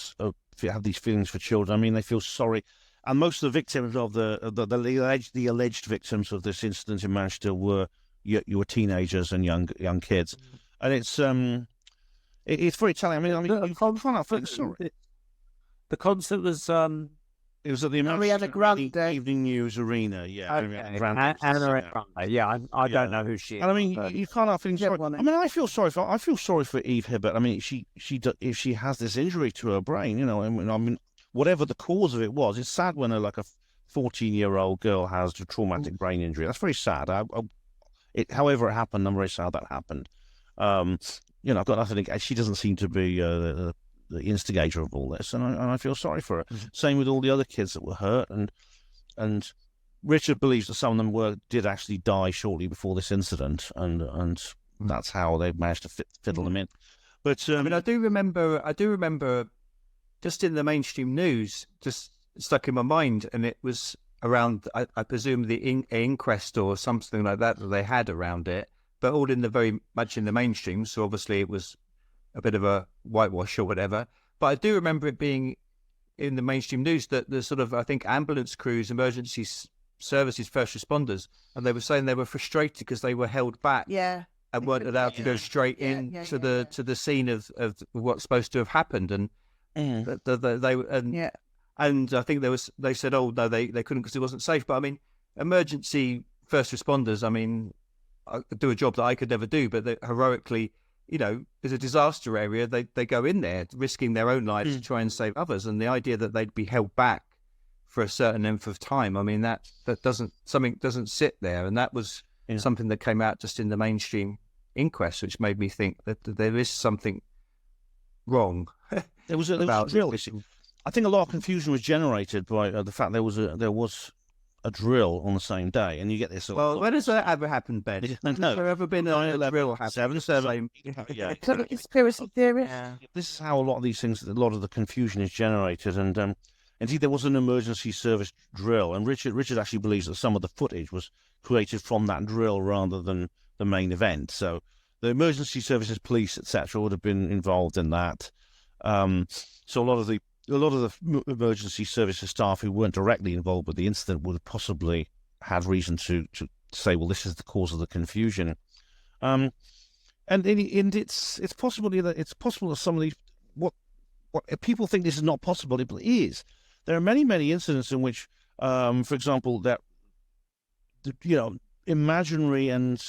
Speaker 8: have these feelings for children. I mean, they feel sorry, and most of the victims of the alleged victims of this incident in Manchester were teenagers and young kids, and it's very telling. I mean, you can't find out feeling sorry.
Speaker 10: The concert was
Speaker 8: It was at the
Speaker 5: Ariana Grande.
Speaker 8: Evening News Arena. Yeah,
Speaker 10: Okay.
Speaker 8: Ariana Grande.
Speaker 10: Grande. Yeah, I don't know who she is.
Speaker 8: And I mean, you can't help feeling sorry.
Speaker 5: one,
Speaker 8: I mean, I feel sorry for Eve Hibbert. I mean, if she has this injury to her brain, you know, I mean, whatever the cause of it was, it's sad when a 14-year-old girl has a traumatic brain injury. That's very sad. However it happened, I'm very sad that happened. You know, I've got nothing. She doesn't seem to be the instigator of all this, and I feel sorry for her. Mm-hmm. Same with all the other kids that were hurt, and Richard believes that some of them did actually die shortly before this incident, and that's how they managed to fiddle them in. But
Speaker 9: I mean, I do remember, just in the mainstream news, just stuck in my mind, and it was around, I presume, the inquest or something like that they had around it, but all very much in the mainstream. So obviously it was a bit of a whitewash or whatever. But I do remember it being in the mainstream news that the sort of, I think, ambulance crews, emergency services, first responders, and they were saying they were frustrated because they were held back.
Speaker 5: Yeah.
Speaker 9: And weren't allowed to go straight to the scene of what's supposed to have happened, and and I think they said, oh no, they couldn't because it wasn't safe. But I mean, emergency first responders, I mean, do a job that I could never do, but they heroically, you know, is a disaster area. They go in there risking their own lives to try and save others, and the idea that they'd be held back for a certain length of time, I mean, that doesn't sit there, and that was something that came out just in the mainstream inquest, which made me think that there is something wrong.
Speaker 8: There was a drill. I think a lot of confusion was generated by the fact there was a drill on the same day, and you get this.
Speaker 9: When has that ever happened, Ben?
Speaker 8: No,
Speaker 9: has there ever been a drill happen?
Speaker 8: 7/7. Yeah,
Speaker 5: Is that a conspiracy theory?
Speaker 8: Yeah. This is how a lot of these things, a lot of the confusion is generated, and indeed there was an emergency service drill, and Richard actually believes that some of the footage was created from that drill rather than the main event. So the emergency services, police, etc., would have been involved in that. So a lot of the emergency services staff who weren't directly involved with the incident would have possibly had reason to say, well, this is the cause of the confusion. And it's possible that some of these what people think this is not possible, it is. There are many incidents in which, for example, that imaginary and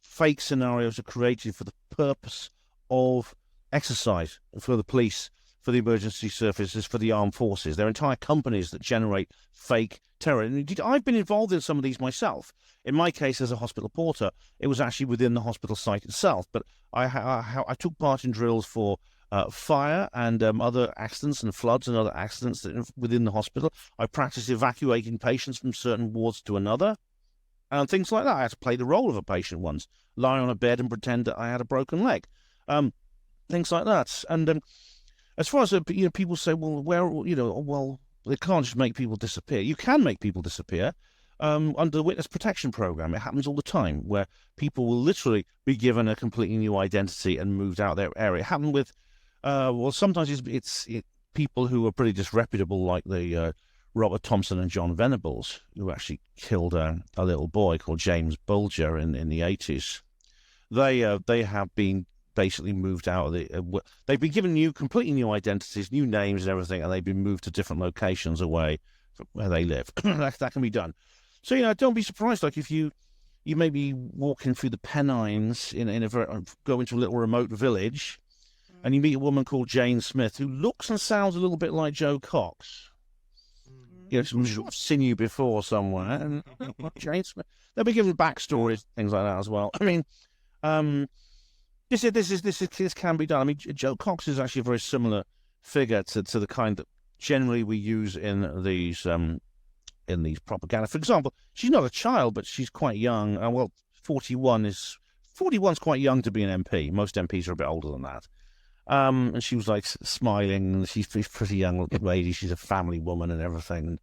Speaker 8: fake scenarios are created for the purpose of exercise for the police, for the emergency services, for the armed forces. There are entire companies that generate fake terror. And indeed, I've been involved in some of these myself. In my case, as a hospital porter, it was actually within the hospital site itself. But I took part in drills for fire and other accidents and floods and other accidents within the hospital. I practiced evacuating patients from certain wards to another. And things like that. I had to play the role of a patient once, lie on a bed and pretend that I had a broken leg. Things like that. And as far as people say, well, they can't just make people disappear. You can make people disappear under the witness protection program. It happens all the time, where people will literally be given a completely new identity and moved out their area. It happened with, sometimes it's people who are pretty disreputable, like the Robert Thompson and John Venables, who actually killed a little boy called James Bulger in the 80s. They have been basically moved out of they've been given completely new identities, new names and everything, and they've been moved to different locations away from where they live. that can be done. So, don't be surprised, like if you may be walking through the Pennines go into a little remote village, and you meet a woman called Jane Smith who looks and sounds a little bit like Joe Cox. I'm sure I've seen you before somewhere. And Jane Smith. They'll be giving backstories, things like that as well. I mean, this can be done. I mean, Joe Cox is actually a very similar figure to the kind that generally we use in these propaganda. For example, she's not a child, but she's quite young. 41's quite young to be an MP. Most MPs are a bit older than that. And she was like smiling, and she's pretty young looking lady. She's a family woman and everything.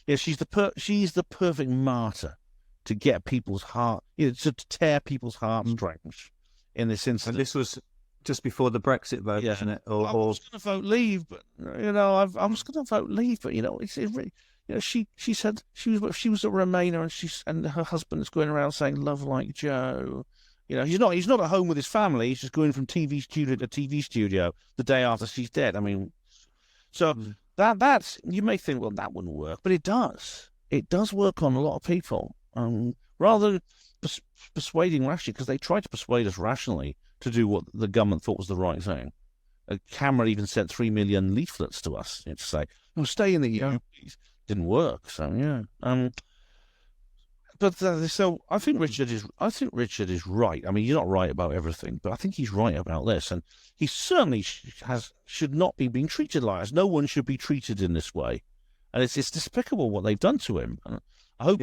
Speaker 8: Yeah, she's the perfect martyr to get people's heart, to tear people's heartstrings in this incident.
Speaker 9: And this was just before the Brexit vote, isn't it?
Speaker 8: I was going to vote Leave, but I was going to vote Leave, but it's really, she said she was a Remainer, and her husband is going around saying "Love like Joe." He's not at home with his family. He's just going from TV studio to TV studio the day after she's dead. I mean, so That's you may think, well, that wouldn't work, but it does. It does work on a lot of people. Rather than persuading rationally, because they tried to persuade us rationally to do what the government thought was the right thing. Cameron even sent 3 million leaflets to us to say, "No, stay in the EU." Didn't work. So yeah. But so I think Richard is right. I mean, he's not right about everything, but I think he's right about this, and he certainly should not be being treated like this. No one should be treated in this way, and it's despicable what they've done to him. And I hope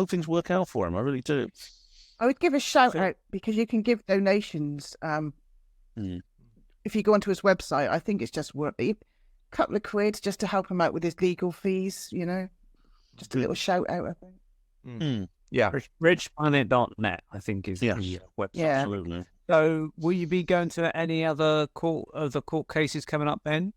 Speaker 8: things work out for him. I really do.
Speaker 5: I would give a shout out because you can give donations. If you go onto his website, I think it's just worth a couple of quid just to help him out with his legal fees. You know, just a little shout out. I think.
Speaker 10: Yeah, Richplanet.net, I think, is the website.
Speaker 5: Yeah.
Speaker 8: Absolutely.
Speaker 10: So, will you be going to any other court cases coming up, Ben?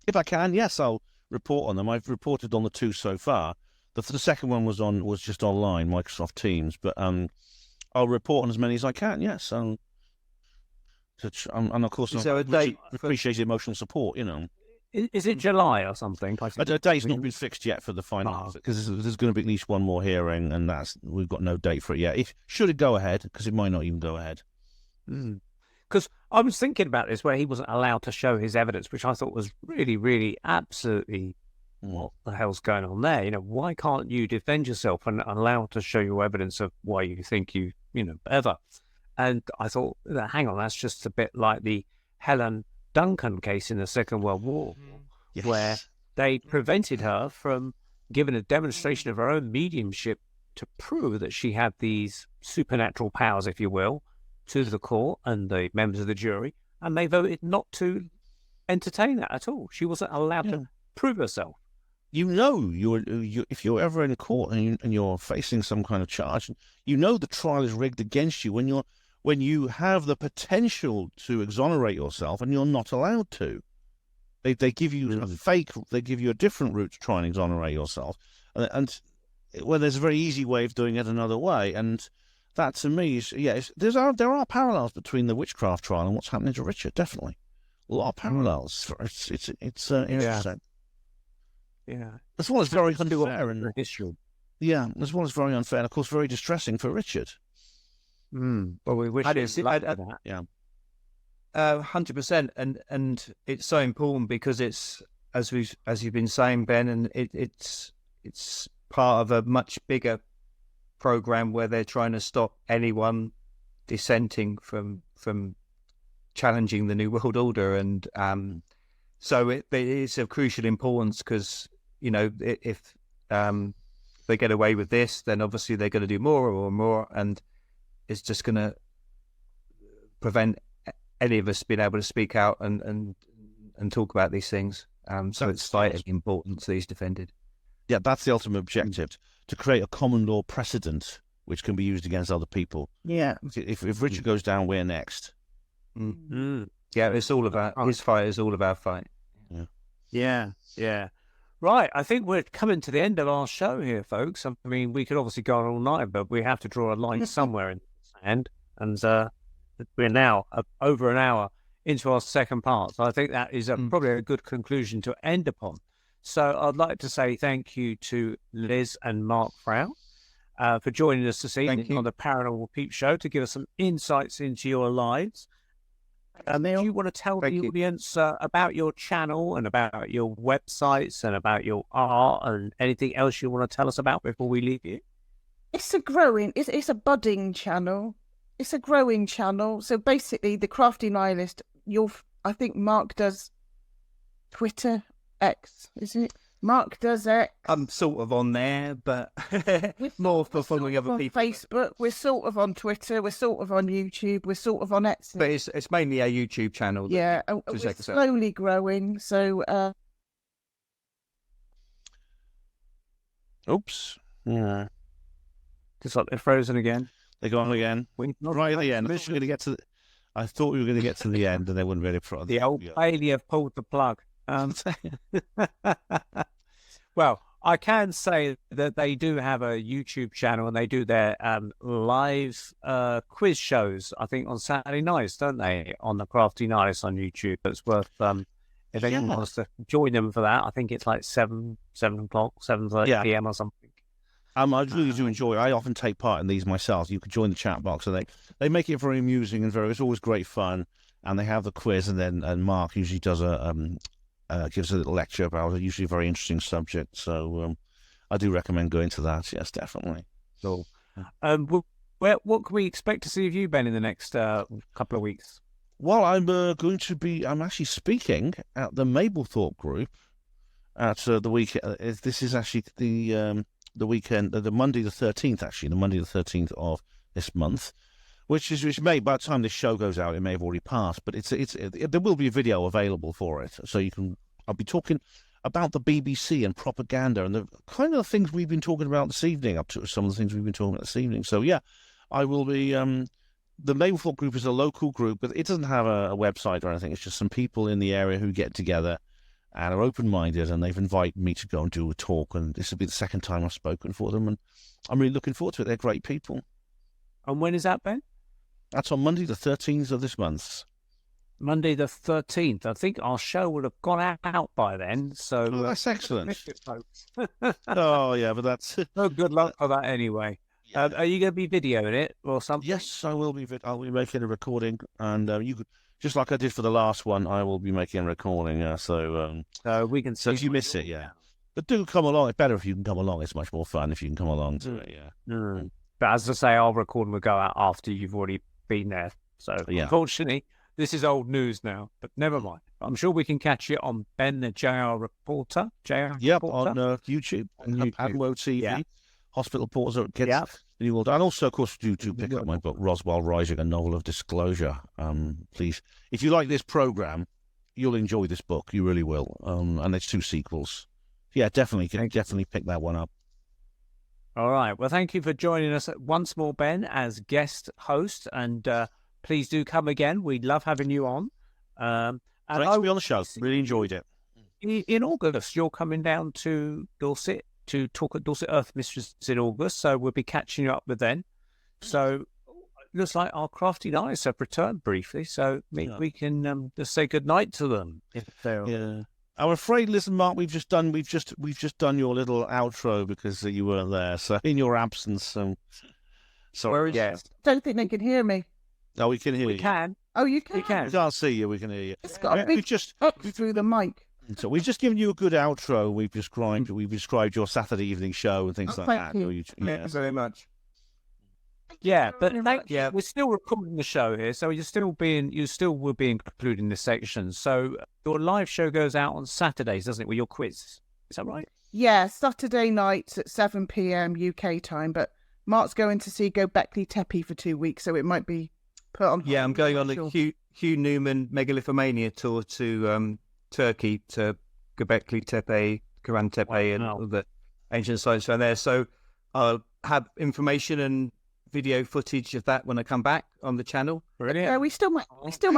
Speaker 8: If I can, yes, I'll report on them. I've reported on the 2 so far. The second one was just online, Microsoft Teams, but I'll report on as many as I can. Yes, and of course,
Speaker 9: Is there a date
Speaker 8: appreciate the emotional support. You know,
Speaker 10: is it July or something?
Speaker 8: A date's not been fixed yet for the final, because there's going to be at least one more hearing, and we've got no date for it yet. Should it go ahead? Because it might not even go ahead.
Speaker 10: Because I was thinking about this, where he wasn't allowed to show his evidence, which I thought was really, really, absolutely, what the hell's going on there? You know, why can't you defend yourself and allow to show your evidence of why you think you better? And I thought, hang on, that's just a bit like the Helen Duncan case in the Second World War, where they prevented her from giving a demonstration of her own mediumship to prove that she had these supernatural powers, if you will, to the court and the members of the jury, and they voted not to entertain that at all. She wasn't allowed to prove herself.
Speaker 8: You know, if you're ever in court and you're facing some kind of charge, you know the trial is rigged against you when you have the potential to exonerate yourself and you're not allowed to. They give you they give you a different route to try and exonerate yourself, and there's a very easy way of doing it another way, and that to me is there are parallels between the witchcraft trial and what's happening to Richard. Definitely, a lot of parallels. It's interesting.
Speaker 10: Yeah,
Speaker 8: as well as very unfair and
Speaker 10: history.
Speaker 8: Yeah, as well as very unfair, and of course very distressing for Richard.
Speaker 10: Well, we wish that.
Speaker 8: Yeah.
Speaker 9: 100%, and it's so important because it's as you've been saying, Ben, and it's part of a much bigger program where they're trying to stop anyone dissenting from challenging the New World Order, and so it is of crucial importance because if they get away with this, then obviously they're going to do more, and it's just going to prevent any of us being able to speak out and talk about these things. So it's vitally important to these defended.
Speaker 8: Yeah, that's the ultimate objective, to create a common law precedent which can be used against other people.
Speaker 5: Yeah.
Speaker 8: If Richard goes down, we're next.
Speaker 9: Yeah, it's all about his fight is all of our fight.
Speaker 10: Yeah. Right, I think we're coming to the end of our show here, folks. I mean, we could obviously go on all night, but we have to draw a line somewhere in the sand, and we're now over an hour into our second part. So I think that is probably a good conclusion to end upon. So I'd like to say thank you to Liz and Mark Froud for joining us this evening on the Paranormal Peep Show to give us some insights into your lives. Do you want to tell the audience about your channel and about your websites and about your art and anything else you want to tell us about before we leave you?
Speaker 5: It's a budding channel. It's a growing channel. So basically, the Crafty Nihilist, I think Mark does Twitter, X, is it? Mark does X.
Speaker 9: I'm sort of on there, but more for following other people.
Speaker 5: Facebook, we're sort of on Twitter, we're sort of on YouTube, we're sort of on Etsy.
Speaker 9: But it's mainly a YouTube channel.
Speaker 5: Yeah, we're slowly growing. So,
Speaker 8: oops. Yeah.
Speaker 10: Just like they're frozen again.
Speaker 8: They're gone again. Right at the end. I thought we were going to get to the end, and they wouldn't really front.
Speaker 10: The old Bailey have pulled the plug. Well, I can say that they do have a YouTube channel, and they do their live quiz shows, I think, on Saturday nights, don't they, on the Crafty Nialist on YouTube. It's worth If anyone wants to join them for that, I think it's like 7 o'clock, 7:30 p.m. or something.
Speaker 8: I really do enjoy it. I often take part in these myself. You could join the chat box, and they make it very amusing and it's always great fun. And they have the quiz, and Mark usually does gives a little lecture about a usually very interesting subject. So I do recommend going to that. Yes, definitely.
Speaker 10: So, what can we expect to see of you, Ben, in the next couple of weeks?
Speaker 8: Well, I'm actually speaking at the Mablethorpe group at the week. This is actually the weekend, the Monday the 13th, actually, the Monday the 13th of this month, which may, by the time this show goes out, it may have already passed, but there will be a video available for it, so I'll be talking about the BBC and propaganda and the kind of things we've been talking about this evening, up to some of the things we've been talking about this evening. So yeah, I will be. The Mablethorpe group is a local group, but it doesn't have a website or anything. It's just some people in the area who get together and are open-minded, and they've invited me to go and do a talk, and this will be the second time I've spoken for them, and I'm really looking forward to it. They're great people.
Speaker 10: And when is that, Ben?
Speaker 8: That's on Monday the 13th of this month.
Speaker 10: Monday the 13th. I think our show would have gone out by then, so...
Speaker 8: Oh, that's excellent. Oh, yeah, but that's...
Speaker 10: Oh, good luck for that anyway. Yeah. Are you going to be videoing it or something?
Speaker 8: Yes, I will be. I'll be making a recording, and you could... Just like I did for the last one, I will be making a recording. So
Speaker 10: we can.
Speaker 8: So if you miss it, but do come along. It's better if you can come along. It's much more fun if you can come along to it. Yeah.
Speaker 10: But as I say, our recording will go out after you've already been there. So unfortunately, this is old news now. But never mind. I'm sure we can catch you on Ben the JR Reporter.
Speaker 8: On YouTube, on Adwo TV. Hospital Porter gets and also, of course, do pick up my book, Roswell Rising, a novel of disclosure. Please, if you like this program, you'll enjoy this book. You really will. And there's 2 sequels. Yeah, definitely pick that one up.
Speaker 10: All right. Well, thank you for joining us once more, Ben, as guest host, and please do come again. We'd love having you on.
Speaker 8: And thanks to be on the show. Really enjoyed it.
Speaker 10: In August, you're coming down to Dorset to talk at Dorset Earth Mistress in August, so we'll be catching you up with them. So it looks like our Crafty Nihilists have returned briefly, so we can just say good night to them.
Speaker 8: I'm afraid, listen, Mark, we've just done your little outro because you weren't there. So in your absence, sorry.
Speaker 5: I don't think they can hear me.
Speaker 8: No, we can hear you.
Speaker 10: We can.
Speaker 5: Oh, you can.
Speaker 10: We can.
Speaker 8: We can't see you. We can hear you.
Speaker 5: It's got a big up through the mic.
Speaker 8: So we've just given you a good outro. We've described your Saturday evening show and things like that.
Speaker 9: Thank you very much.
Speaker 10: Yeah, but we're still recording the show here, so you still will be included in this section. So your live show goes out on Saturdays, doesn't it, with your quiz? Is that right?
Speaker 5: Yeah, Saturday nights at 7 p.m. UK time. But Mark's going to see Göbekli Tepe for 2 weeks, so it might be put on.
Speaker 9: Yeah, I'm going on the Hugh Newman Megalithomania tour to Turkey, to Göbekli Tepe, Karan Tepe, and all the ancient sites around there. So I'll have information and video footage of that when I come back on the channel.
Speaker 10: Brilliant.
Speaker 5: Yeah, we still might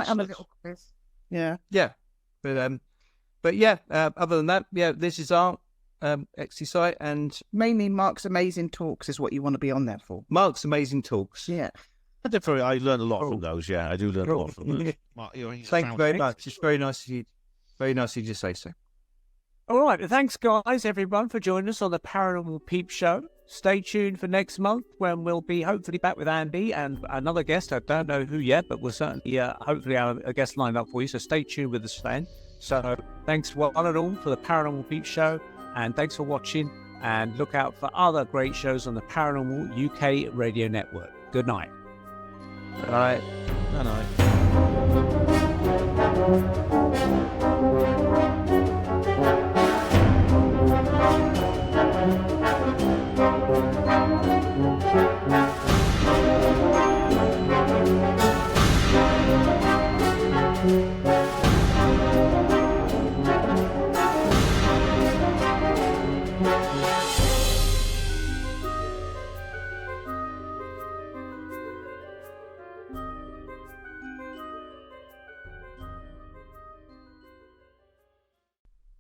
Speaker 5: have a little quiz. Yeah.
Speaker 9: But yeah, other than that, this is our Etsy site, and
Speaker 5: mainly Mark's Amazing Talks is what you want to be on there for.
Speaker 9: Mark's Amazing Talks.
Speaker 5: Yeah.
Speaker 8: I learned a lot from those. Yeah, I do learn a lot from those. Mark,
Speaker 9: thank you very much. It's very nice of you. Very nice of you to say so.
Speaker 10: All right. Thanks, guys, everyone, for joining us on the Paranormal Peep Show. Stay tuned for next month when we'll be hopefully back with Andy and another guest. I don't know who yet, but we'll certainly hopefully have a guest lined up for you. So stay tuned with us then. So thanks one and all for the Paranormal Peep Show, and thanks for watching. And look out for other great shows on the Paranormal UK Radio Network. Good night.
Speaker 9: Good night.
Speaker 8: Good night.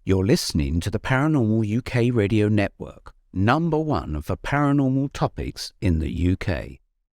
Speaker 11: You're listening to the Paranormal UK Radio Network, #1 for paranormal topics in the UK.